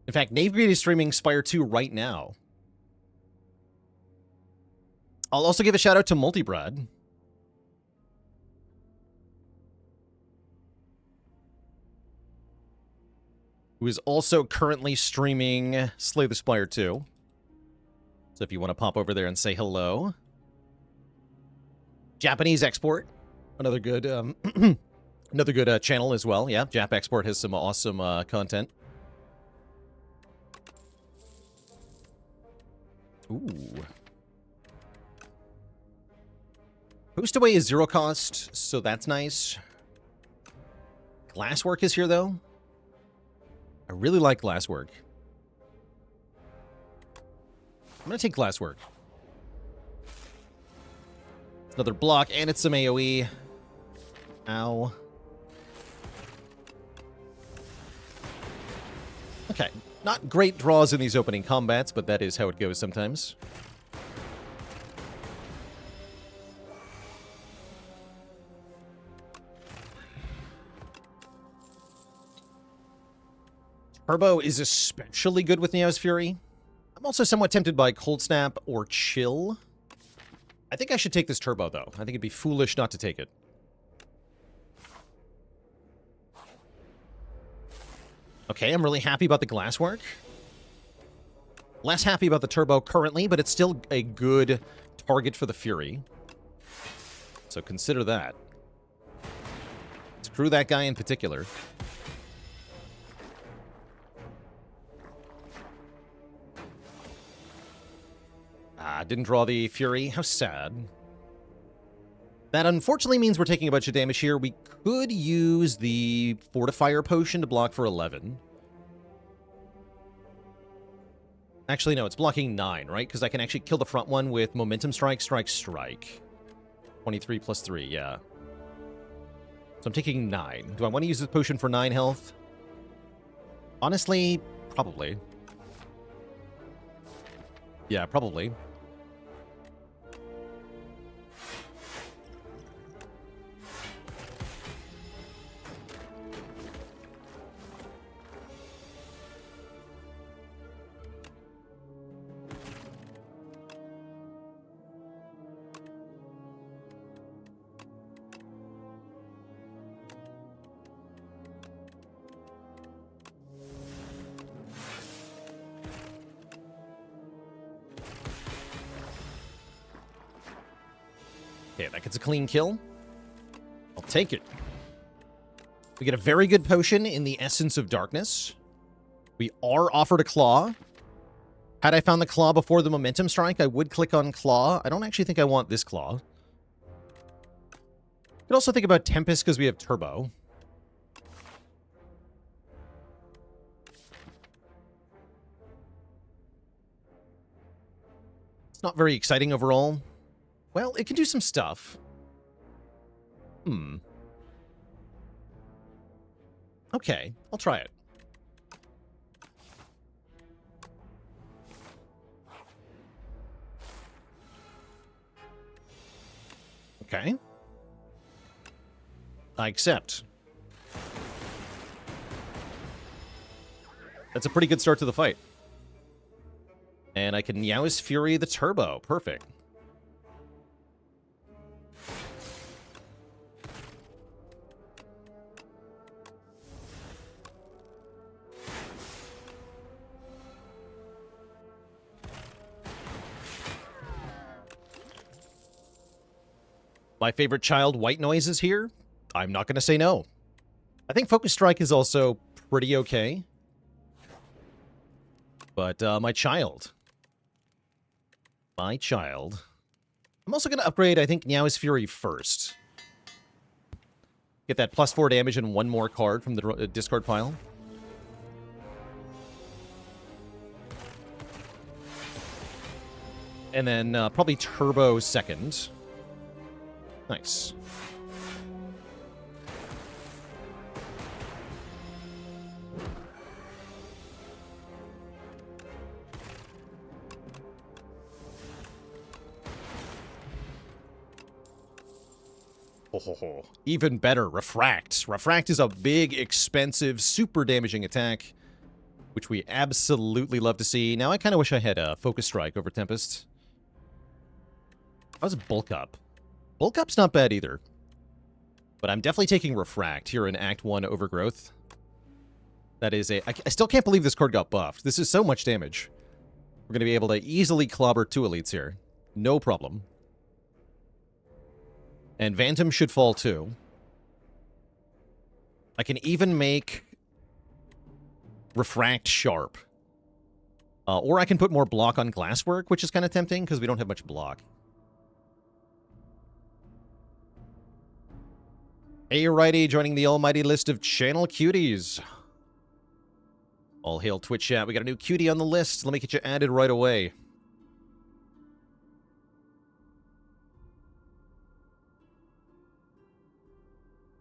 In fact, Knave Greed is streaming Spire 2 right now. I'll also give a shout out to Multibrad. Who is also currently streaming Slay the Spire 2. So if you want to pop over there and say hello. Japanese Export, another good channel as well. Yeah, Jap Export has some awesome content. Ooh. Boost Away is 0 cost, so that's nice. Glasswork is here, though. I really like Glasswork. I'm going to take Glasswork. It's another block, and it's some AoE. Ow. Okay. Not great draws in these opening combats, but that is how it goes sometimes. Turbo is especially good with Neo's Fury. I'm also somewhat tempted by Cold Snap or Chill. I think I should take this Turbo, though. I think it'd be foolish not to take it. Okay, I'm really happy about the Glasswork. Less happy about the Turbo currently, but it's still a good target for the Fury. So consider that. Screw that guy in particular. Didn't draw the Fury. How sad. That unfortunately means we're taking a bunch of damage here. We could use the Fortifier Potion to block for 11. Actually, no, it's blocking 9, right? Because I can actually kill the front one with Momentum Strike, Strike, Strike. 23 plus 3, yeah. So I'm taking 9. Do I want to use this potion for 9 health? Honestly, probably. Yeah, probably. Okay, that gets a clean kill. I'll take it. We get a very good potion in the Essence of Darkness. We are offered a Claw. Had I found the Claw before the Momentum Strike, I would click on Claw. I don't actually think I want this Claw. Could also think about Tempest because we have Turbo. It's not very exciting overall. Well, it can do some stuff. Okay, I'll try it. Okay. I accept. That's a pretty good start to the fight. And I can Meow's Fury the Turbo. Perfect. My favorite child, White Noise, is here. I'm not going to say no. I think Focus Strike is also pretty okay. But my child. My child. I'm also going to upgrade, I think, Meow's Fury first. Get that +4 damage and one more card from the discard pile. And then probably Turbo second. Nice. Oh, even better, Refract. Refract is a big, expensive, super damaging attack, which we absolutely love to see. Now, I kind of wish I had a Focus Strike over Tempest. How's Bulk Up? Bulk Up's not bad either. But I'm definitely taking Refract here in Act 1 Overgrowth. That is a... I still can't believe this card got buffed. This is so much damage. We're going to be able to easily clobber 2 elites here. No problem. And Phantom should fall too. I can even make Refract sharp. Or I can put more block on Glasswork, which is kind of tempting because we don't have much block. Hey, righty, joining the almighty list of channel cuties. All hail Twitch chat. We got a new cutie on the list. Let me get you added right away.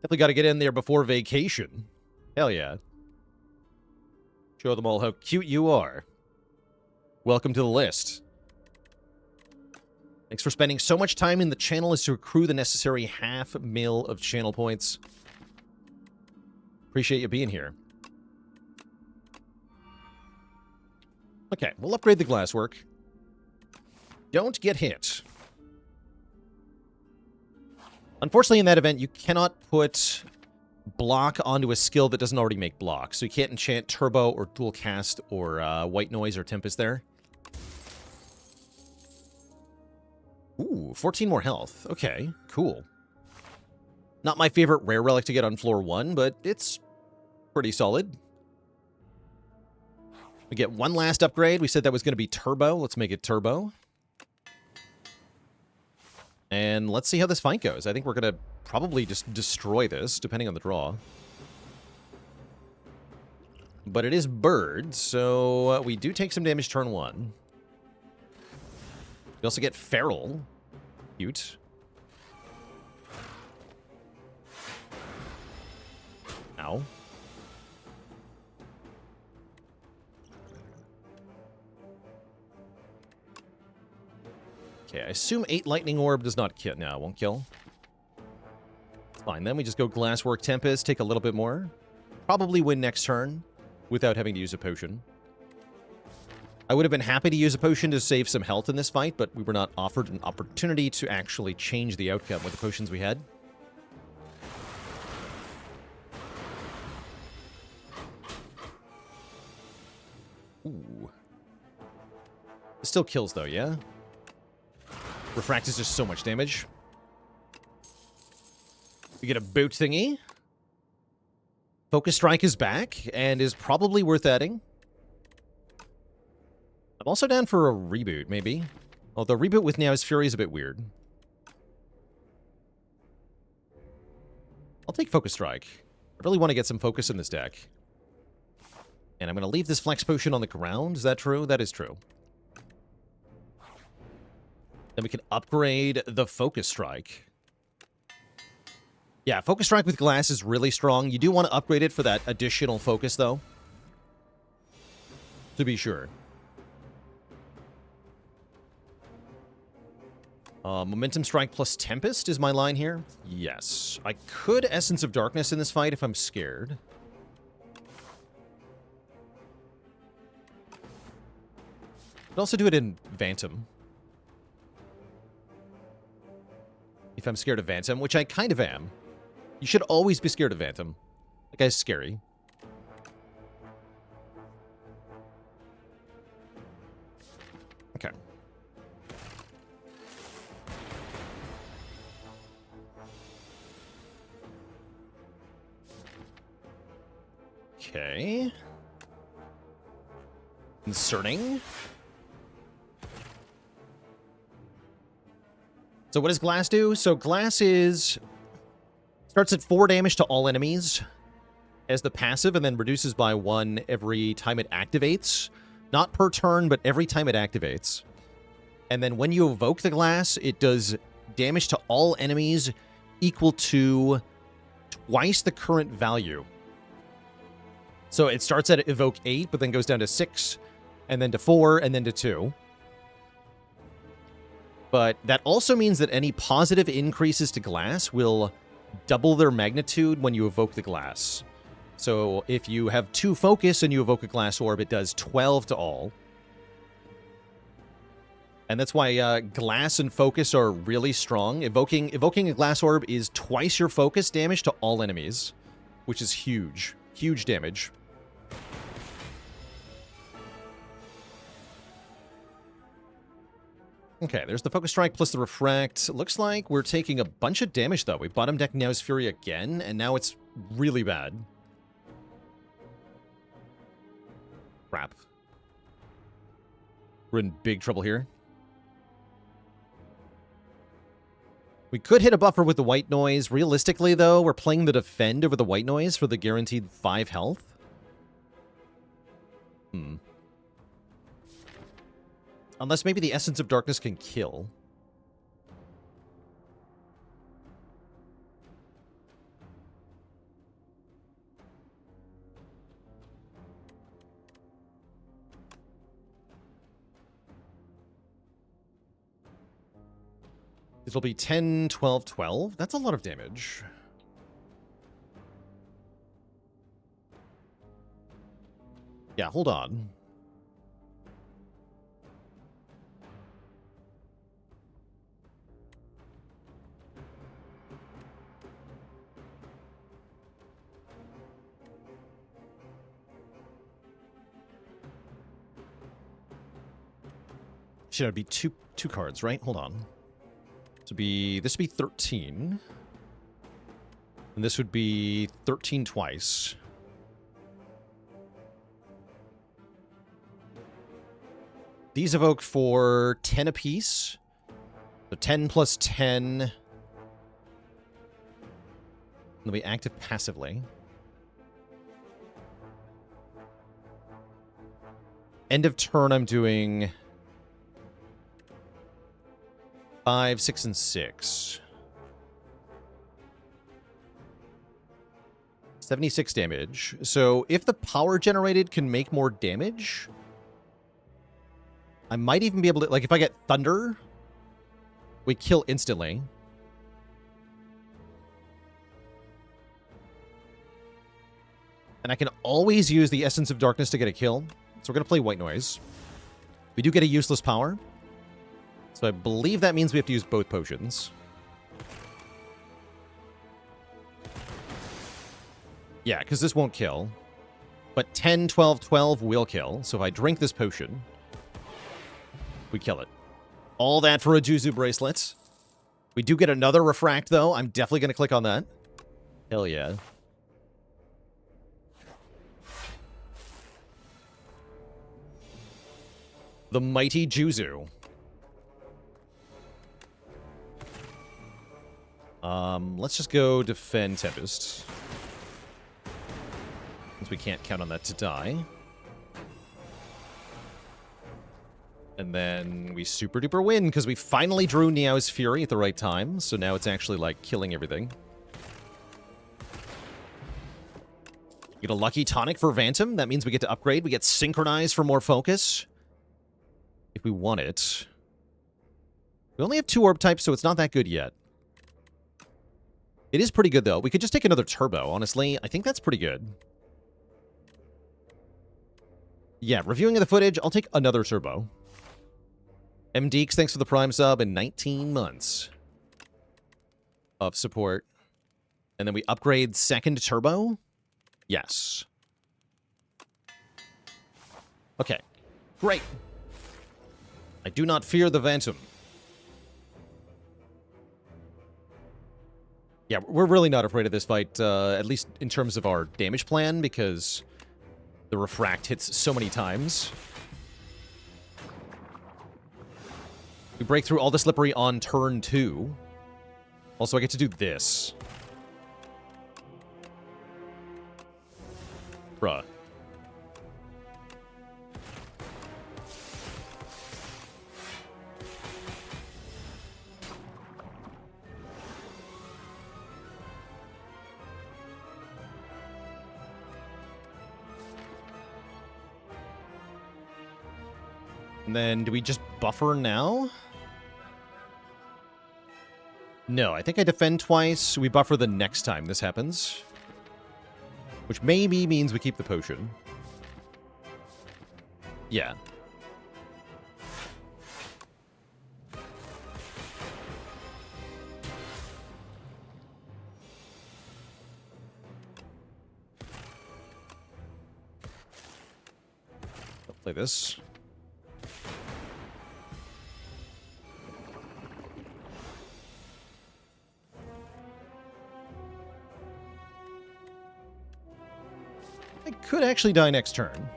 Definitely got to get in there before vacation. Hell yeah. Show them all how cute you are. Welcome to the list. Thanks for spending so much time in the channel as to accrue the necessary 500,000 of channel points. Appreciate you being here. Okay, we'll upgrade the Glasswork. Don't get hit. Unfortunately, in that event, you cannot put block onto a skill that doesn't already make block. So you can't enchant Turbo or Dual Cast or White Noise or Tempest there. Ooh, 14 more health. Okay, cool. Not my favorite rare relic to get on floor 1, but it's pretty solid. We get one last upgrade. We said that was going to be Turbo. Let's make it Turbo. And let's see how this fight goes. I think we're going to probably just destroy this, depending on the draw. But it is Bird, so we do take some damage turn 1. We also get Feral. Cute. Ow. Okay, I assume 8 Lightning Orb does not kill. No, it won't kill. Fine, then we just go Glasswork Tempest, take a little bit more. Probably win next turn without having to use a potion. I would have been happy to use a potion to save some health in this fight, but we were not offered an opportunity to actually change the outcome with the potions we had. Ooh. It still kills, though, yeah? Refract is just so much damage. We get a boot thingy. Focus Strike is back, and is probably worth adding. I'm also down for a reboot, maybe. Although reboot with Meow's Fury is a bit weird. I'll take Focus Strike. I really want to get some focus in this deck. And I'm going to leave this Flex Potion on the ground. Is that true? That is true. Then we can upgrade the Focus Strike. Yeah, Focus Strike with glass is really strong. You do want to upgrade it for that additional focus, though. To be sure. Momentum Strike plus Tempest is my line here. Yes. I could Essence of Darkness in this fight if I'm scared. Could also do it in Phantom. If I'm scared of Phantom, which I kind of am. You should always be scared of Phantom. That guy's scary. Okay. Okay. Inserting. So what does glass do? So glass starts at 4 damage to all enemies as the passive, and then reduces by 1 every time it activates. Not per turn, but every time it activates. And then when you evoke the glass, it does damage to all enemies equal to twice the current value. So it starts at evoke 8, but then goes down to 6, and then to 4, and then to 2. But that also means that any positive increases to glass will double their magnitude when you evoke the glass. So if you have 2 focus and you evoke a glass orb, it does 12 to all. And that's why glass and focus are really strong. Evoking a glass orb is twice your focus damage to all enemies, which is huge. Huge damage. Okay, there's the Focus Strike plus the Refract. Looks like we're taking a bunch of damage, though. We bottom deck Now's Fury again, and now it's really bad. Crap. We're in big trouble here. We could hit a buffer with the White Noise. Realistically, though, we're playing the Defend over the White Noise for the guaranteed 5 health. Unless maybe the Essence of Darkness can kill. This will be 10, 12, 12. That's a lot of damage. Yeah, hold on. Should it be two cards, right? Hold on. This would be 13. And this would be 13 twice. These evoke for 10 apiece. So 10 plus 10. They'll be active passively. End of turn, I'm doing 5, 6, and 6. 76 damage. So if the power generated can make more damage, I might even be able to, like, if I get Thunder, we kill instantly. And I can always use the Essence of Darkness to get a kill. So we're going to play White Noise. We do get a useless power. So I believe that means we have to use both potions. Yeah, because this won't kill. But 10, 12, 12 will kill. So if I drink this potion, we kill it. All that for a Juzu bracelet. We do get another Refract, though. I'm definitely going to click on that. Hell yeah. The mighty Juzu. Let's just go defend Tempest. Since we can't count on that to die. And then we super duper win because we finally drew Neow's Fury at the right time. So now it's actually like killing everything. Get a lucky tonic for Vantum. That means we get to upgrade. We get synchronized for more focus. If we want it. We only have 2 orb types, so it's not that good yet. It is pretty good, though. We could just take another turbo, honestly. I think that's pretty good. Yeah, reviewing of the footage, I'll take another turbo. M. Deeks, thanks for the Prime sub and 19 months of support. And then we upgrade second turbo? Yes. Okay. Great. I do not fear the Vantum. Yeah, we're really not afraid of this fight, at least in terms of our damage plan, because the refract hits so many times. We break through all the slippery on turn 2. Also, I get to do this. Bruh. And then, do we just buffer now? No, I think I defend twice. We buffer the next time this happens. Which maybe means we keep the potion. Yeah. I'll play this. I could actually die next turn.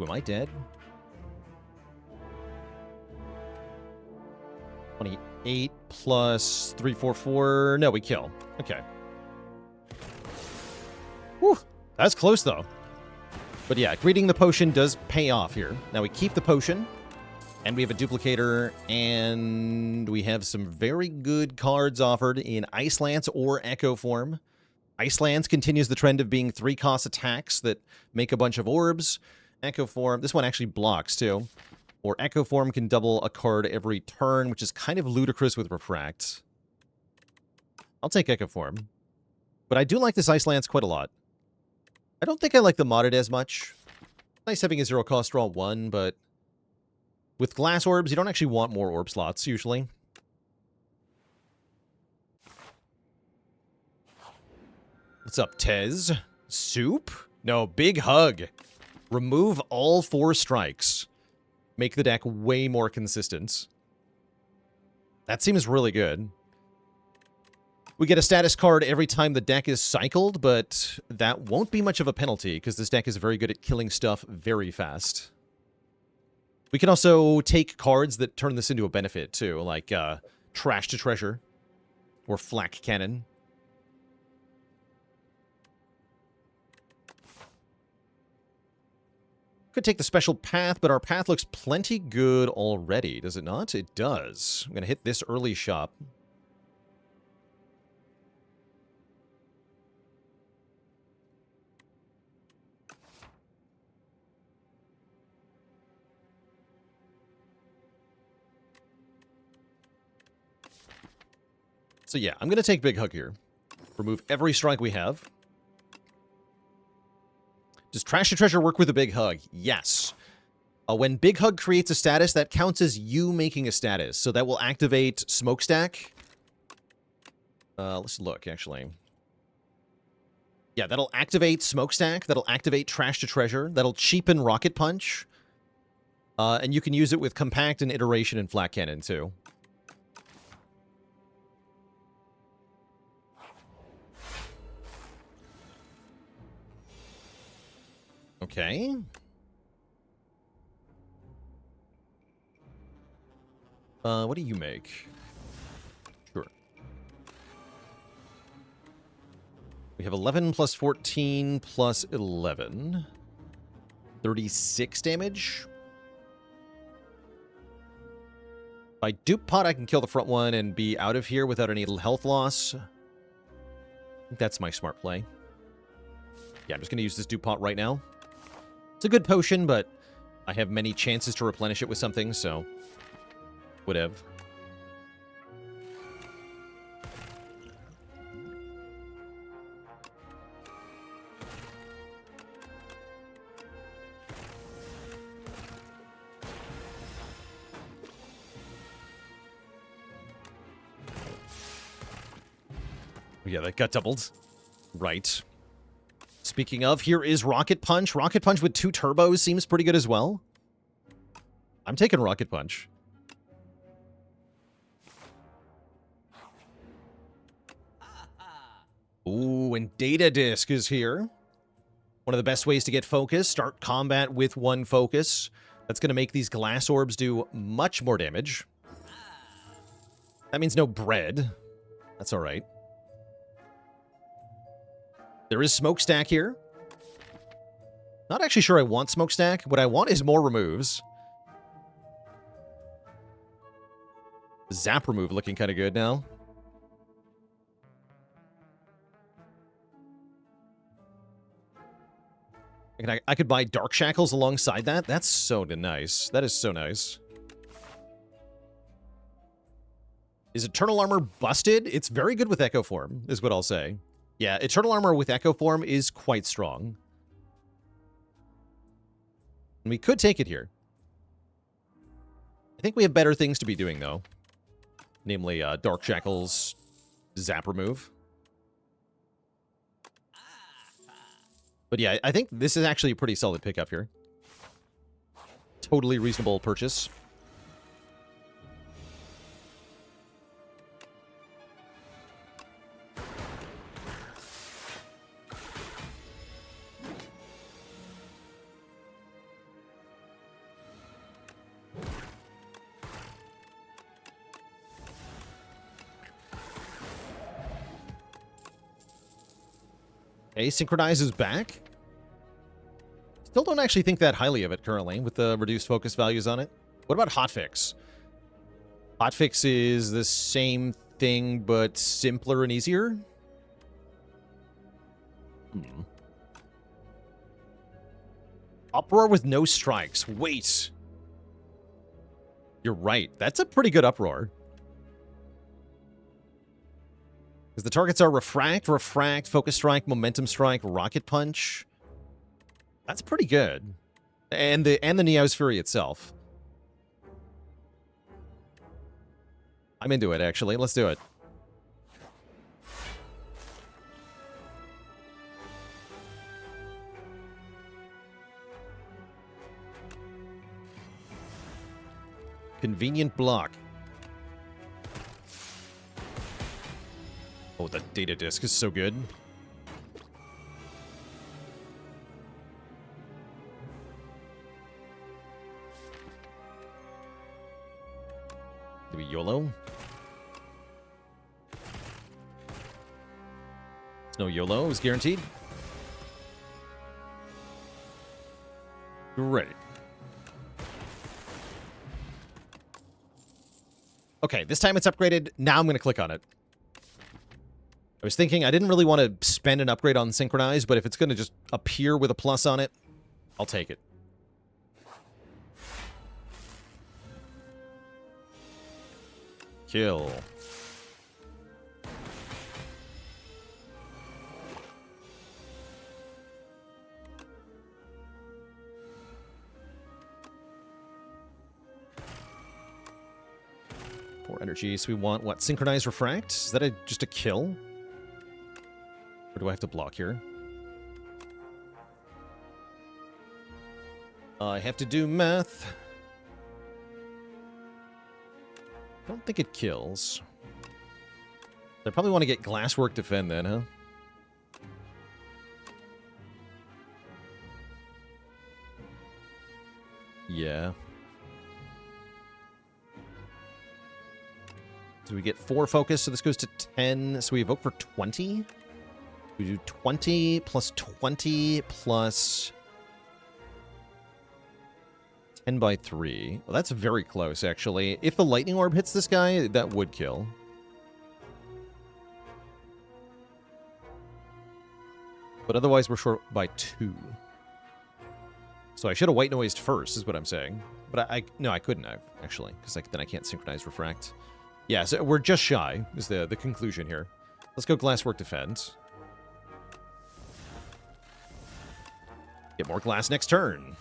Ooh, am I dead? 28 plus 344. No, we kill. Okay. Whew, that's close, though. But yeah, greeting the potion does pay off here. Now we keep the potion, and we have a duplicator, and we have some very good cards offered in Ice Lance or Echo form. Ice Lance continues the trend of being 3-cost attacks that make a bunch of orbs. Echo form, this one actually blocks, too. Or Echo form can double a card every turn, which is kind of ludicrous with Refract. I'll take Echo form. But I do like this Ice Lance quite a lot. I don't think I like the modded as much. Nice having a 0-cost draw 1, but with glass orbs, you don't actually want more orb slots, usually. What's up, Tez? Soup? No, big hug. Remove all 4 strikes. Make the deck way more consistent. That seems really good. We get a status card every time the deck is cycled, but that won't be much of a penalty because this deck is very good at killing stuff very fast. We can also take cards that turn this into a benefit, too, like Trash to Treasure or Flak Cannon. Could take the special path, but our path looks plenty good already, does it not? It does. I'm going to hit this early shop. So yeah, I'm going to take Big Hug here. Remove every strike we have. Does Trash to Treasure work with a Big Hug? Yes. When Big Hug creates a status, that counts as you making a status. So that will activate Smokestack. Let's look, actually. Yeah, that'll activate Smokestack. That'll activate Trash to Treasure. That'll cheapen Rocket Punch. And you can use it with Compact and Iteration and Flak Cannon, too. Okay. What do you make? Sure. We have 11 plus 14 plus 11. 36 damage. If I dupe pot, I can kill the front one and be out of here without any health loss. I think that's my smart play. Yeah, I'm just going to use this dupe pot right now. It's a good potion, but I have many chances to replenish it with something, so whatever. Yeah, that got doubled. Right. Speaking of, here is Rocket Punch. Rocket Punch with 2 turbos seems pretty good as well. I'm taking Rocket Punch. Ooh, and Data Disc is here. One of the best ways to get focus. Start combat with 1 focus. That's going to make these glass orbs do much more damage. That means no bread. That's all right. There is Smokestack here. Not actually sure I want Smokestack. What I want is more removes. Zap remove looking kind of good now. And I could buy Dark Shackles alongside that. That's so nice. That is so nice. Is Eternal Armor busted? It's very good with Echo Form, is what I'll say. Yeah, Eternal Armor with Echo Form is quite strong. And we could take it here. I think we have better things to be doing, though. Namely, Dark Shackles, Zap Remove. But yeah, I think this is actually a pretty solid pickup here. Totally reasonable purchase. Okay, Synchronize is back. Still don't actually think that highly of it currently with the reduced focus values on it. What about Hotfix? Hotfix is the same thing, but simpler and easier? Uproar with no strikes. Wait. You're right. That's a pretty good Uproar. Because the targets are Refract, Refract, Focus Strike, Momentum Strike, Rocket Punch. That's pretty good. And the Neo's Fury itself. I'm into it, actually. Let's do it. Convenient block. Oh, the Data Disc is so good. Do we YOLO? There's no YOLO, is guaranteed. Great. Okay, this time it's upgraded. Now I'm going to click on it. I was thinking I didn't really want to spend an upgrade on Synchronize, but if it's going to just appear with a plus on it, I'll take it. Kill. More energy, so we want, what, Synchronize Refract? Is that just a kill? Or do I have to block here? I have to do math. I don't think it kills. I probably want to get Glasswork Defend then, huh? Yeah. So we get 4 focus, so this goes to 10. So we evoke for 20. We do 20 plus 20 plus 10 by 3. Well, that's very close, actually. If the lightning orb hits this guy, that would kill. But otherwise, we're short by 2. So I should have white noised first, is what I'm saying. But no, I couldn't have, actually, because then I can't synchronize refract. Yeah, so we're just shy, is the conclusion here. Let's go Glasswork Defend. Get more glass next turn.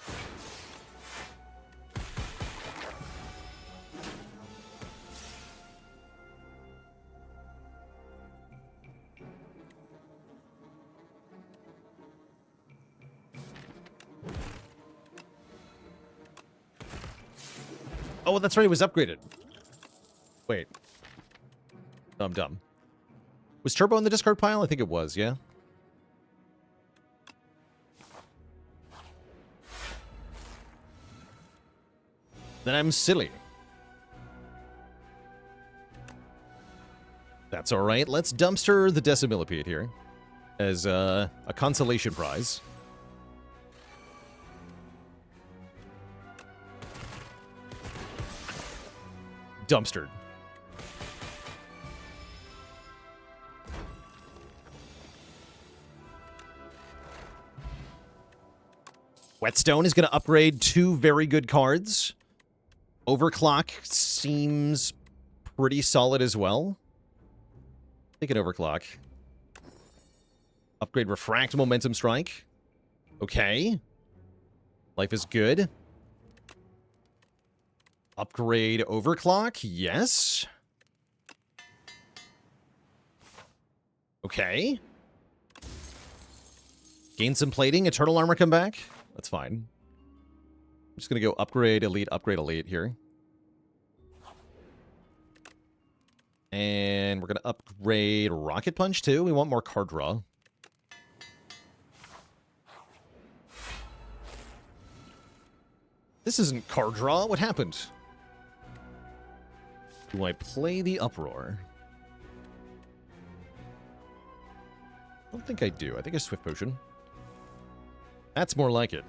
Oh, that's right, it was upgraded. Wait. I'm dumb. Was Turbo in the discard pile? I think it was, yeah? Then I'm silly. That's alright. Let's dumpster the Decimillipede here as a consolation prize. Dumpstered. Whetstone is going to upgrade 2 very good cards. Overclock seems pretty solid as well. Take an Overclock. Upgrade Refract Momentum Strike. Okay. Life is good. Upgrade Overclock. Yes. Okay. Gain some plating. Eternal Armor come back. That's fine. I'm just going to go upgrade elite here. And we're going to upgrade Rocket Punch too. We want more card draw. This isn't card draw. What happened? Do I play the Uproar? I don't think I do. I think a Swift Potion. That's more like it.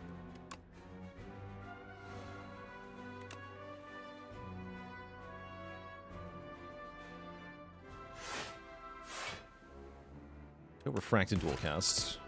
Go Refract and Dual Cast.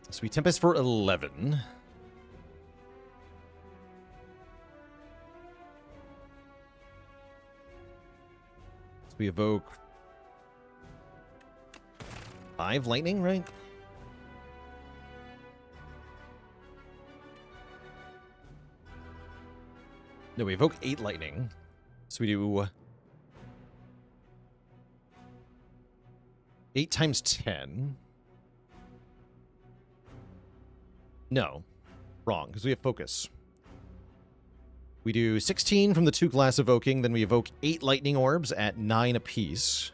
Sweet Tempest for 11. So we evoke 5 lightning, right? No, we evoke 8 lightning. So we do 8 times 10. No. Wrong, because we have focus. We do 16 from the 2 glass evoking, then we evoke 8 lightning orbs at 9 apiece.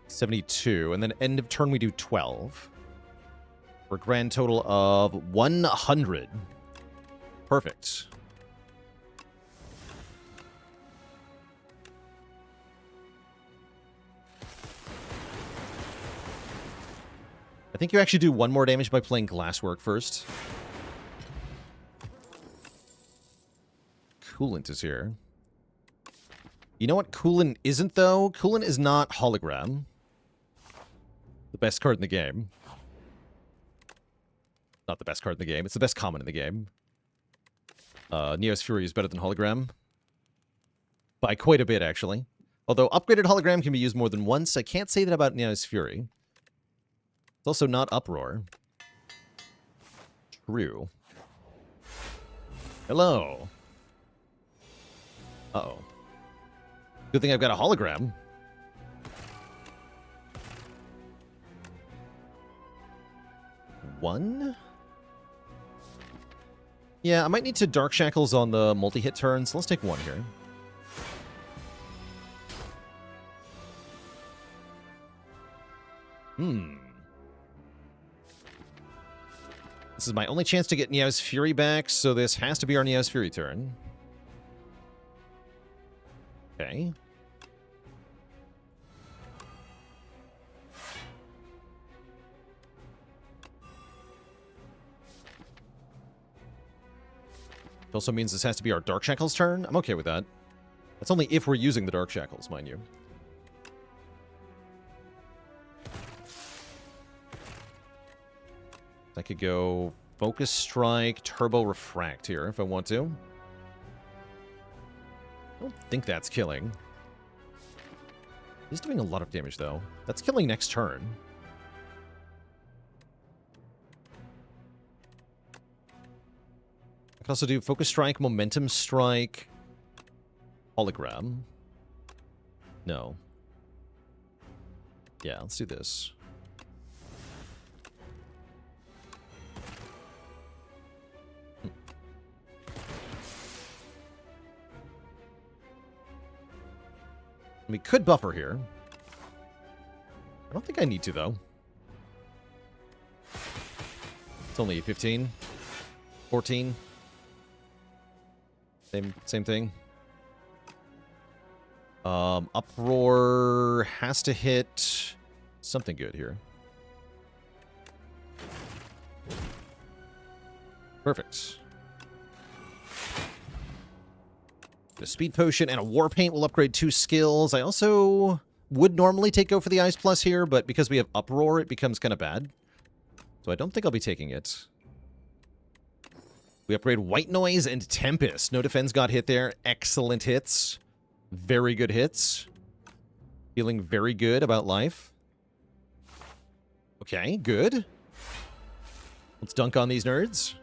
72, and then end of turn we do 12. For a grand total of 100. Perfect. I think you actually do 1 more damage by playing Glasswork first. Coolant is here. You know what Coolant isn't, though? Coolant is not Hologram. The best card in the game. Not the best card in the game. It's the best common in the game. Neos Fury is better than Hologram. By quite a bit, actually. Although upgraded Hologram can be used more than once, I can't say that about Neos Fury. It's also not Uproar. True. Hello. Uh-oh. Good thing I've got a hologram. One? Yeah, I might need to Dark Shackles on the multi-hit turn, so let's take one here. This is my only chance to get Neo's Fury back, so this has to be our Neo's Fury turn. Okay. It also means this has to be our Dark Shackles turn. I'm okay with that. That's only if we're using the Dark Shackles, mind you. I could go Focus Strike, Turbo Refract here if I want to. I don't think that's killing. He's doing a lot of damage, though. That's killing next turn. I could also do Focus Strike, Momentum Strike, Hologram. No. Yeah, let's do this. We could buffer here. I don't think I need to, though. It's only 15. 14. Same thing. Uproar has to hit something good here. Perfect. A Speed Potion and a War Paint will upgrade 2 skills. I also would normally go for the Ice Plus here, but because we have Uproar, it becomes kind of bad. So I don't think I'll be taking it. We upgrade White Noise and Tempest. No defense got hit there. Excellent hits. Very good hits. Feeling very good about life. Okay, good. Let's dunk on these nerds.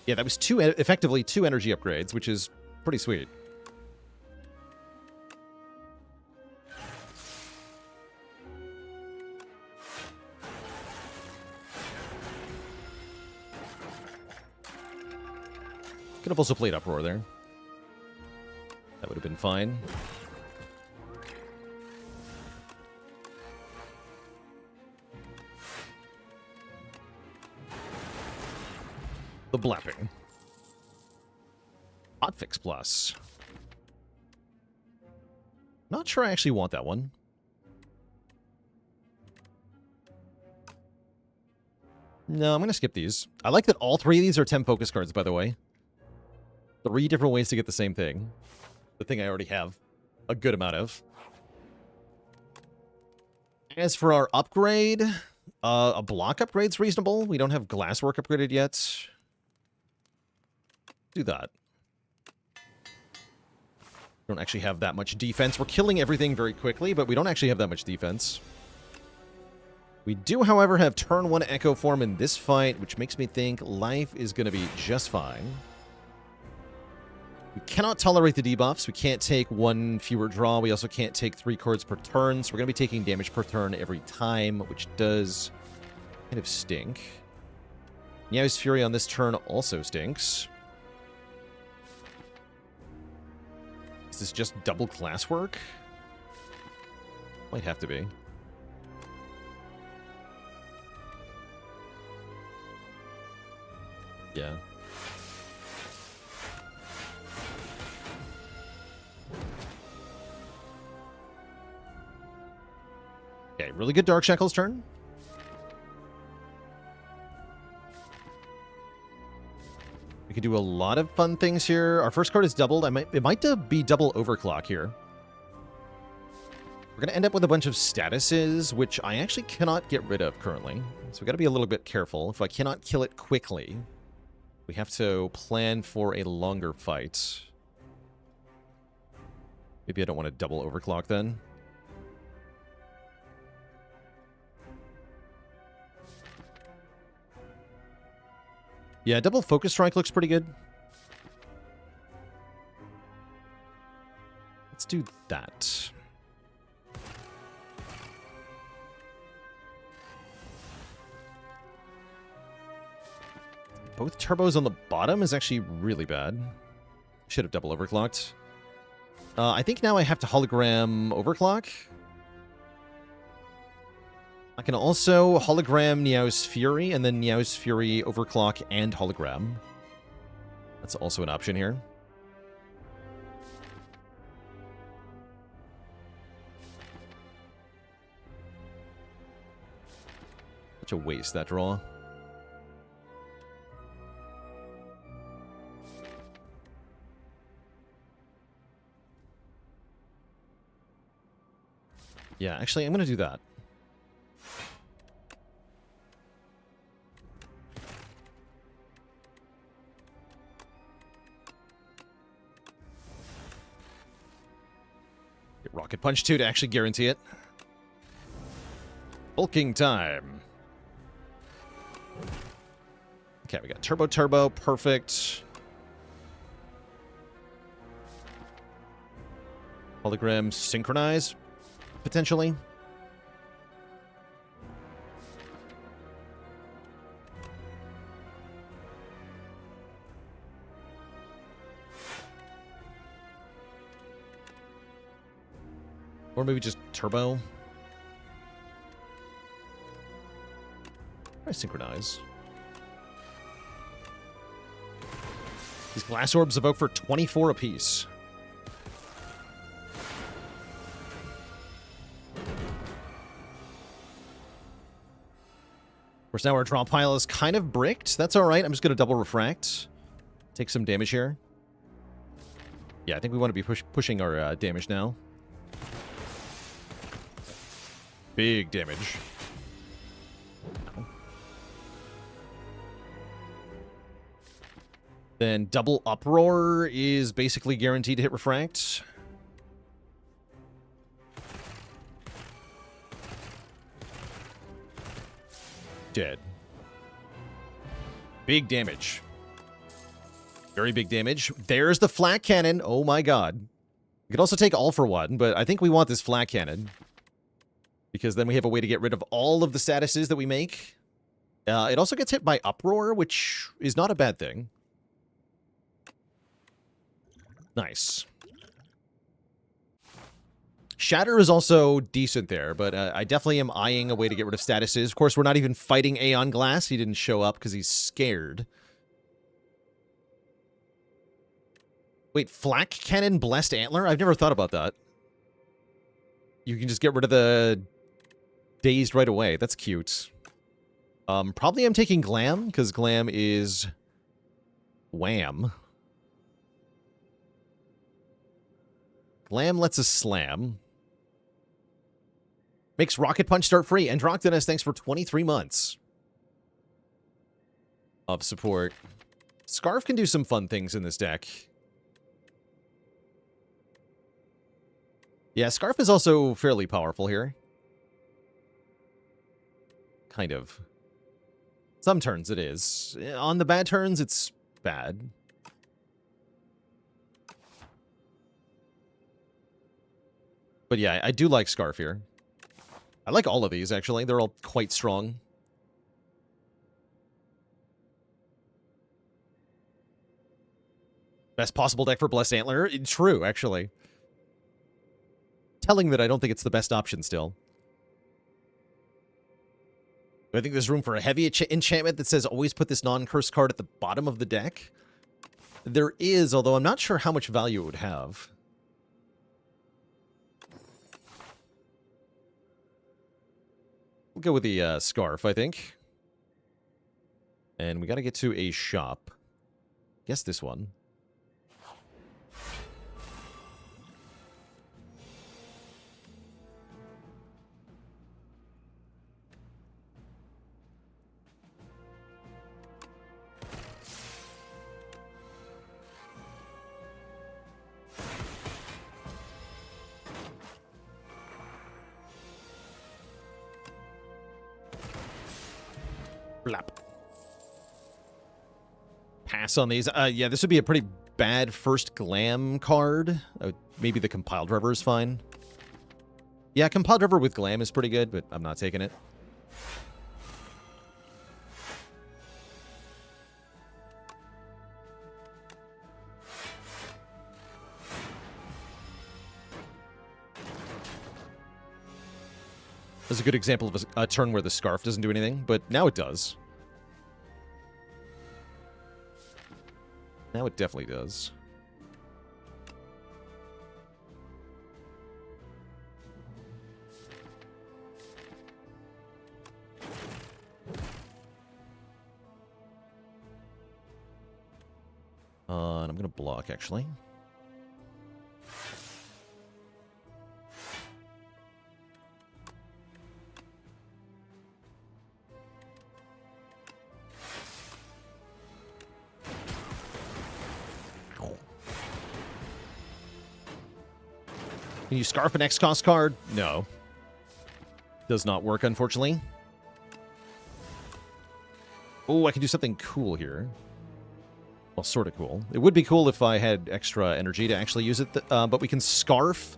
Yeah, that was effectively two energy upgrades, which is pretty sweet. Could have also played Uproar there. That would have been fine. The Blapping. Hotfix Plus. Not sure I actually want that one. No, I'm going to skip these. I like that all three of these are 10 focus cards, by the way. 3 different ways to get the same thing. The thing I already have a good amount of. As for our upgrade, a block upgrade's reasonable. We don't have Glasswork upgraded yet. Do that. Don't actually have that much defense. We're killing everything very quickly, but we don't actually have that much defense. We do, however, have turn 1 Echo Form in this fight, which makes me think life is going to be just fine. We cannot tolerate the debuffs. We can't take 1 fewer draw. We also can't take 3 cards per turn, so we're going to be taking damage per turn every time, which does kind of stink. Meow's Fury on this turn also stinks. Is this just double Glasswork? Might have to be. Yeah. Okay, really good Dark Shackles turn. We can do a lot of fun things here. Our first card is doubled. It might be double Overclock here. We're going to end up with a bunch of statuses, which I actually cannot get rid of currently. So we got to be a little bit careful. If I cannot kill it quickly, we have to plan for a longer fight. Maybe I don't want to double Overclock then. Yeah, double Focus Strike looks pretty good. Let's do that. Both turbos on the bottom is actually really bad. Should have double overclocked. I think now I have to hologram overclock. I can also hologram Niao's Fury, and then Niao's Fury overclock and hologram. That's also an option here. Such a waste, that draw. Yeah, actually, I'm going to do that. Get Rocket Punch 2 to actually guarantee it. Bulking time. Okay, we got Turbo, perfect. Hologram synchronize, potentially. Or maybe just Turbo. Try synchronize. These glass orbs evoke for 24 apiece. Of course, now our draw pile is kind of bricked. That's all right. I'm just going to double refract. Take some damage here. Yeah, I think we want to be pushing our damage now. Big damage. Then double uproar is basically guaranteed to hit refract. Dead. Big damage. Very big damage. There's the flat cannon. Oh my god. We could also take all for one, but I think we want this flat cannon. Because then we have a way to get rid of all of the statuses that we make. It also gets hit by uproar, which is not a bad thing. Nice. Shatter is also decent there, but I definitely am eyeing a way to get rid of statuses. Of course, we're not even fighting Aeon Glass. He didn't show up because he's scared. Wait, Flak Cannon Blessed Antler? I've never thought about that. You can just get rid of the dazed right away. That's cute. Probably I'm taking Glam, because Glam is wham. Glam lets us slam. Makes Rocket Punch start free. Androctonus, thanks for 23 months of support. Scarf can do some fun things in this deck. Yeah, Scarf is also fairly powerful here. Kind of. Some turns it is. On the bad turns, it's bad. But yeah, I do like Scarf here. I like all of these, actually. They're all quite strong. Best possible deck for Blessed Antler? True, actually. Telling that I don't think it's the best option still. Do I think there's room for a heavy enchantment that says always put this non-cursed card at the bottom of the deck? There is, although I'm not sure how much value it would have. We'll go with the Scarf, I think. And we got to get to a shop. Guess this one. Blap. Pass on these. Yeah, this would be a pretty bad first Glam card. Maybe the Compiled River is fine. Yeah, Compiled River with Glam is pretty good, but I'm not taking it. That's a good example of a turn where the Scarf doesn't do anything, but now it does. Now it definitely does. And I'm going to block, actually. Can you Scarf an X-Cost card? No. Does not work, unfortunately. Oh, I can do something cool here. Well, sort of cool. It would be cool if I had extra energy to actually use it, but we can Scarf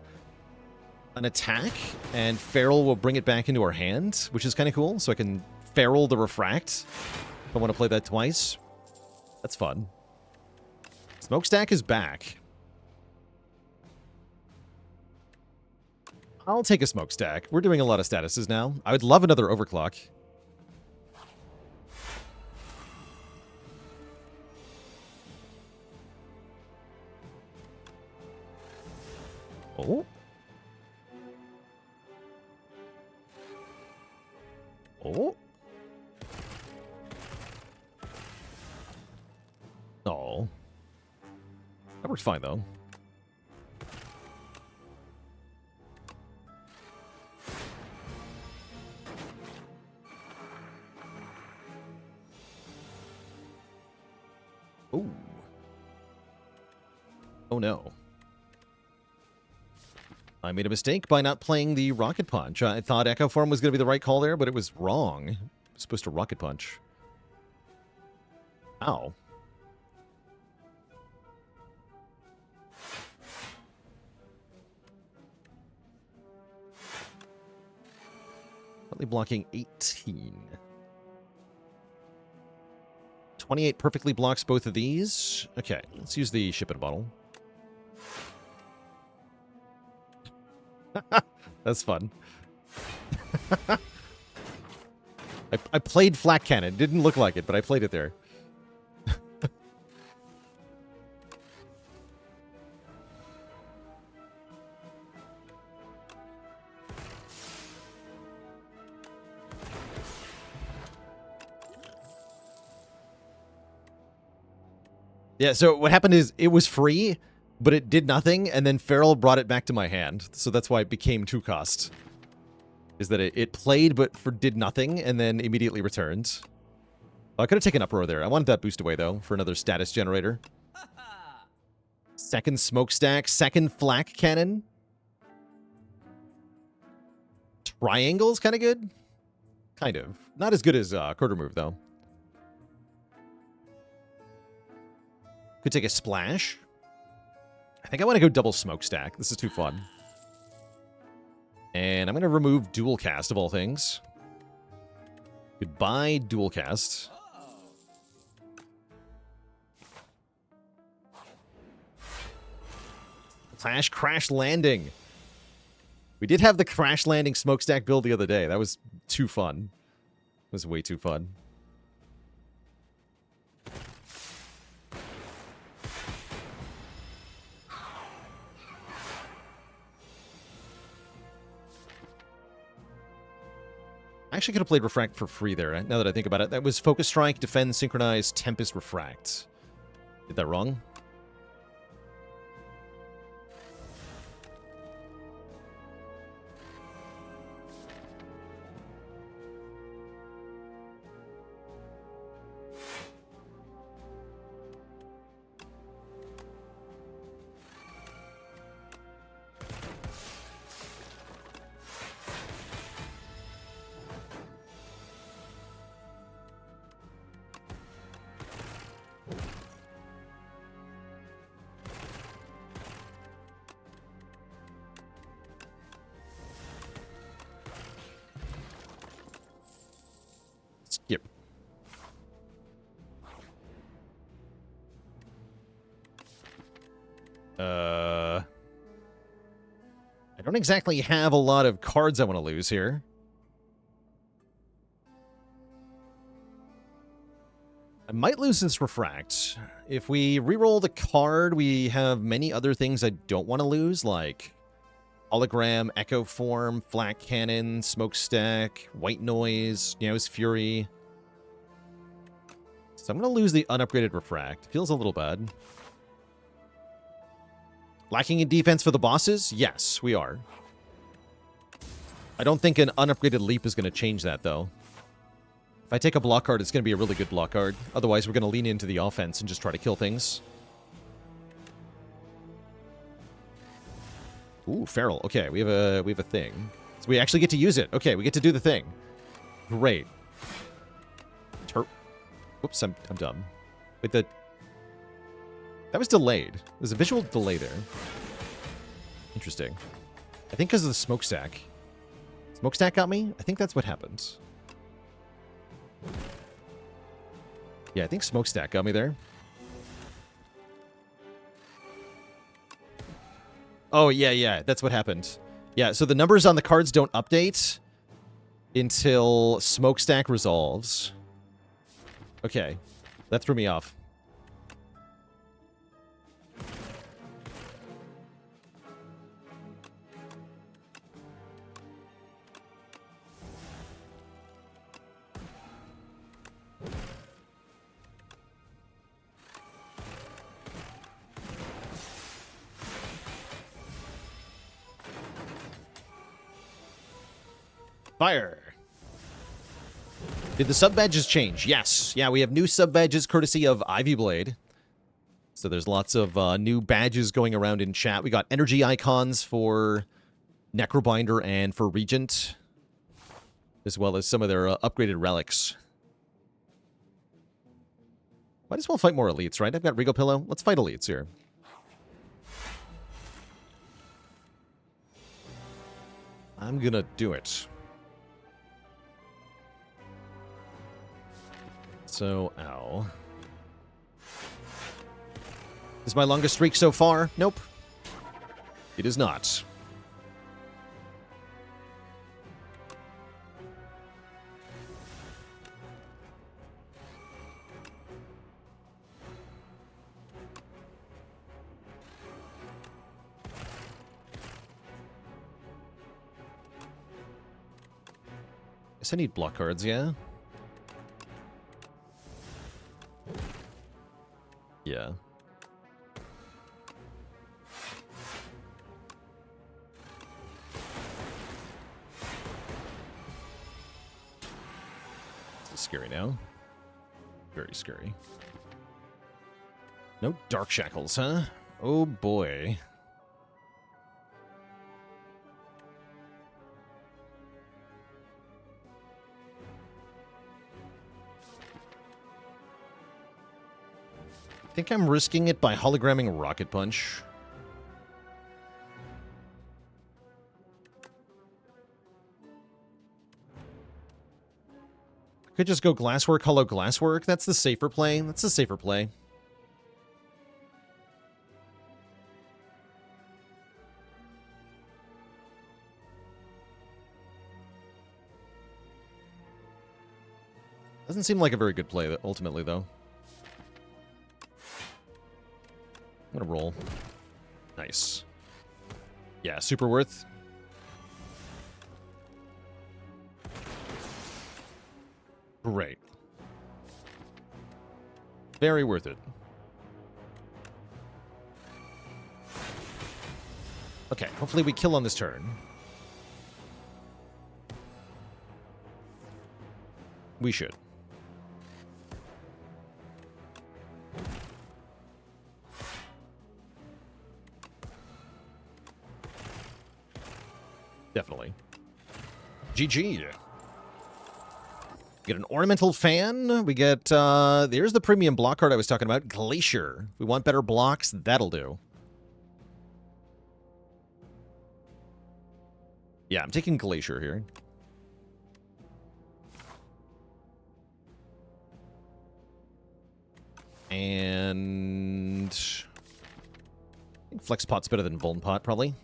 an attack, and Feral will bring it back into our hand, which is kind of cool. So I can Feral the Refract if I want to play that twice. That's fun. Smokestack is back. I'll take a Smokestack. We're doing a lot of statuses now. I would love another Overclock. Oh. Oh. Oh. That works fine, though. Oh. Oh, no. I made a mistake by not playing the Rocket Punch. I thought Echo Form was going to be the right call there, but it was wrong. I was supposed to Rocket Punch. Ow. Currently blocking 18. 28 perfectly blocks both of these. Okay, let's use the ship in a bottle. That's fun. I played Flak Cannon. Didn't look like it, but I played it there. Yeah, so what happened is it was free, but it did nothing, and then Feral brought it back to my hand. So that's why it became 2 cost. Is that it played, but did nothing, and then immediately returned. Oh, I could have taken Uproar there. I wanted that boost away, though, for another status generator. Second Smokestack, second Flak Cannon. Triangle's kind of good. Kind of. Not as good as Quarter Move, though. Could take a Splash. I think I want to go double Smokestack. This is too fun. And I'm going to remove Dual Cast, of all things. Goodbye, Dual Cast. Crash Landing. We did have the Crash Landing Smokestack build the other day. That was too fun. It was way too fun. I actually could have played Refract for free there, now that I think about it. That was Focus Strike, Defend, Synchronize, Tempest, Refract. Did that wrong? Skip. I don't exactly have a lot of cards I want to lose here. I might lose this Refract. If we reroll the card, we have many other things I don't want to lose, like Hologram, Echo Form, Flak Cannon, Smokestack, White Noise, Meow's Fury. So I'm going to lose the unupgraded Refract. Feels a little bad. Lacking in defense for the bosses? Yes, we are. I don't think an unupgraded Leap is going to change that, though. If I take a block card, it's going to be a really good block card. Otherwise, we're going to lean into the offense and just try to kill things. Ooh, Feral. Okay, we have a thing. So we actually get to use it. Okay, we get to do the thing. Great. Whoops, I'm dumb. Wait, that was delayed. There's a visual delay there. Interesting. I think because of the Smokestack. Smokestack got me? I think that's what happened. Yeah, I think Smokestack got me there. Oh, yeah, that's what happened. Yeah, so the numbers on the cards don't update until Smokestack resolves. Okay, that threw me off. Spire. Did the sub-badges change? Yes. Yeah, we have new sub-badges courtesy of Ivy Blade. So there's lots of new badges going around in chat. We got energy icons for Necrobinder and for Regent, as well as some of their upgraded relics. Might as well fight more elites, right? I've got Regal Pillow. Let's fight elites here. I'm gonna do it. So, ow. Is my longest streak so far? Nope. It is not. Guess I need block cards, yeah? Yeah. This is scary now. Very scary. No Dark Shackles, huh? Oh boy. I think I'm risking it by hologramming Rocket Punch. Could just go Glasswork, Hollow Glasswork. That's the safer play. That's the safer play. Doesn't seem like a very good play, ultimately, though. I'm gonna roll. Nice. Yeah, super worth. Great. Very worth it. Okay, hopefully we kill on this turn. We should. Definitely. GG. Get an ornamental fan. We get, there's the premium block card I was talking about. Glacier. If we want better blocks, that'll do. Yeah, I'm taking Glacier here. And I think Flex Pot's better than Vuln Pot, probably.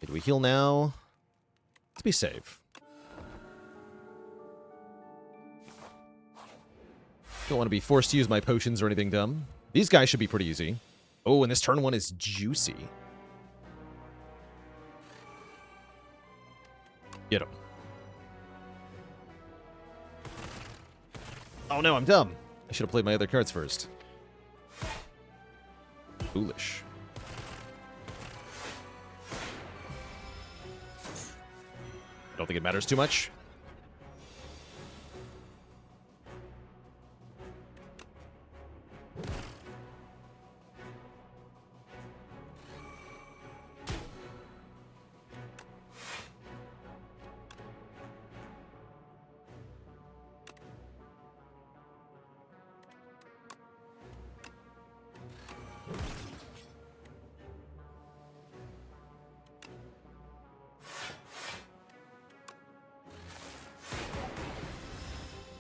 Do we heal now? Let's be safe. Don't want to be forced to use my potions or anything dumb. These guys should be pretty easy. Oh, and this turn one is juicy. Get him. Oh no, I'm dumb. I should have played my other cards first. Foolish. I don't think it matters too much.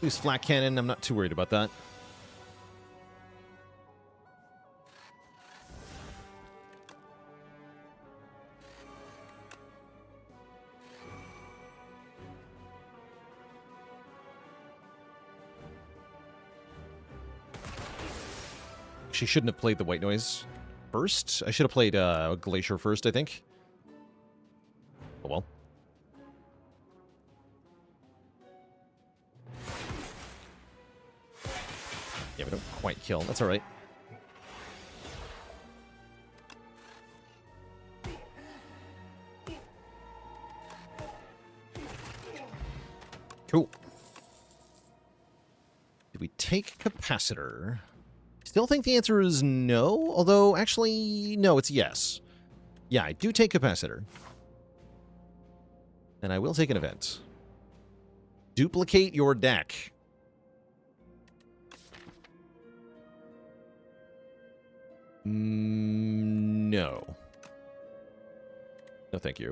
Use flat cannon. I'm not too worried about that. She shouldn't have played the white noise first. I should have played Glacier first, I think. Oh well. Yeah, we don't quite kill. That's all right. Cool. Did we take Capacitor? Still think the answer is no, although actually, no, it's yes. Yeah, I do take Capacitor. And I will take an event. Duplicate your deck. No. No, thank you.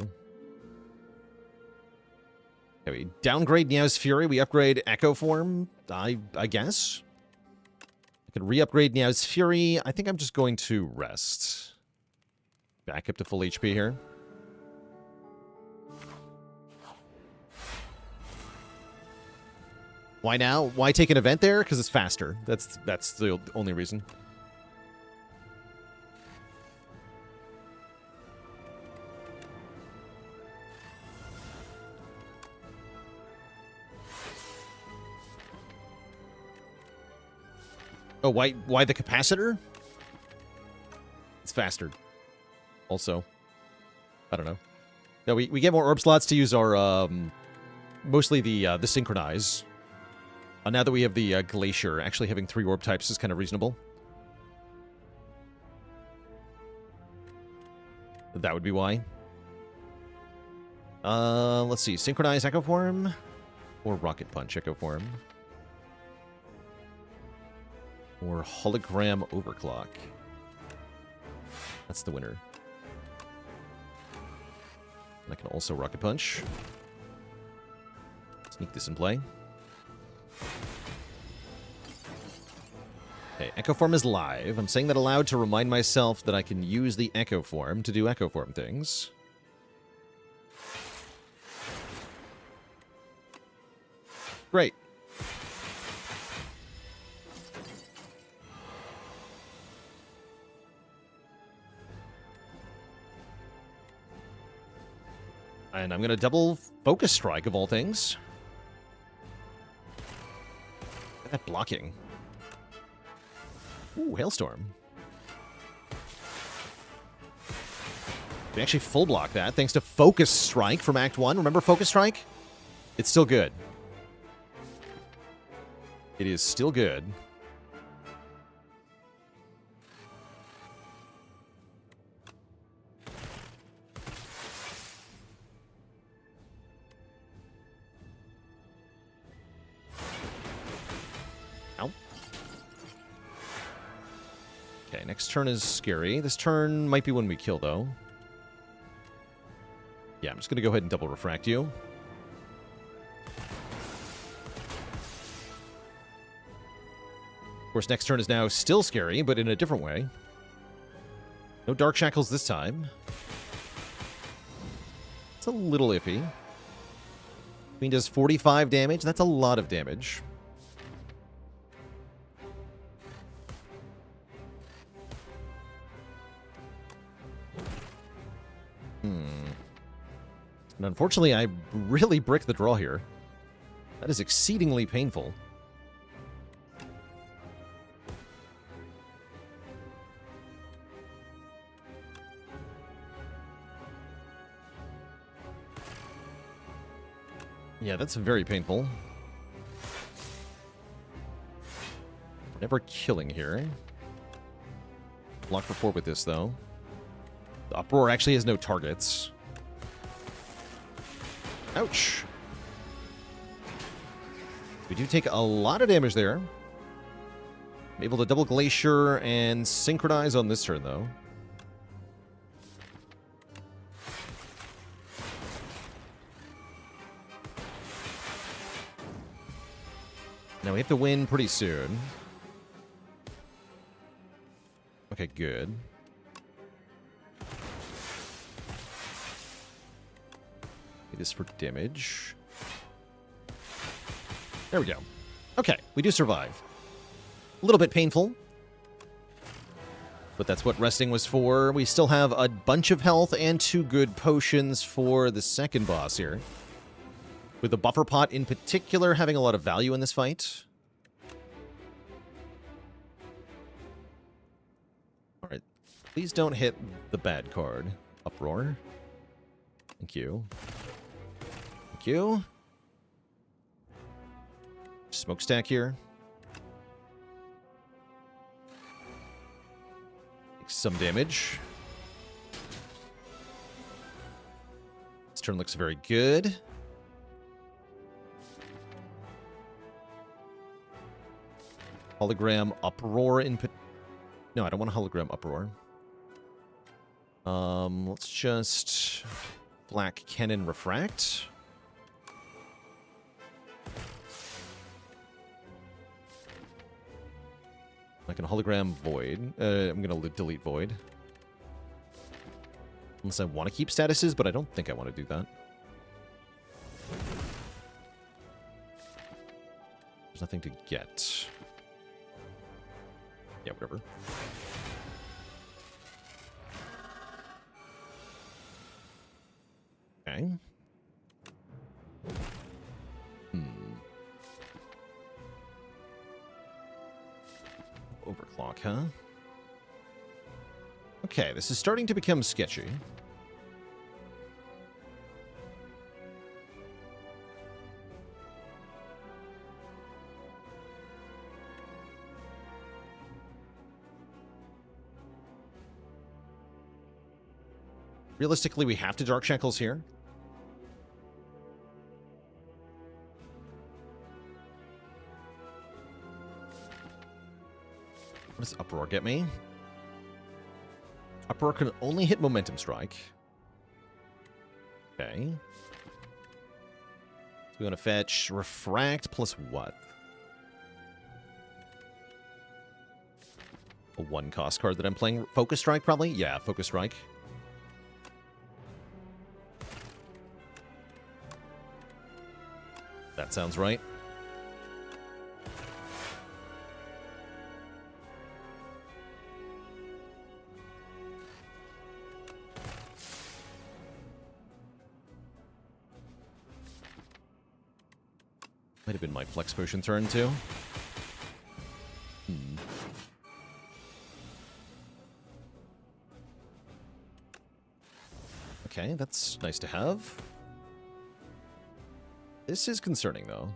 Okay, we downgrade Niao's Fury. We upgrade Echo Form, I guess. I could re-upgrade Niao's Fury. I think I'm just going to rest. Back up to full HP here. Why now? Why take an event there? Because it's faster. That's the only reason. Oh, why the Capacitor? It's faster. Also. I don't know. No, we get more orb slots to use our, mostly the Synchronize. Now that we have the Glacier, actually having 3 orb types is kind of reasonable. That would be why. Let's see. Synchronize Echo Form or Rocket Punch Echo Form. Or Hologram Overclock. That's the winner. And I can also Rocket Punch. Sneak this in play. Okay, Echo Form is live. I'm saying that aloud to remind myself that I can use the Echo Form to do Echo Form things. Great. And I'm going to double Focus Strike, of all things. Look at that blocking. Ooh, Hailstorm. We actually full block that, thanks to Focus Strike from Act 1. Remember Focus Strike? It's still good. It is still good. Okay, next turn is scary. This turn might be when we kill, though. Yeah, I'm just going to go ahead and double refract you. Of course, next turn is now still scary, but in a different way. No Dark Shackles this time. It's a little iffy. Queen does 45 damage. That's a lot of damage. And unfortunately, I really brick the draw here. That is exceedingly painful. Yeah, that's very painful. Never killing here. Block for 4 with this, though. The Uproar actually has no targets. Ouch. We do take a lot of damage there. I'm able to double Glacier and synchronize on this turn, though. Now we have to win pretty soon. Okay, good. It is for damage. There we go. Okay, we do survive. A little bit painful. But that's what resting was for. We still have a bunch of health and 2 good potions for the second boss here. With the buffer pot in particular having a lot of value in this fight. Alright. Please don't hit the bad card. Uproar. Thank you. Thank you. Smokestack here. Take some damage. This turn looks very good. Hologram Uproar in... No, I don't want a Hologram Uproar. Let's just... Black Cannon Refract. Like a Hologram Void. I'm going to delete Void. Unless I want to keep statuses, but I don't think I want to do that. There's nothing to get. Yeah, whatever. Okay. Overclock, huh? Okay, this is starting to become sketchy. Realistically, we have to Dark Shackles here. What does Uproar get me? Uproar can only hit Momentum Strike. Okay. So we want to fetch Refract plus what? A 1-cost card that I'm playing. Focus Strike, probably? Yeah, Focus Strike. That sounds right. Might have been my Flex Potion turn, too. Okay, that's nice to have. This is concerning, though.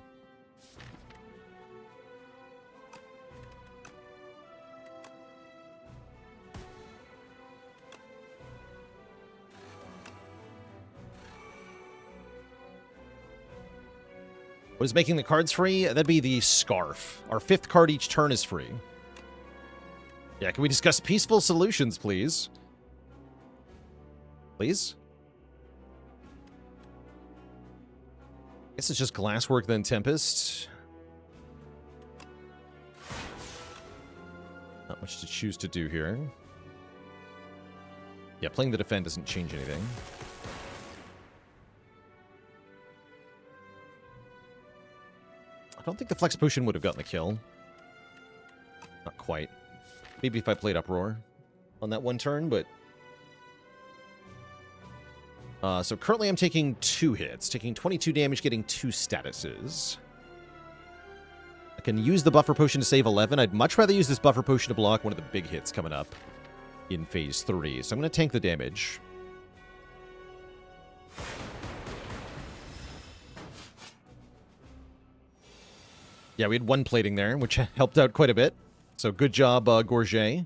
What is making the cards free? That'd be the Scarf. Our 5th card each turn is free. Yeah, can we discuss peaceful solutions, please? Please? Guess it's just Glasswork, then Tempest. Not much to choose to do here. Yeah, playing the Defend doesn't change anything. I don't think the Flex Potion would have gotten the kill. Not quite. Maybe if I played Uproar on that one turn, but... So currently I'm taking 2 hits, taking 22 damage, getting 2 statuses. I can use the buffer potion to save 11. I'd much rather use this buffer potion to block one of the big hits coming up in phase 3. So I'm going to tank the damage. Yeah, we had 1 plating there, which helped out quite a bit. So good job, Gorget.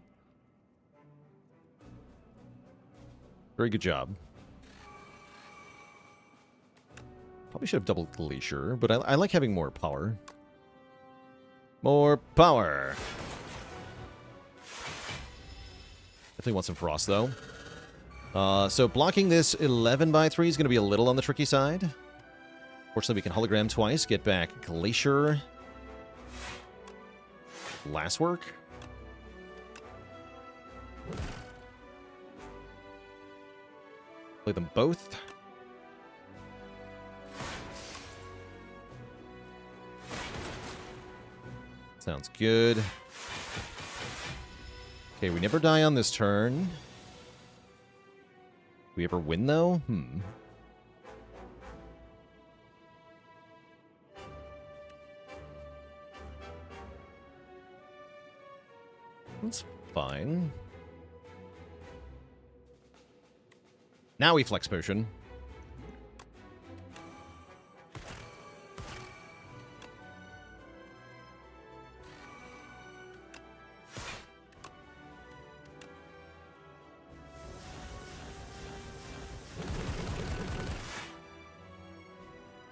Very good job. Probably should have doubled Glacier, but I like having more power. More power. Definitely want some Frost, though. So blocking this 11 by 3 is going to be a little on the tricky side. Fortunately, we can hologram twice, get back Glacier. Last work. Play them both. Sounds good. Okay, we never die on this turn. We ever win, though? That's fine. Now we flex potion.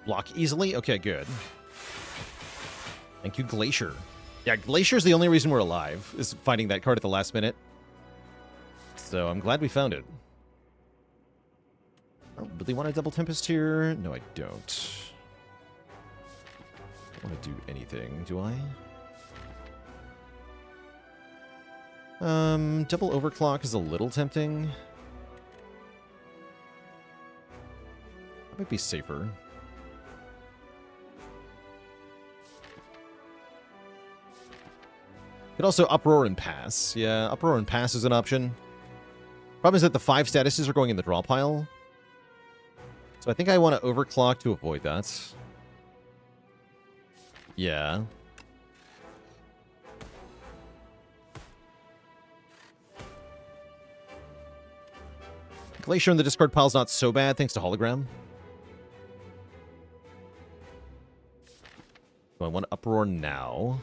Block easily? Okay, good. Thank you, Glacier. Yeah, Glacier's the only reason we're alive, is finding that card at the last minute. So I'm glad we found it. I don't really want to double Tempest here. No, I don't. I don't want to do anything, do I? Double Overclock is a little tempting. That might be safer. Could also Uproar and Pass. Yeah, Uproar and Pass is an option. Problem is that the 5 statuses are going in the draw pile. So I think I want to Overclock to avoid that. Yeah. Glacier in the discard pile is not so bad, thanks to Hologram. So I want to Uproar now.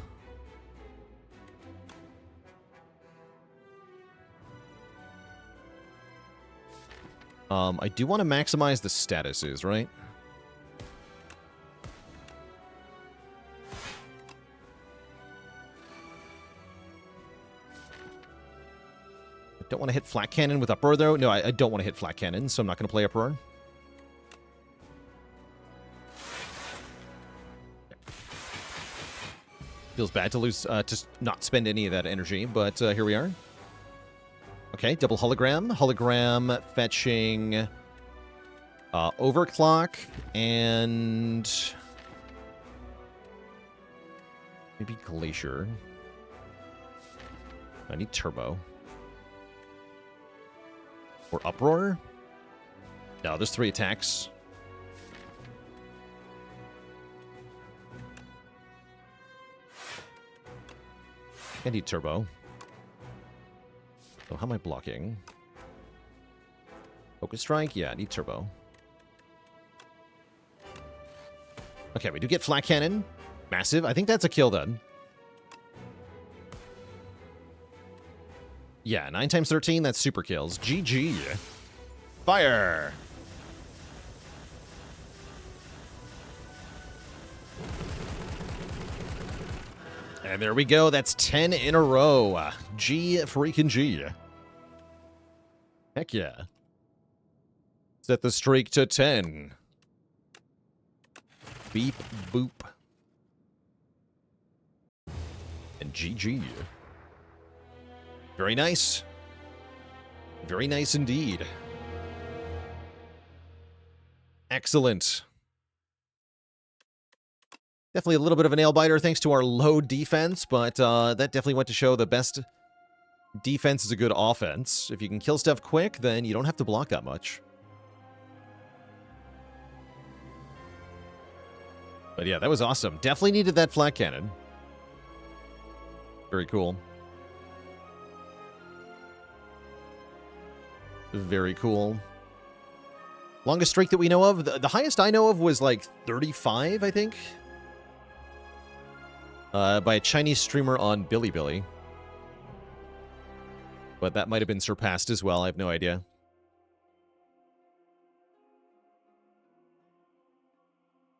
I do want to maximize the statuses, right? I don't want to hit Flat Cannon with Uproar, though. No, I don't want to hit Flat Cannon, so I'm not going to play Uproar. Feels bad to lose, to not spend any of that energy, but here we are. Okay, double Hologram. Hologram fetching Overclock and maybe Glacier. I need Turbo. Or Uproar? No, there's 3 attacks. I need Turbo. So how am I blocking? Focus Strike? Yeah, I need Turbo. Okay, we do get Flat Cannon. Massive. I think that's a kill then. Yeah, 9 times 13, that's super kills. GG. Fire! And there we go. That's 10 in a row. G freaking G. Heck yeah. Set the streak to 10. Beep, boop. And GG. Very nice. Very nice indeed. Excellent. Definitely a little bit of a nail-biter thanks to our low defense, but that definitely went to show the best defense is a good offense. If you can kill stuff quick, then you don't have to block that much. But yeah, that was awesome. Definitely needed that flat cannon. Very cool. Very cool. Longest streak that we know of? The highest I know of was like 35, I think. By a Chinese streamer on Bilibili. But that might have been surpassed as well. I have no idea.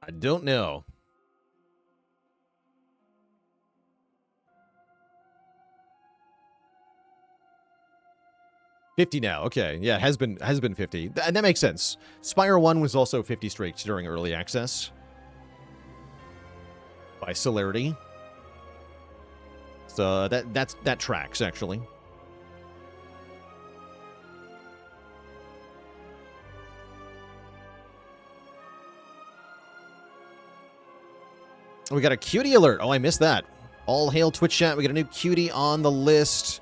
I don't know. $50 now. Okay. Yeah, it has been $50. And that makes sense. Spire 1 was also 50 streaks during early access. By Celerity. So that tracks, actually. We got a cutie alert. Oh, I missed that. All hail Twitch chat. We got a new cutie on the list.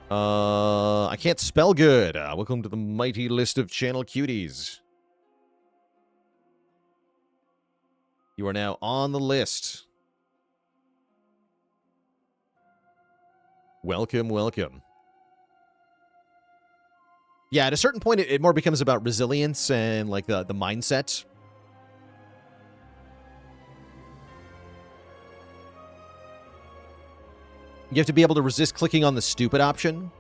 I can't spell good. Welcome to the mighty list of channel cuties. You are now on the list. Welcome, welcome. Yeah, at a certain point, it more becomes about resilience and, like, the mindset. You have to be able to resist clicking on the stupid option.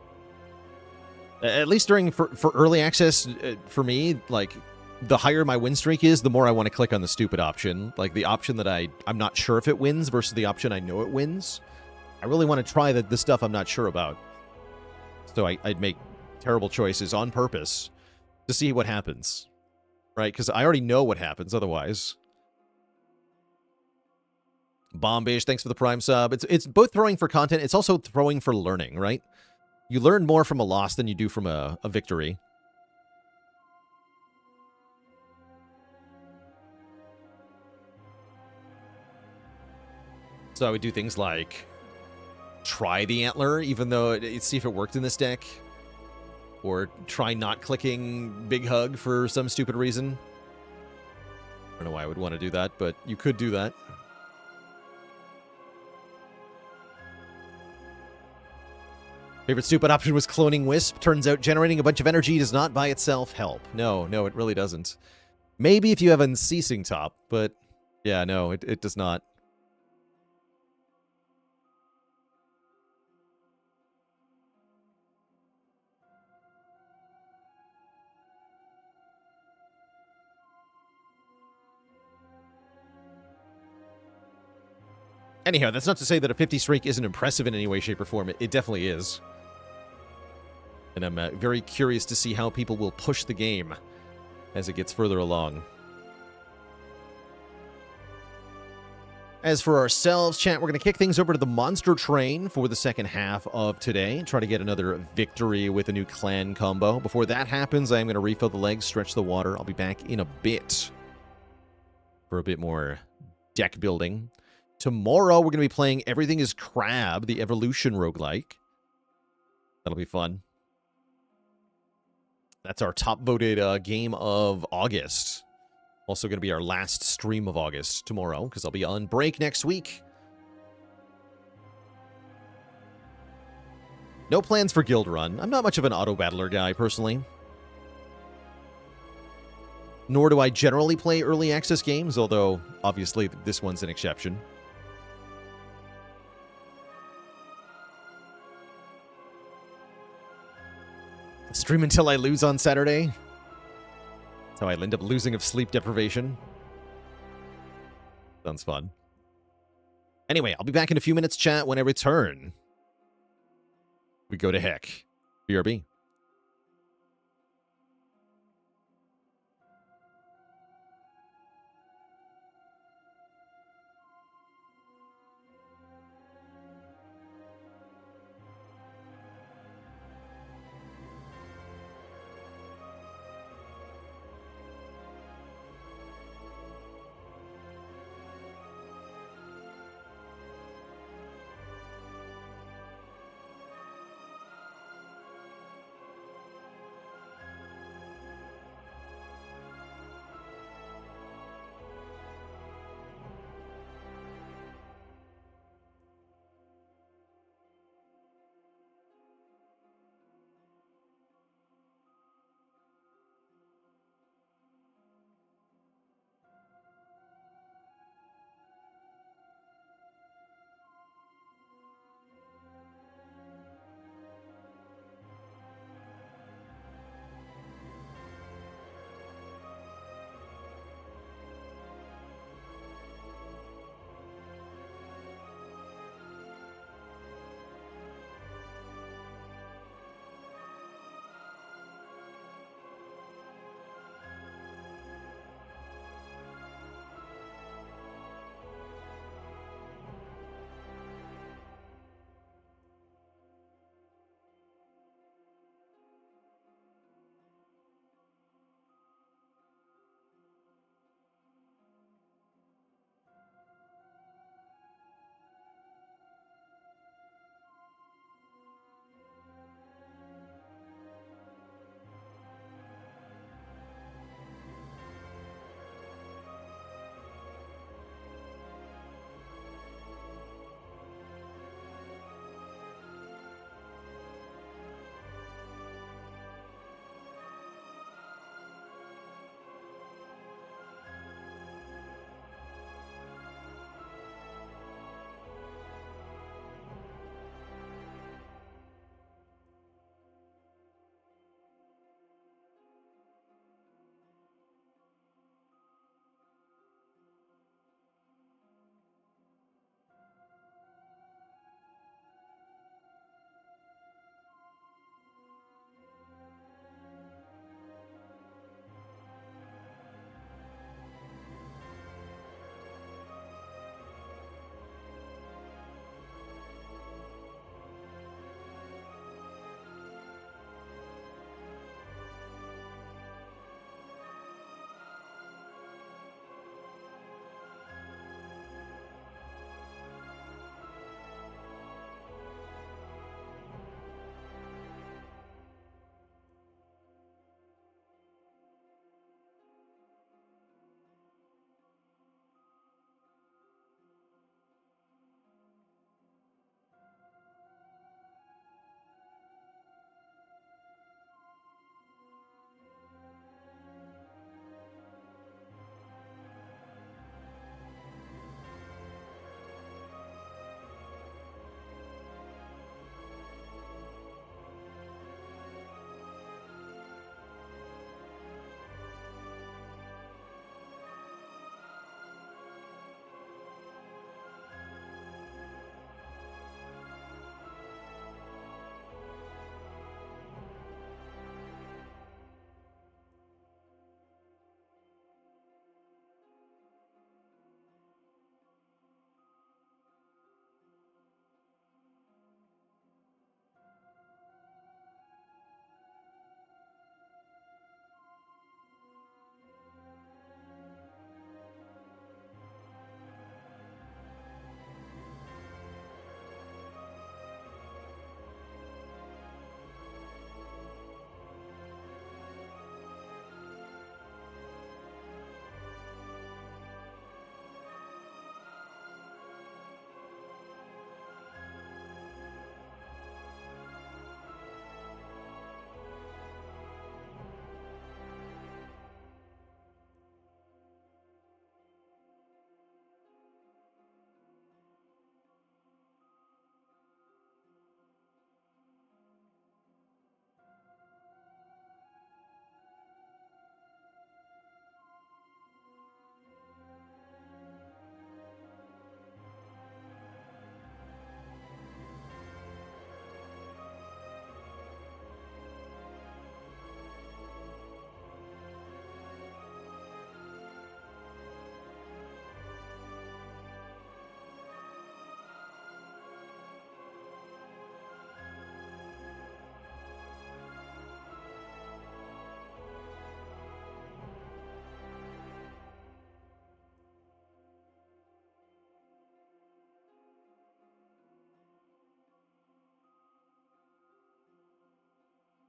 At least for early access, for me, like, the higher my win streak is, the more I want to click on the stupid option. Like, the option that I'm not sure if it wins versus the option I know it wins. I really want to try the stuff I'm not sure about. So I'd make terrible choices on purpose to see what happens. Right? Because I already know what happens otherwise. Bombish, thanks for the Prime sub. It's both throwing for content, it's also throwing for learning, right? You learn more from a loss than you do from a victory. So I would do things like try the Antler, even though see if it worked in this deck. Or try not clicking Big Hug for some stupid reason. I don't know why I would want to do that, but you could do that. Favorite stupid option was cloning Wisp. Turns out generating a bunch of energy does not by itself help. No, it really doesn't. Maybe if you have Unceasing Top, but yeah, no, it does not. Anyhow, that's not to say that a 50 streak isn't impressive in any way, shape, or form. It definitely is. And I'm very curious to see how people will push the game as it gets further along. As for ourselves, chat, we're going to kick things over to the Monster Train for the second half of today. Try to get another victory with a new clan combo. Before that happens, I am going to refill the legs, stretch the water. I'll be back in a bit for a bit more deck building. Tomorrow, we're going to be playing Everything is Crab, the Evolution roguelike. That'll be fun. That's our top-voted game of August. Also going to be our last stream of August tomorrow, because I'll be on break next week. No plans for Guild Run. I'm not much of an auto-battler guy, personally. Nor do I generally play early access games, although, obviously, this one's an exception. Stream until I lose on Saturday. That's how I end up losing of sleep deprivation. Sounds fun. Anyway, I'll be back in a few minutes, chat. When I return, we go to heck. BRB.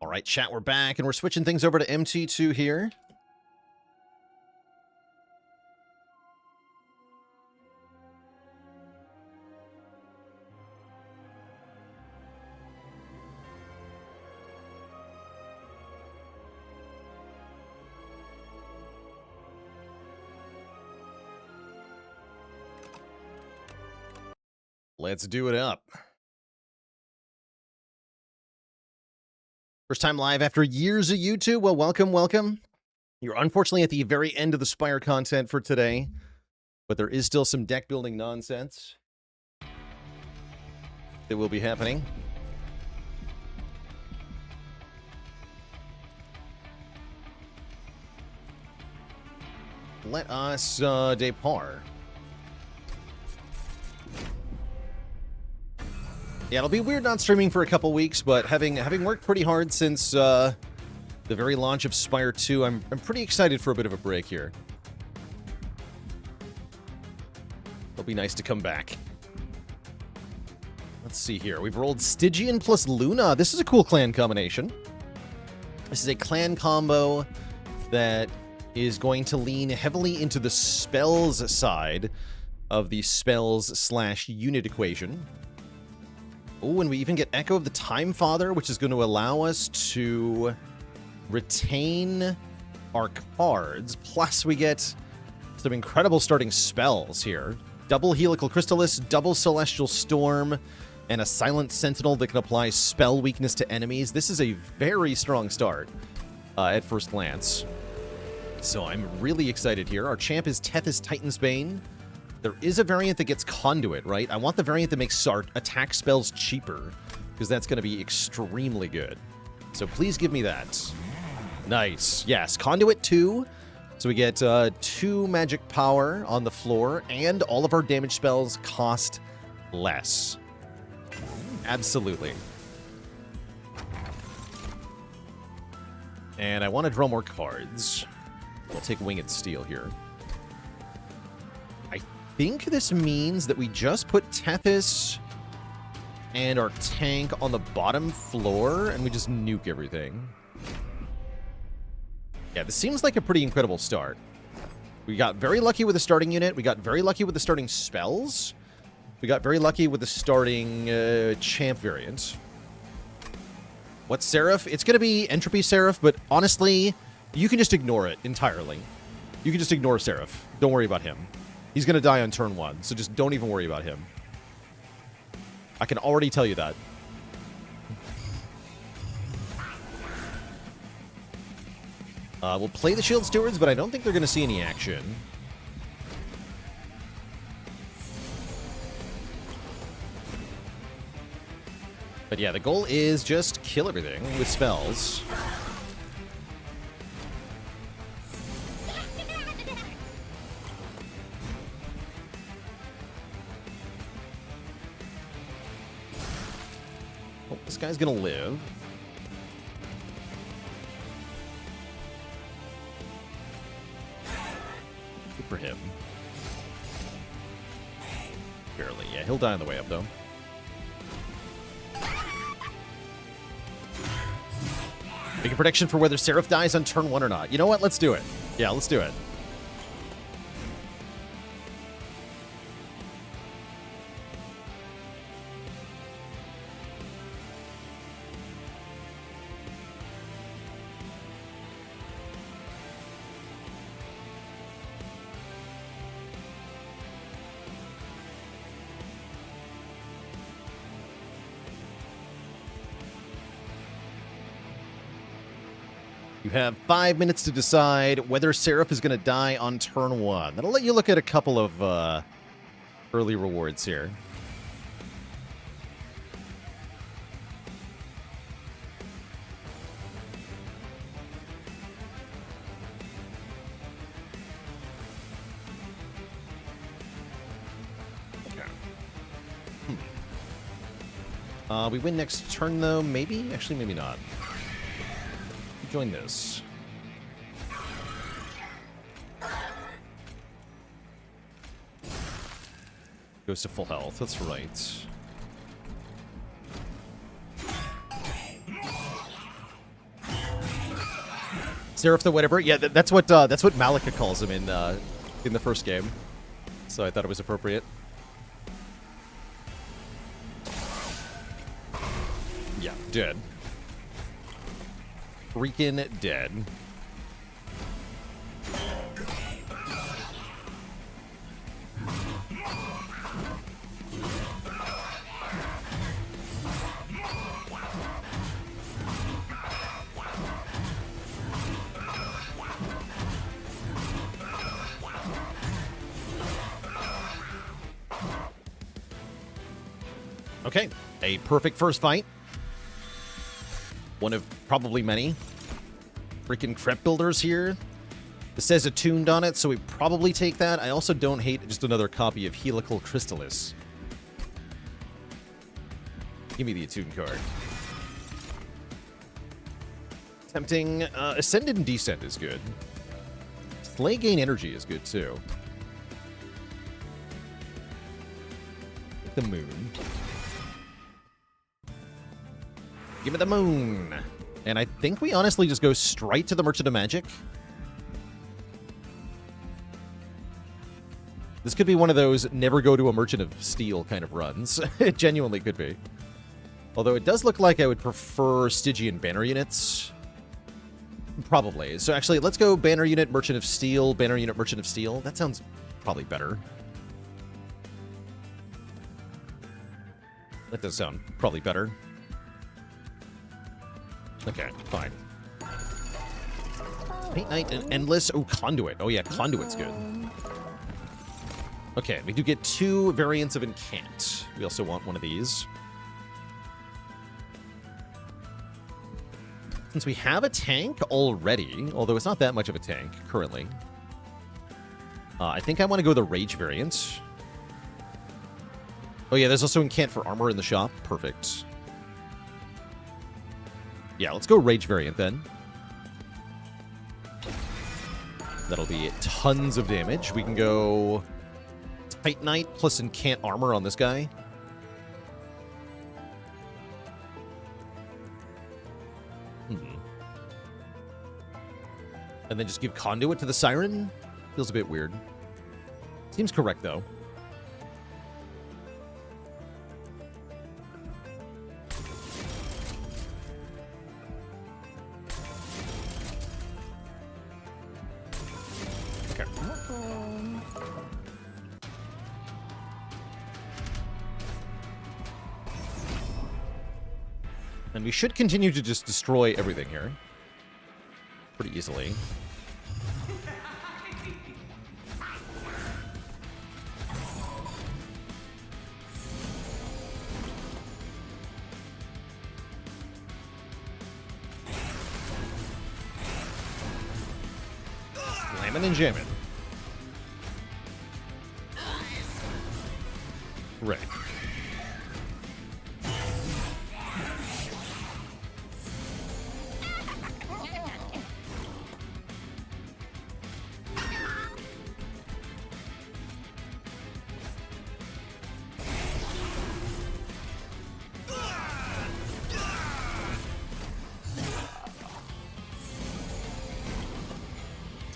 All right, chat, we're back, and we're switching things over to MT2 here. Let's do it up. First time live after years of YouTube. Well, welcome, welcome. You're unfortunately at the very end of the Spire content for today, but there is still some deck building nonsense that will be happening. Let us depart. Yeah, it'll be weird not streaming for a couple weeks, but having worked pretty hard since the very launch of Spire 2, I'm pretty excited for a bit of a break here. It'll be nice to come back. Let's see here. We've rolled Stygian plus Luna. This is a cool clan combination. This is a clan combo that is going to lean heavily into the spells side of the spells/unit equation. Oh, and we even get Echo of the Time Father, which is going to allow us to retain our cards. Plus, we get some incredible starting spells here. Double Helical Crystallis, double Celestial Storm, and a Silent Sentinel that can apply spell weakness to enemies. This is a very strong start at first glance. So I'm really excited here. Our champ is Tethys Titansbane. There is a variant that gets Conduit, right? I want the variant that makes our attack spells cheaper, because that's going to be extremely good. So please give me that. Nice. Yes, Conduit 2. So we get 2 magic power on the floor, and all of our damage spells cost less. Absolutely. And I want to draw more cards. We'll take Winged Steel here. I think this means that we just put Tethys and our tank on the bottom floor, and we just nuke everything. Yeah, this seems like a pretty incredible start. We got very lucky with the starting unit. We got very lucky with the starting spells. We got very lucky with the starting champ variant. What's Seraph? It's going to be Entropy Seraph, but honestly, you can just ignore it entirely. You can just ignore Seraph. Don't worry about him. He's going to die on turn 1, so just don't even worry about him. I can already tell you that. We'll play the Shield Stewards, but I don't think they're going to see any action. But yeah, the goal is just kill everything with spells. Oh, this guy's gonna live. Good for him. Barely. Yeah, he'll die on the way up, though. Make a prediction for whether Seraph dies on turn 1 or not. You know what? Let's do it. Yeah, let's do it. You have 5 minutes to decide whether Seraph is going to die on turn 1. That'll let you look at a couple of early rewards here. We win next turn, though. Maybe? Actually, maybe not. Join this. Goes to full health. That's right. Seraph the whatever. Yeah, that's what Malika calls him in the first game. So I thought it was appropriate. Yeah, dead. Freaking dead. Okay, a perfect first fight. One of probably many. Freaking Crep Builders here. This says attuned on it, so we probably take that. I also don't hate just another copy of Helical Crystallis. Give me the attuned card. Tempting. Ascended and Descent is good. Slay Gain Energy is good, too. The moon. Give me the moon. And I think we honestly just go straight to the Merchant of Magic. This could be one of those never go to a Merchant of Steel kind of runs. It genuinely could be. Although it does look like I would prefer Stygian banner units. Probably. So actually, let's go banner unit, Merchant of Steel, banner unit, Merchant of Steel. That sounds probably better. That does sound probably better. Okay, fine. Paint Knight and Endless. Oh, Conduit. Oh, yeah, Conduit's good. Okay, we do get 2 variants of Incant. We also want one of these. Since we have a tank already, although it's not that much of a tank currently, I think I want to go the Rage variant. Oh, yeah, there's also Incant for armor in the shop. Perfect. Yeah, let's go Rage variant then. That'll be tons of damage. We can go Titan Knight plus Incant armor on this guy. And then just give Conduit to the Siren? Feels a bit weird. Seems correct, though. Okay. And we should continue to just destroy everything here. Pretty easily. Slamming and jamming. Right.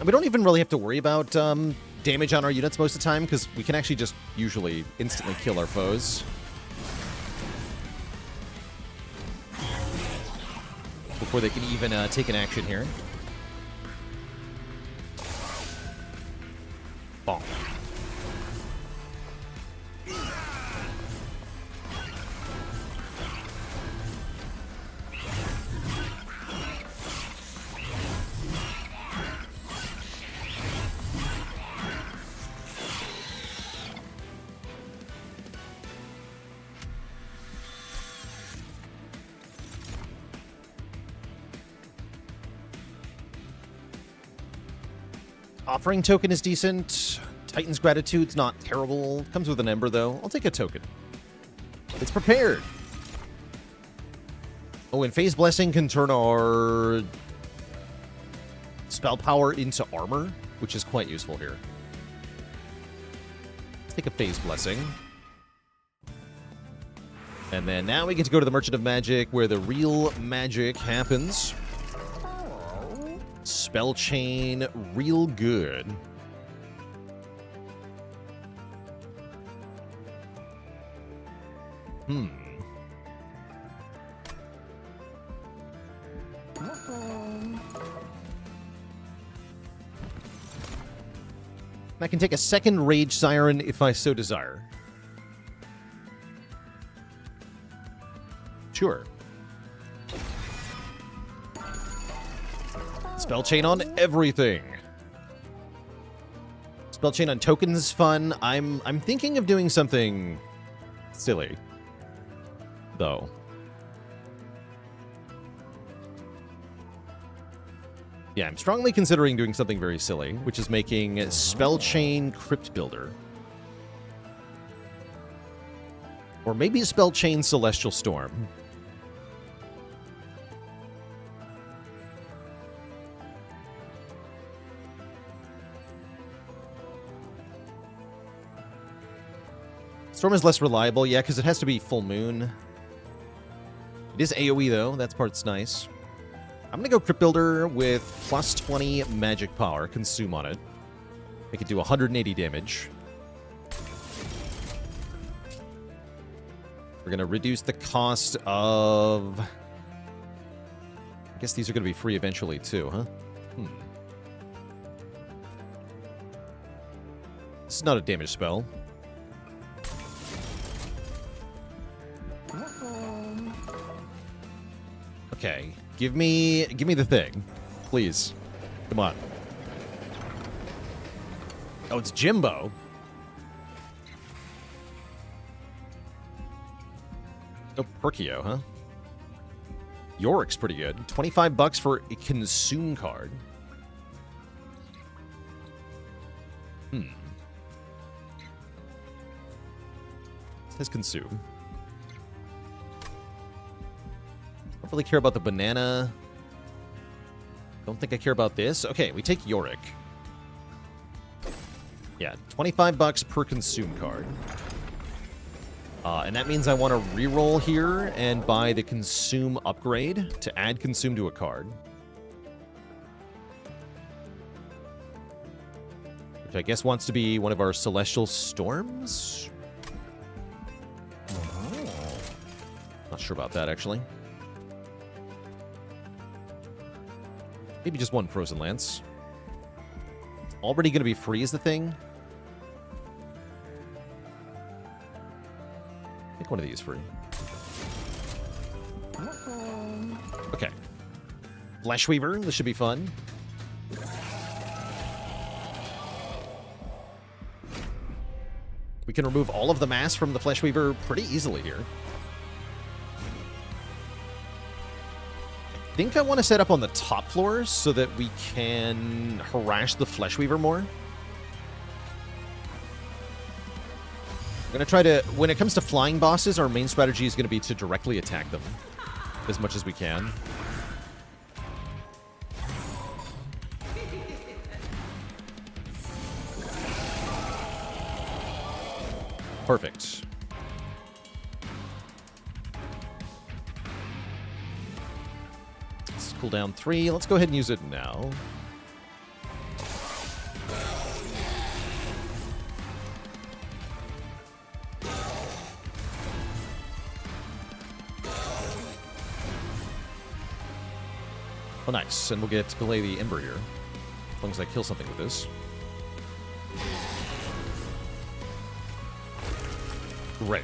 We don't even really have to worry about damage on our units most of the time, because we can actually just usually instantly kill our foes. Before they can even take an action here. Bonk. Offering token is decent. Titan's Gratitude's not terrible. Comes with an Ember, though. I'll take a token. It's prepared. Oh, and Phase Blessing can turn our spell power into armor, which is quite useful here. Let's take a Phase Blessing. And then now we get to go to the Merchant of Magic, where the real magic happens. Spell Chain real good. I can take a second Rage Siren if I so desire. Sure. Spell Chain on everything. Spell Chain on tokens is fun. I'm thinking of doing something silly, though. Yeah, I'm strongly considering doing something very silly, which is making Spell Chain Crypt Builder. Or maybe Spell Chain Celestial Storm. Storm is less reliable, yeah, because it has to be full moon. It is AoE, though. That part's nice. I'm going to go Crypt Builder with plus 20 magic power, consume on it. Make it do 180 damage. We're going to reduce the cost of... I guess these are going to be free eventually, too, huh? This is not a damage spell. Okay, give me the thing, please. Come on. Oh, it's Jimbo. Oh, Perkio, huh? Yorick's pretty good. 25 bucks for a consume card. It says consume. Don't really care about the banana. Don't think I care about this. Okay, we take Yorick. Yeah, 25 bucks per consume card. And that means I want to reroll here and buy the consume upgrade to add consume to a card. Which I guess wants to be one of our Celestial Storms? Not sure about that, actually. Maybe just one Frozen Lance. Already going to be free is the thing. Make one of these free. Okay. Fleshweaver, this should be fun. We can remove all of the mass from the Fleshweaver pretty easily here. I think I want to set up on the top floors so that we can harass the Fleshweaver more. I'm going to try to... When it comes to flying bosses, our main strategy is going to be to directly attack them as much as we can. Perfect. Cooldown 3. Let's go ahead and use it now. Oh, nice. And we'll get to delay the Ember here. As long as I kill something with this. Great.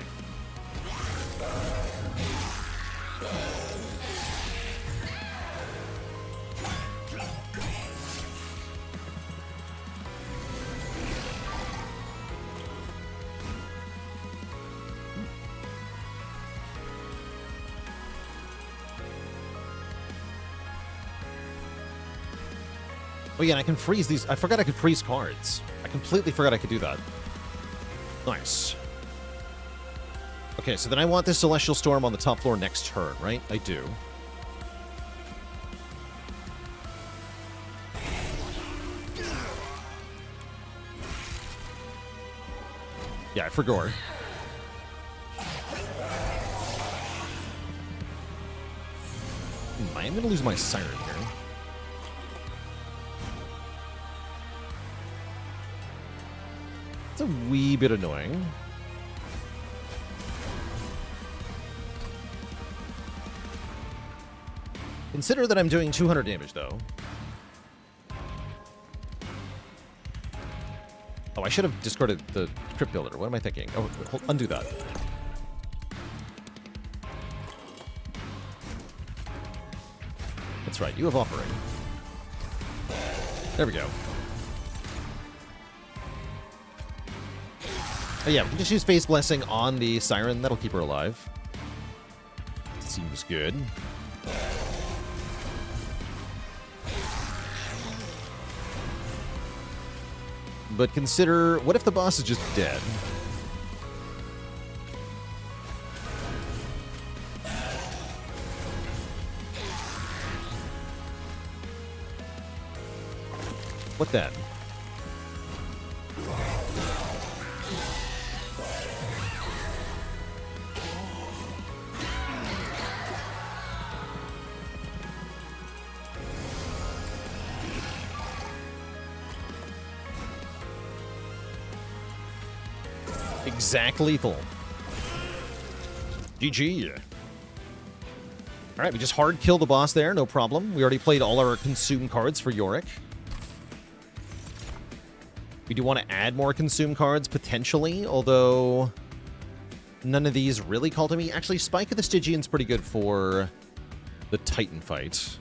Oh yeah, and I can freeze these. I forgot I could freeze cards. I completely forgot I could do that. Nice. Okay, so then I want this Celestial Storm on the top floor next turn, right? I do. Yeah, I forgot. I am going to lose my Siren here. It's a wee bit annoying. Consider that I'm doing 200 damage, though. Oh, I should have discarded the Crypt Builder. What am I thinking? Oh, undo that. That's right, you have Offering. There we go. Oh yeah, we can just use Phase Blessing on the Siren. That'll keep her alive. Seems good. But consider, what if the boss is just dead? What then? Exact lethal. GG. Alright, we just hard killed the boss there, no problem. We already played all our consume cards for Yorick. We do want to add more consume cards, potentially, although none of these really call to me. Actually, Spike of the Stygian's pretty good for the Titan fight.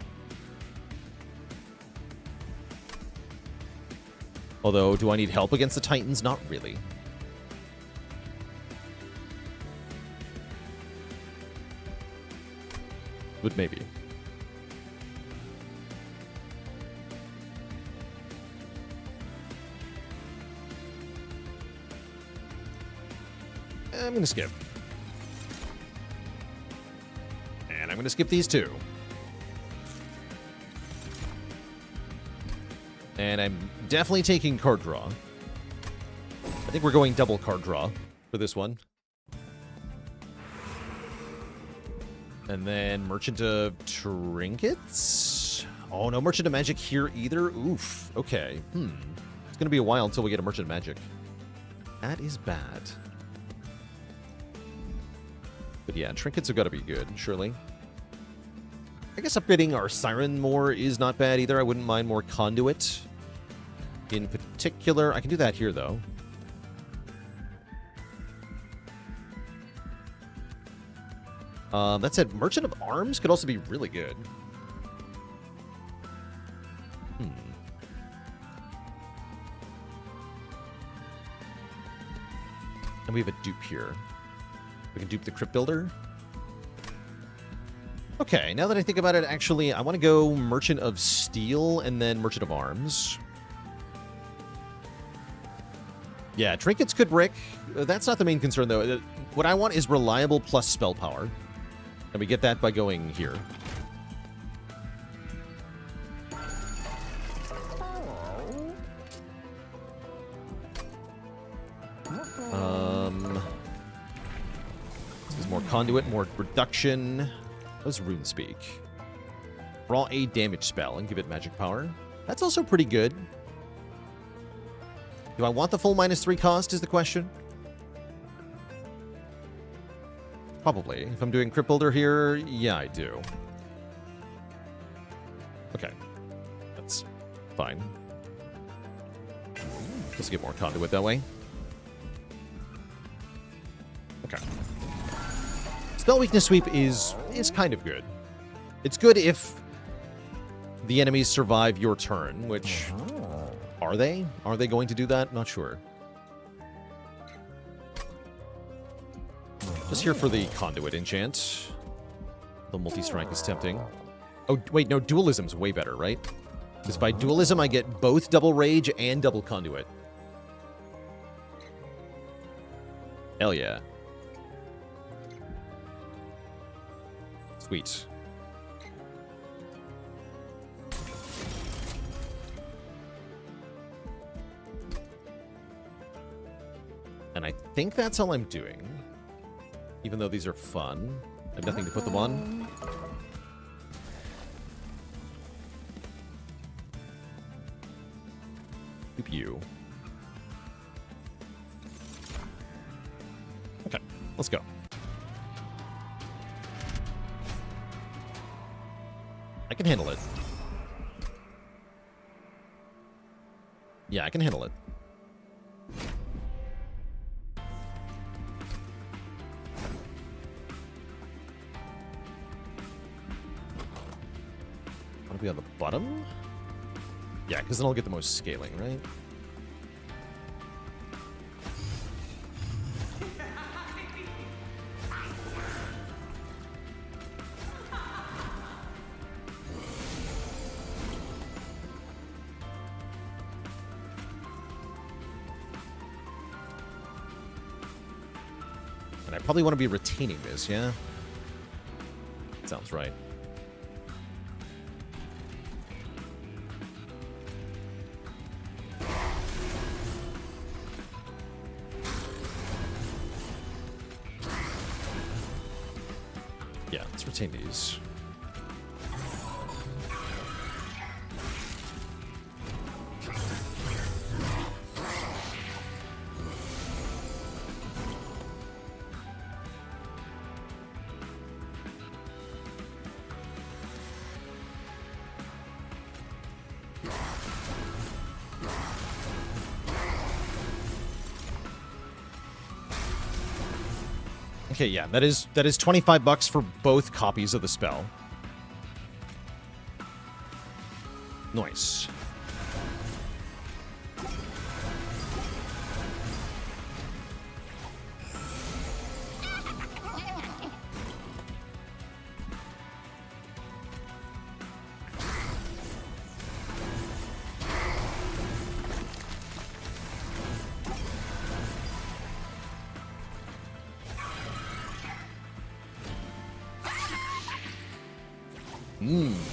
Although, do I need help against the Titans? Not really. But maybe. I'm going to skip. And I'm going to skip these two. And I'm definitely taking card draw. I think we're going double card draw for this one. And then Merchant of Trinkets? Oh, no Merchant of Magic here either? Oof. Okay. It's going to be a while until we get a Merchant of Magic. That is bad. But yeah, Trinkets have got to be good, surely. I guess upgrading our Siren more is not bad either. I wouldn't mind more Conduit. In particular, I can do that here, though. That said, Merchant of Arms could also be really good. And we have a dupe here. We can dupe the Crypt Builder. Okay, now that I think about it, actually, I want to go Merchant of Steel and then Merchant of Arms. Yeah, Trinkets could brick. That's not the main concern, though. What I want is reliable plus spell power. And we get that by going here. This is more Conduit, more reduction. That was Rune Speak. Draw a damage spell and give it magic power. That's also pretty good. Do I want the full -3 cost is the question? Probably. If I'm doing Crypt Builder here, yeah, I do. Okay. That's fine. Just get more Conduit that way. Okay. Spell Weakness Sweep is kind of good. It's good if the enemies survive your turn, which... Are they? Are they going to do that? Not sure. Just here for the Conduit enchant. The multi-strike is tempting. Oh, wait, no, Dualism's way better, right? Because by Dualism, I get both double Rage and double Conduit. Hell yeah. Sweet. And I think that's all I'm doing. Even though these are fun. I have nothing to put them on. Loop you. Let's go. I can handle it. Yeah, I can handle it. Want to be on the bottom? Yeah, because then I'll get the most scaling, right? And I probably want to be retaining this, yeah? Sounds right. Yeah, let's retain these. Okay, yeah, that is $25 for both copies of the spell. Nice.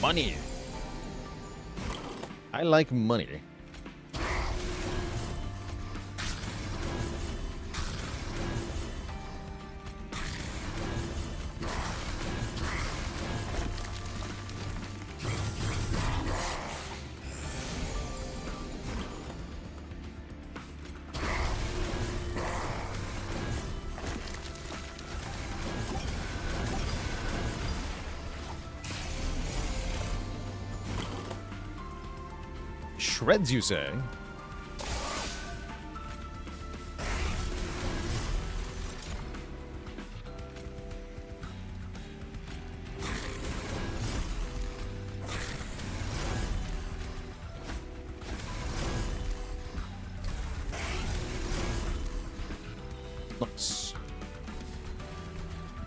Money. I like money. Shreds, you say? Nice.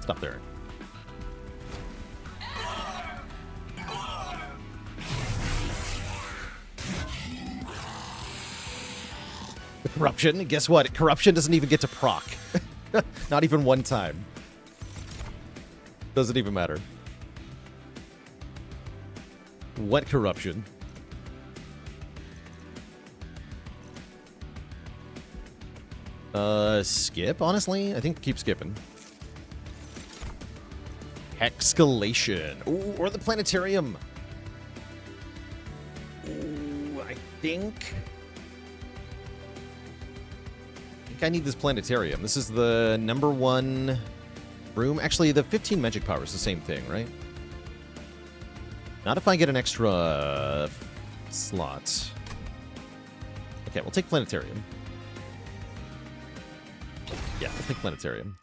Stop there. Corruption. Guess what? Corruption doesn't even get to proc. Not even one time. Doesn't even matter. What corruption? Skip, honestly? I think keep skipping. Hexcalation. Ooh, or the planetarium. Ooh, I think I need this planetarium. This is the #1 room. Actually, the 15 magic power is the same thing, right? Not if I get an extra slot. Okay, we'll take planetarium. Yeah, we'll take planetarium.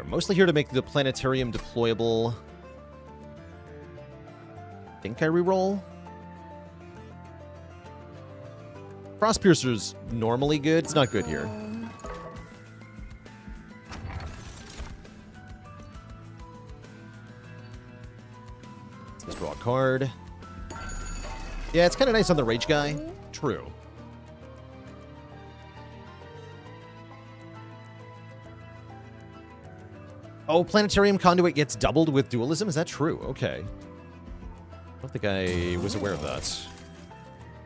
Mostly here to make the planetarium deployable. I think I reroll. Frostpiercer's normally good. It's not good here. Let's draw a card. Yeah, it's kind of nice on the rage guy. True. Oh, Planetarium Conduit gets doubled with dualism? Is that true? Okay. I don't think I was aware of that.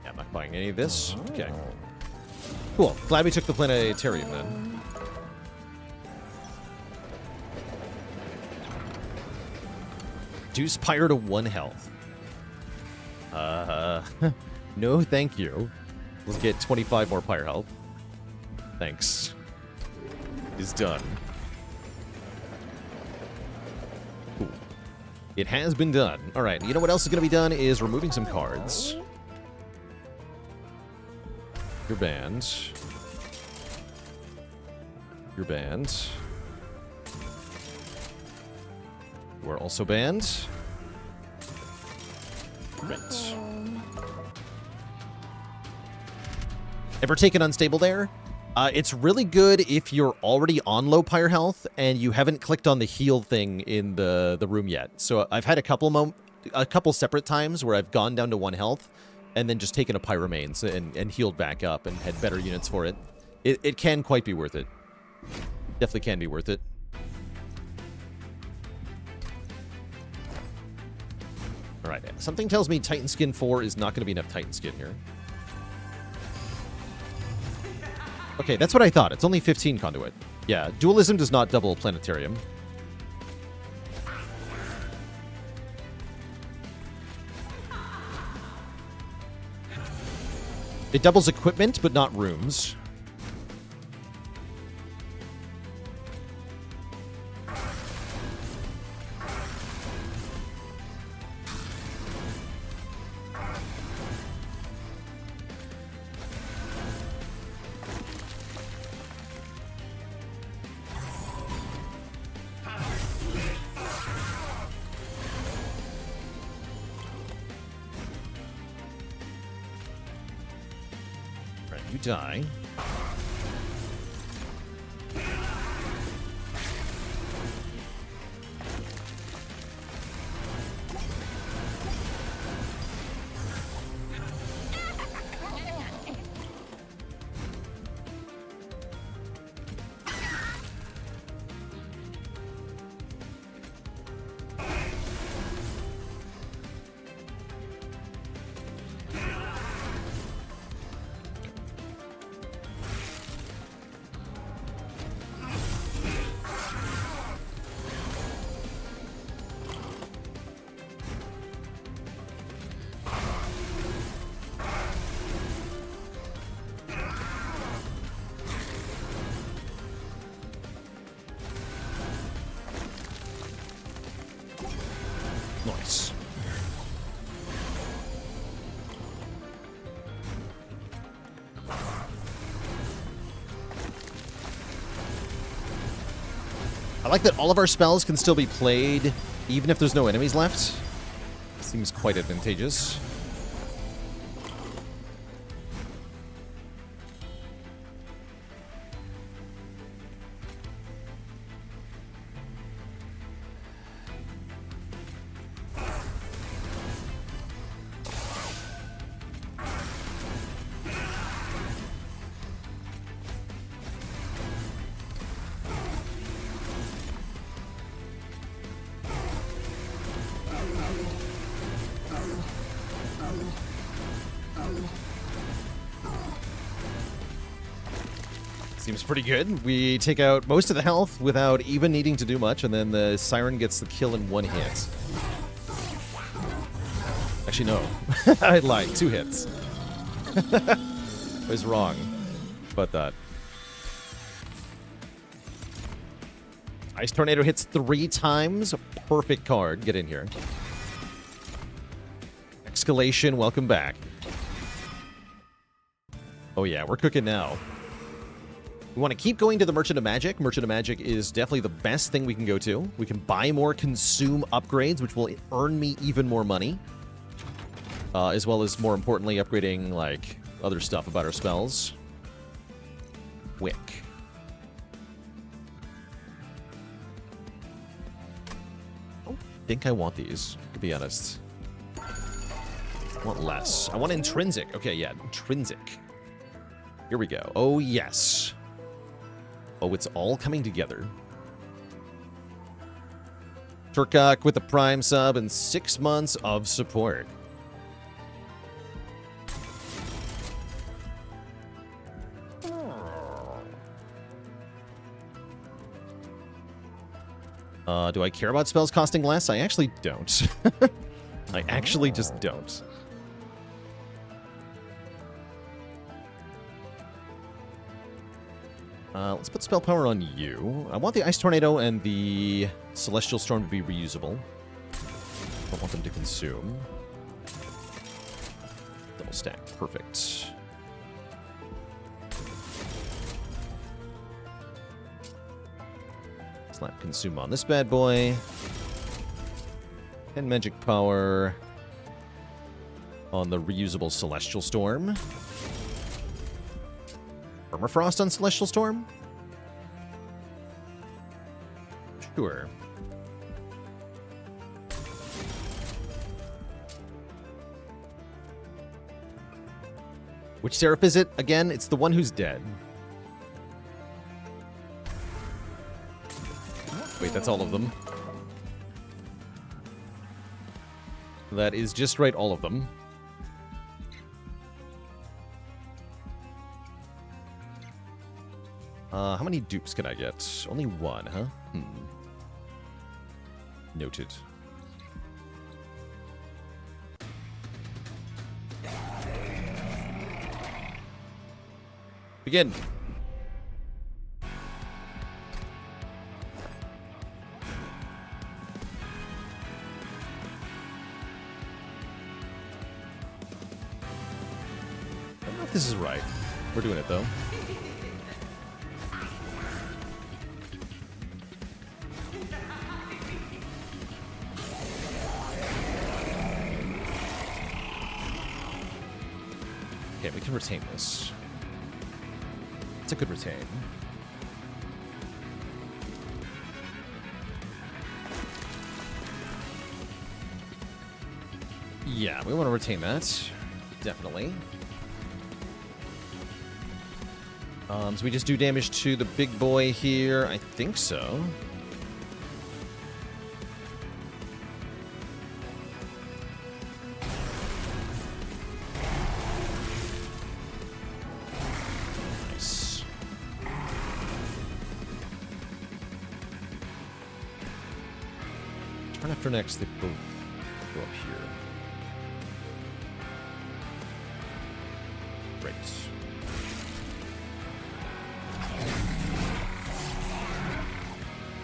Yeah, I'm not buying any of this. Okay. Cool. Glad we took the Planetarium then. Reduce Spire to 1 health. No thank you. Let's get 25 more Pyre health. Thanks. Is done. Cool. It has been done. All right, you know what else is going to be done is removing some cards. Your banned. You're banned. You are also banned. Right. Ever taken Unstable there? It's really good if you're already on low Pyre health and you haven't clicked on the heal thing in the room yet. So I've had a couple separate times where I've gone down to 1 health and then just taken a Pyre Remains and healed back up and had better units for it. It can quite be worth it. Definitely can be worth it. All right, something tells me Titan Skin 4 is not going to be enough Titan Skin here. Okay, that's what I thought. It's only 15 conduit. Yeah, dualism does not double planetarium. It doubles equipment, but not rooms. You die. Nice. I like that all of our spells can still be played even if there's no enemies left. Seems quite advantageous. Seems pretty good. We take out most of the health without even needing to do much, and then the Siren gets the kill in 1 hit. Actually, no. I lied. 2 hits. I was wrong about that. Ice Tornado hits 3 times. Perfect card. Get in here. Escalation, welcome back. Oh yeah, we're cooking now. We want to keep going to the Merchant of Magic. Merchant of Magic is definitely the best thing we can go to. We can buy more consume upgrades, which will earn me even more money. As well as, more importantly, upgrading, like, other stuff about our spells. Wick. I don't think I want these, to be honest. I want less. I want intrinsic. Okay, yeah, intrinsic. Here we go. Oh, yes. Oh, it's all coming together. Turcock with the Prime sub and 6 months of support. Do I care about spells costing less? I actually don't. I actually just don't. Let's put spell power on you. I want the Ice Tornado and the Celestial Storm to be reusable. Don't want them to consume. Double stack. Perfect. Slap consume on this bad boy. And magic power on the reusable Celestial Storm. Permafrost on Celestial Storm? Sure. Which Seraph is it? Again, it's the one who's dead. Wait, that's all of them. That is just right, all of them. How many dupes can I get? Only one, huh? Noted. Begin. I don't know if this is right. We're doing it, though. Okay, we can retain this. It's a good retain. Yeah, we want to retain that. Definitely. So we just do damage to the big boy here. I think so. Nice. Turn after next, they both go up here. Great.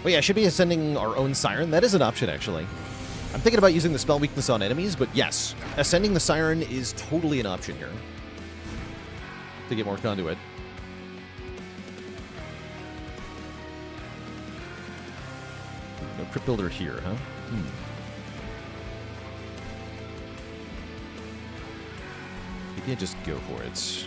Oh yeah, should be ascending our own Siren. That is an option, actually. I'm thinking about using the spell weakness on enemies, but yes, ascending the Siren is totally an option here. To get more conduit. No Crypt Builder here, huh? Maybe I just go for it.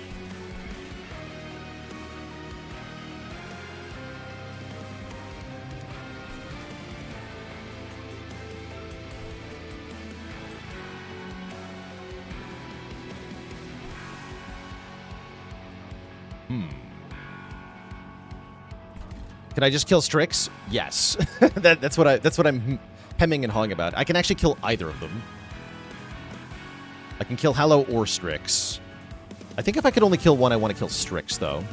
Can I just kill Strix? Yes. that's what I'm hemming and hawing about. I can actually kill either of them. I can kill Hallow or Strix. I think if I could only kill one, I want to kill Strix, though.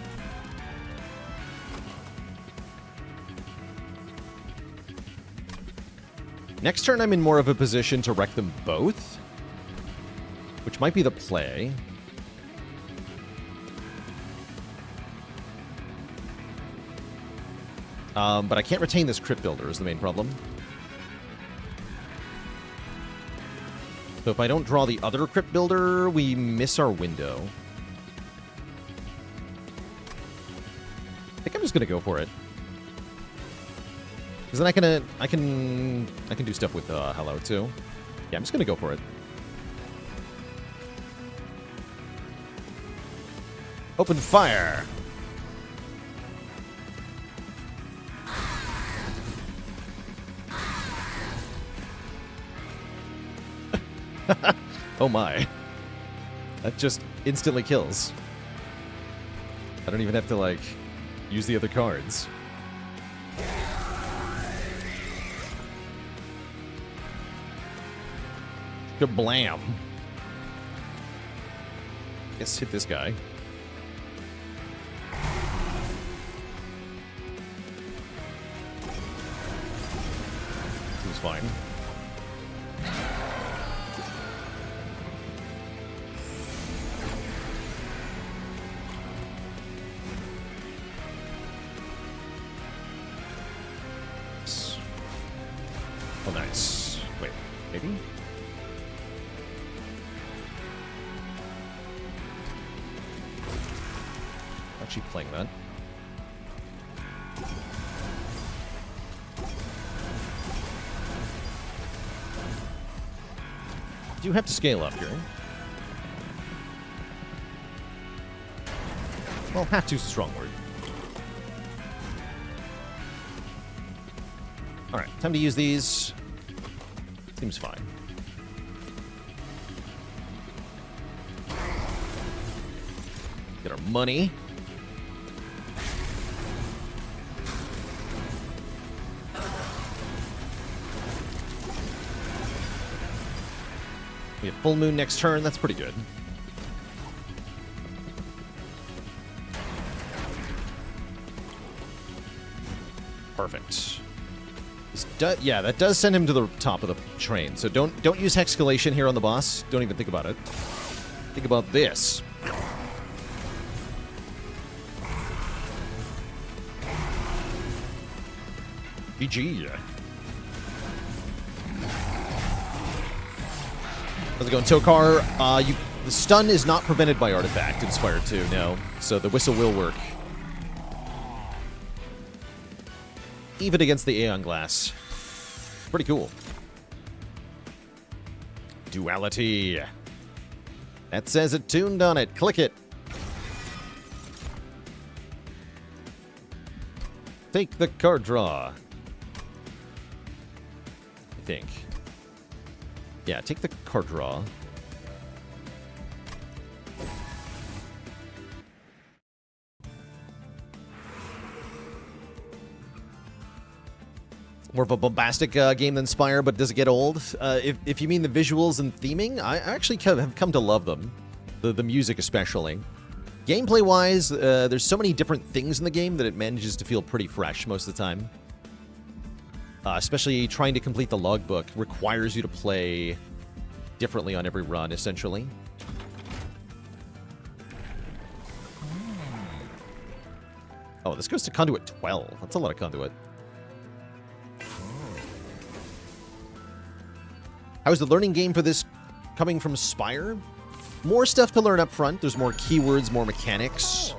Next turn, I'm in more of a position to wreck them both, which might be the play. But I can't retain this Crypt Builder is the main problem. So if I don't draw the other Crypt Builder, we miss our window. I think I'm just gonna go for it. Because then I can do stuff with Hello too. Yeah, I'm just gonna go for it. Open fire. Oh my. That just instantly kills. I don't even have to, like, use the other cards. Kablam. Let's hit this guy. Maybe? Actually playing that. Do have to scale up here. Well, have to's a strong word. Alright, time to use these. Seems fine. Get our money. We have full moon next turn. That's pretty good. Perfect. Yeah, that does send him to the top of the train. So don't use Hexcalation here on the boss. Don't even think about it. Think about this. GG. How's it going, Tokar? The stun is not prevented by Artifact in Spire 2, no. So the whistle will work. Even against the Aeon Glass. Pretty cool. Duality. That says it tuned on it. Click it. Take the card draw. I think. Yeah, take the card draw. More of a bombastic game than Spire, but does it get old? If you mean the visuals and theming, I actually have come to love them. The music especially. Gameplay-wise, there's so many different things in the game that it manages to feel pretty fresh most of the time. Especially trying to complete the logbook requires you to play differently on every run, essentially. Oh, this goes to Conduit 12. That's a lot of Conduit. How's the learning game for this coming from Spire? More stuff to learn up front. There's more keywords, more mechanics.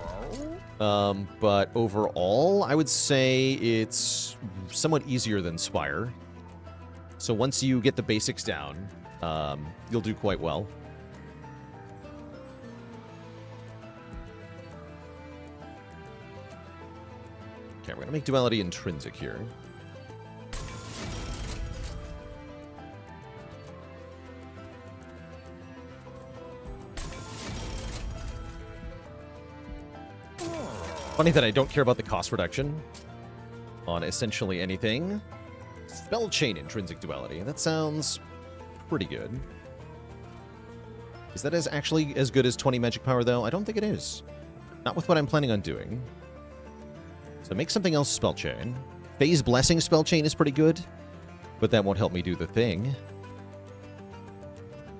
But overall, I would say it's somewhat easier than Spire. So once you get the basics down, you'll do quite well. Okay, we're going to make Duality intrinsic here. Funny that I don't care about the cost reduction on essentially anything. Spell chain intrinsic duality. That sounds pretty good. Is that actually as good as 20 magic power, though? I don't think it is. Not with what I'm planning on doing. So make something else spell chain. Phase Blessing spell chain is pretty good, but that won't help me do the thing.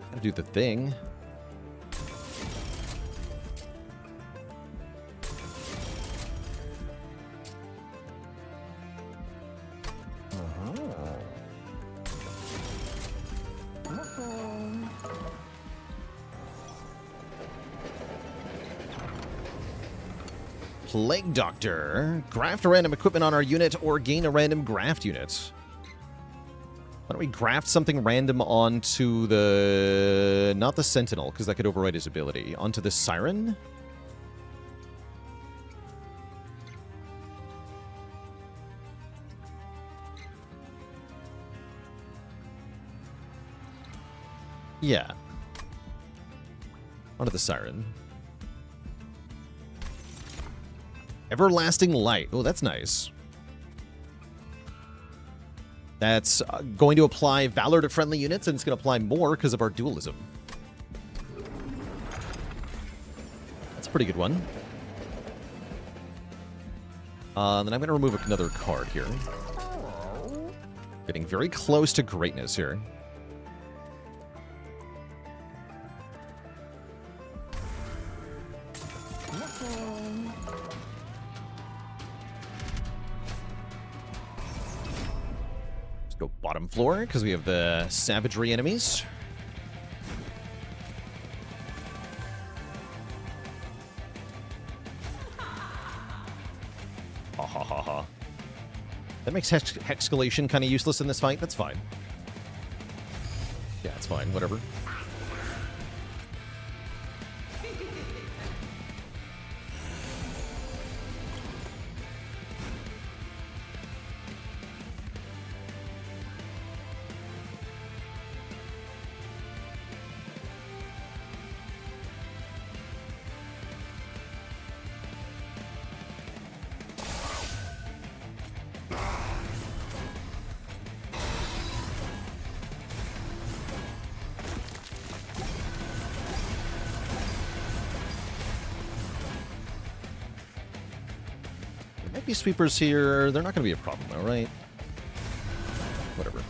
Gotta do the thing. Plague Doctor. Graft a random equipment on our unit or gain a random graft unit. Why don't we graft something random onto the... Not the Sentinel, because that could override his ability. Onto the Siren? Yeah. Onto the Siren. Everlasting Light. Oh, that's nice. That's going to apply Valor to friendly units, and it's going to apply more because of our dualism. That's a pretty good one. Then I'm going to remove another card here. Getting very close to greatness here. Go bottom floor, because we have the savagery enemies. Ha ha ha ha. That makes Hexcalation kind of useless in this fight. That's fine. Yeah, it's fine. Whatever. These sweepers here, they're not going to be a problem though, right? Whatever.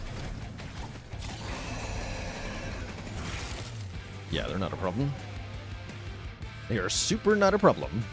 Yeah, they're not a problem. They are super not a problem.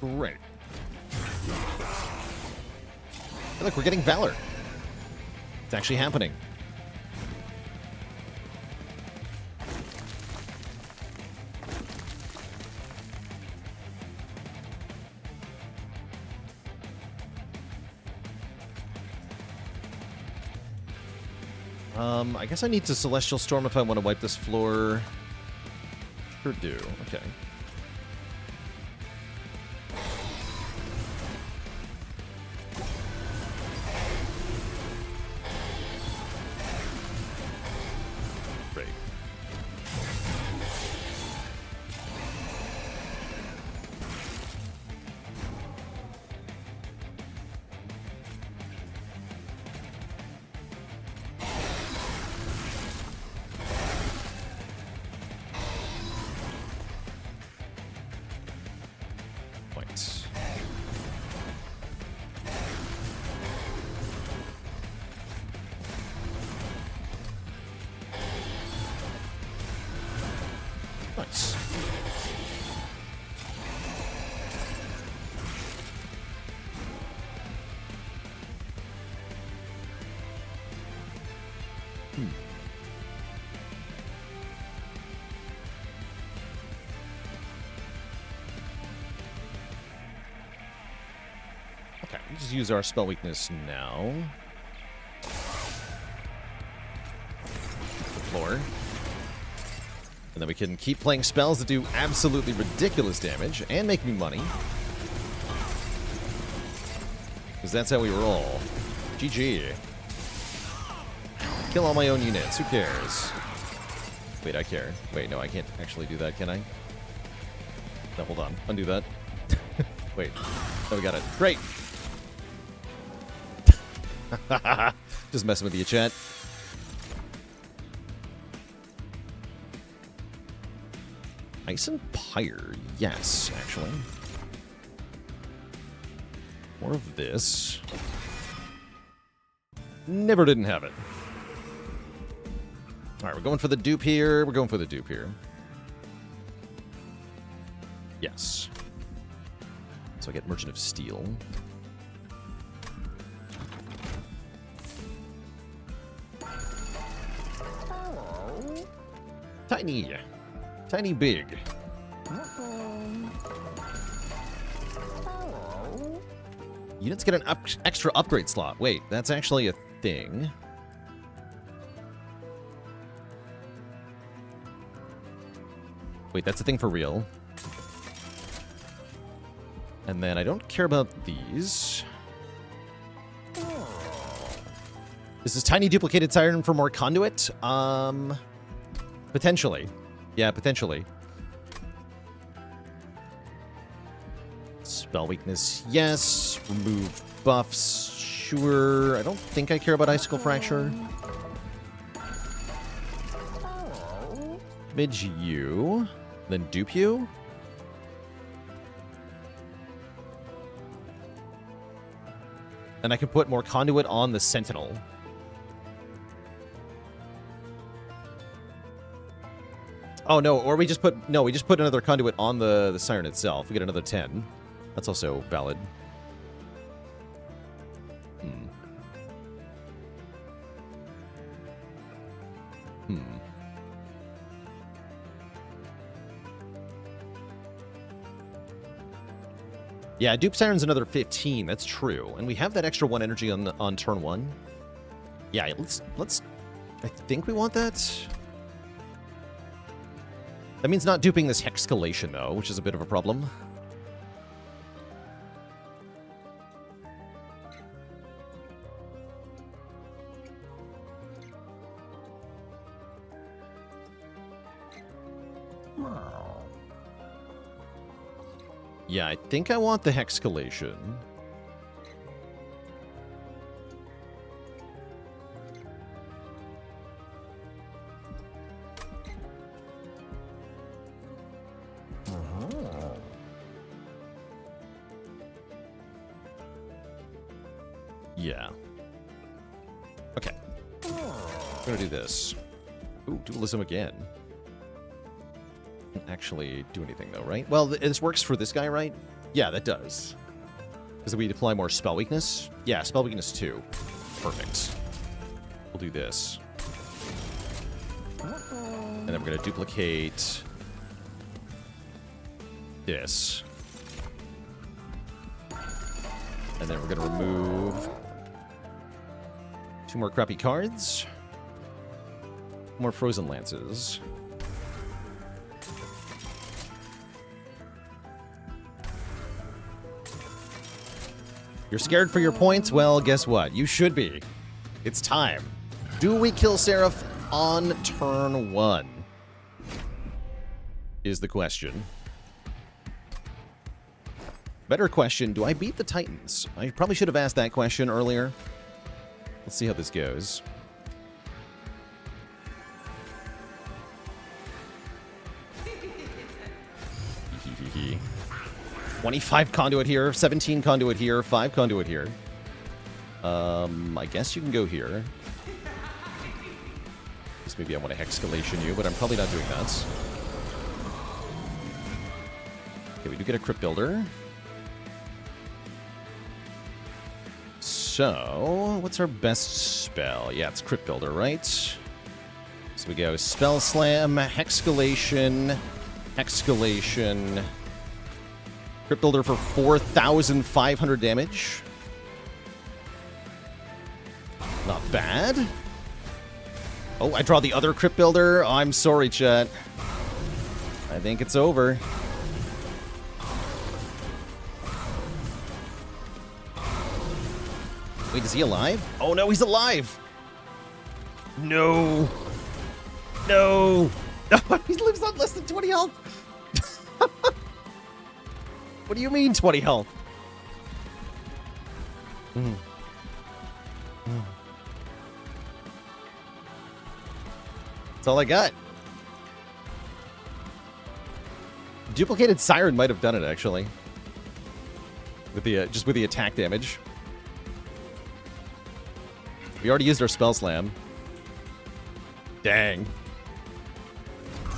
Right. Hey, look, we're getting Valor. It's actually happening. I guess I need to Celestial Storm if I want to wipe this floor. Sure do. Okay. Nice. Okay, we'll just use our spell weakness now. The floor. And then we can keep playing spells that do absolutely ridiculous damage and make me money. Because that's how we roll. GG. Kill all my own units. Who cares? Wait, I care. Wait, no, I can't actually do that, can I? No, hold on. Undo that. Wait. Oh, we got it. Great. Just messing with you, chat. Ice and Pyre. Yes, actually. More of this. Never didn't have it. Alright, we're going for the dupe here. We're going for the dupe here. Yes. So I get Merchant of Steel. Tiny. Tiny big. Units get an extra upgrade slot. Wait, that's actually a thing. Wait, that's a thing for real. And then I don't care about these. Is this tiny duplicated siren for more conduit? Potentially. Yeah, potentially. Spell weakness, yes. Remove buffs, sure. I don't think I care about Icicle Fracture. Midge you. Then dupe you. And I can put more conduit on the Sentinel. Oh, no, or we just put... No, we just put another conduit on the Siren itself. We get another 10. That's also valid. Yeah, dupe Siren's another 15. That's true. And we have that extra 1 energy on turn 1. Yeah, let's... I think we want that. That means not duping this Hexcalation, though, which is a bit of a problem. Yeah, I think I want the Hexcalation. Yeah. Okay. I'm gonna do this. Ooh, Dualism again. Doesn't actually do anything, though, right? Well, this works for this guy, right? Yeah, that does. Because we deploy more spell weakness. Yeah, spell weakness 2. Perfect. We'll do this. And then we're gonna duplicate this. And then we're gonna remove 2 more crappy cards. More Frozen Lances. You're scared for your points? Well, guess what? You should be. It's time. Do we kill Seraph on turn 1? Is the question. Better question, do I beat the Titans? I probably should have asked that question earlier. Let's see how this goes. Hee 25 conduit here, 17 conduit here, 5 conduit here. I guess you can go here. Guess maybe I want to Hexcalation you, but I'm probably not doing that. Okay, we do get a Crypt Builder. So, what's our best spell? Yeah, it's Crypt Builder, right? So we go Spell Slam, Hexcalation, Hexcalation, Crypt Builder for 4,500 damage. Not bad. Oh, I draw the other Crypt Builder. Oh, I'm sorry, chat. I think it's over. Wait, is he alive? Oh no, he's alive! No! No! He lives on less than 20 health! What do you mean 20 health? That's all I got. Duplicated Siren might have done it, actually. With the just with the attack damage. We already used our Spell Slam. Dang.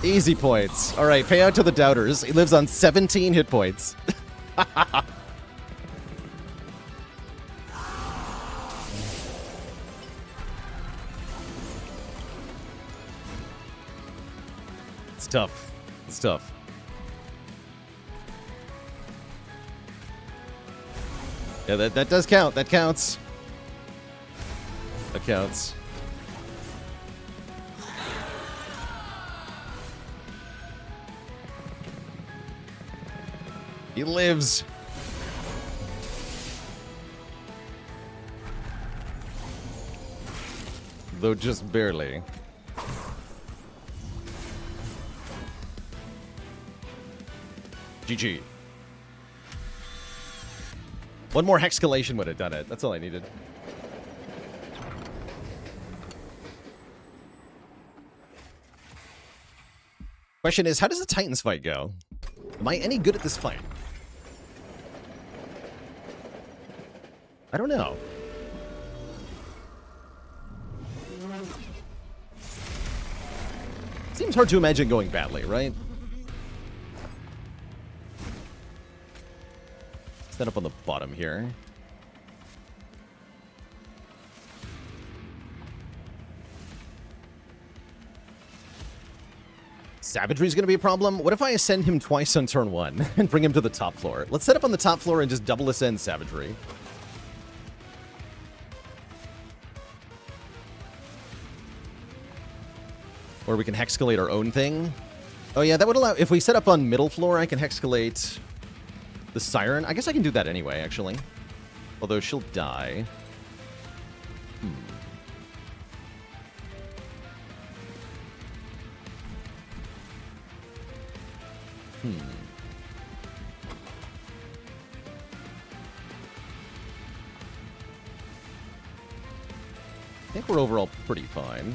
Easy points. All right, pay out to the doubters. He lives on 17 hit points. It's tough. It's tough. Yeah, that does count. That counts. That counts. He lives. Though just barely. GG. One more Hexcalation would have done it. That's all I needed. Question is, how does the Titans fight go? Am I any good at this fight? I don't know. Seems hard to imagine going badly, right? Set up on the bottom here. Savagery is going to be a problem. What if I ascend him twice on turn 1 and bring him to the top floor? Let's set up on the top floor and just double ascend Savagery. Or we can hexcalate our own thing. Oh yeah, that would allow... If we set up on middle floor, I can hexcalate the Siren. I guess I can do that anyway, actually. Although she'll die. I think we're overall pretty fine.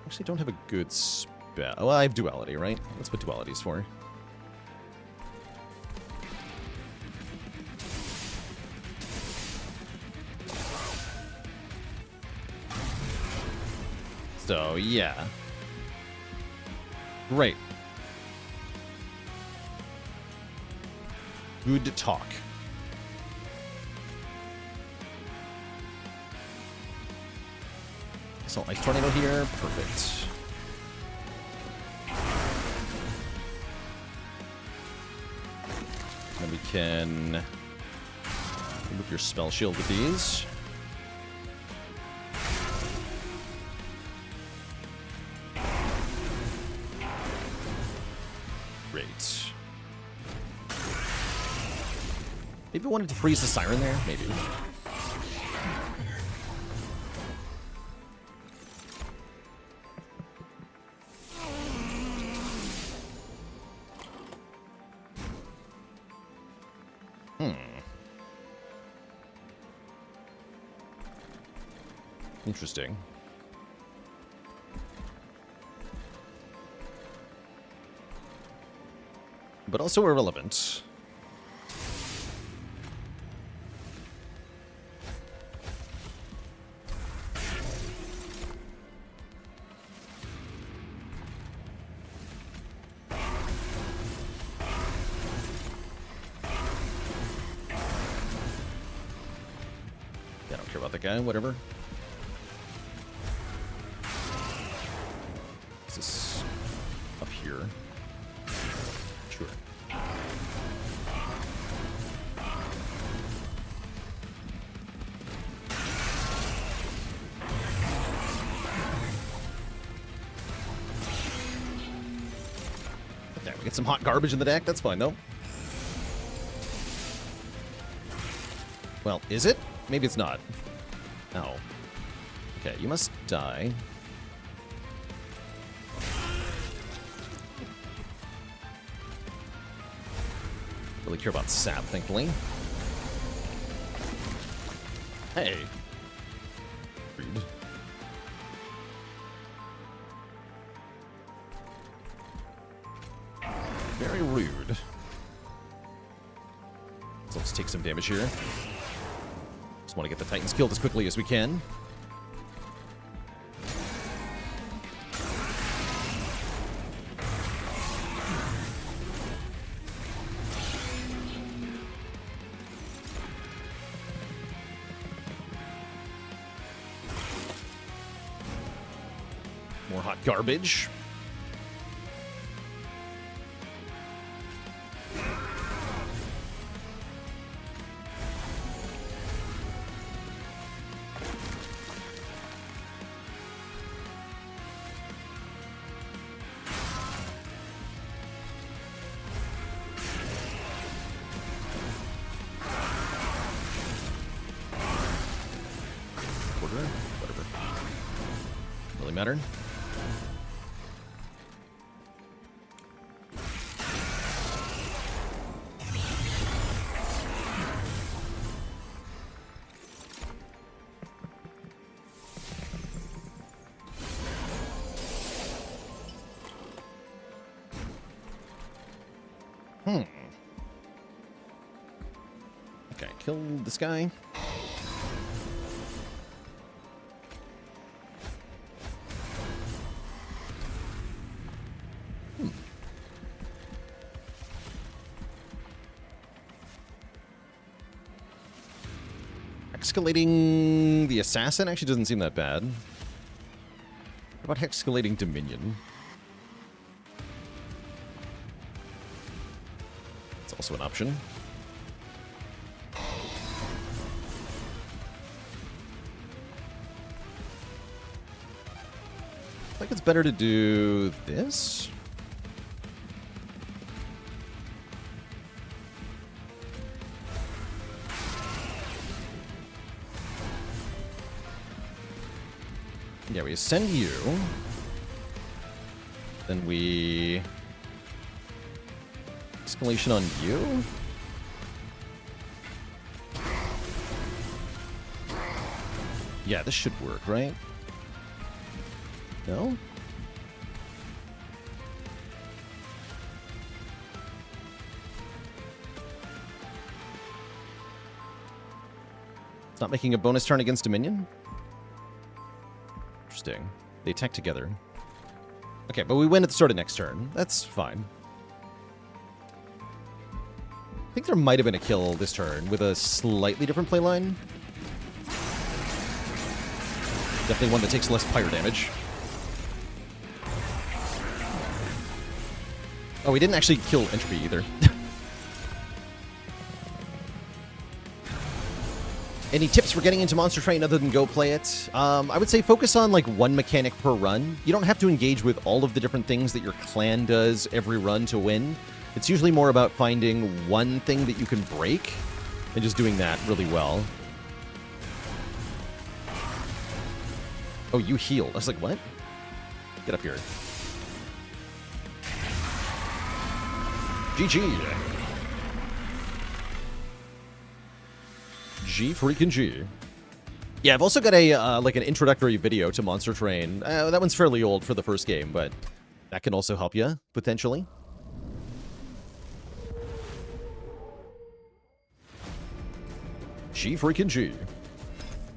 Actually don't have a good spell. Well, I have duality, right? That's what duality's for. So, yeah. Great. Good talk. Assault Ice Tornado here. Perfect. Then we can remove your spell shield with these. Great. Maybe we wanted to freeze the Siren there? Maybe. Interesting. But also irrelevant. I don't care about that guy, whatever. Is this up here? Sure. There, we get some hot garbage in the deck. That's fine, though. Well, is it? Maybe it's not. Oh. Okay, you must die. Really care about sap, thankfully. Hey. Rude. Very rude. So let's take some damage here. Just want to get the Titans killed as quickly as we can. More hot garbage. Whatever. Really matter. Okay, kill this guy. Escalating the assassin actually doesn't seem that bad. What about escalating Dominion? It's also an option. I think it's better to do this. Yeah, we ascend you. Then we... escalation on you? Yeah, this should work, right? No? It's not making a bonus turn against Dominion? Interesting. They attack together. Okay, but we win at the start of next turn. That's fine. I think there might have been a kill this turn with a slightly different playline. Definitely one that takes less pyre damage. Oh, we didn't actually kill Entropy either. Any tips for getting into Monster Train other than go play it? I would say focus on like one mechanic per run. You don't have to engage with all of the different things that your clan does every run to win. It's usually more about finding one thing that you can break and just doing that really well. Oh, you healed. I was like, what? Get up here. GG. G freaking G. Yeah, I've also got a like an introductory video to Monster Train. That one's fairly old for the first game, but that can also help you, potentially. G freaking G.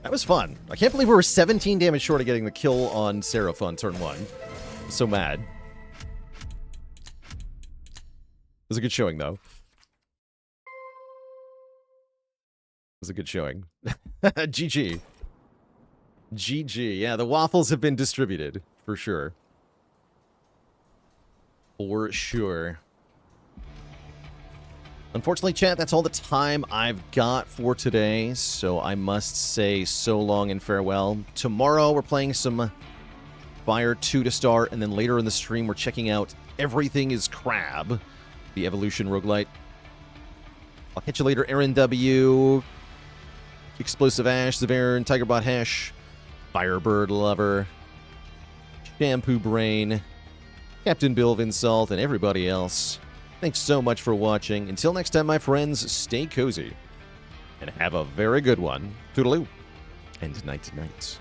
That was fun. I can't believe we were 17 damage short of getting the kill on Seraph on turn 1. I'm so mad. It was a good showing, though. It was a good showing. GG. GG. Yeah, the waffles have been distributed, for sure. For sure. Unfortunately, chat, that's all the time I've got for today, so I must say so long and farewell. Tomorrow, we're playing some Spire 2 to start, and then later in the stream, we're checking out Everything is Crab, the Evolution roguelite. I'll catch you later, Aaron W., Explosive Ash, Zavern, Tigerbot Hash, Firebird Lover, Shampoo Brain, Captain Bill Vinsalt, and everybody else. Thanks so much for watching. Until next time, my friends, stay cozy and have a very good one. Toodaloo and night-night.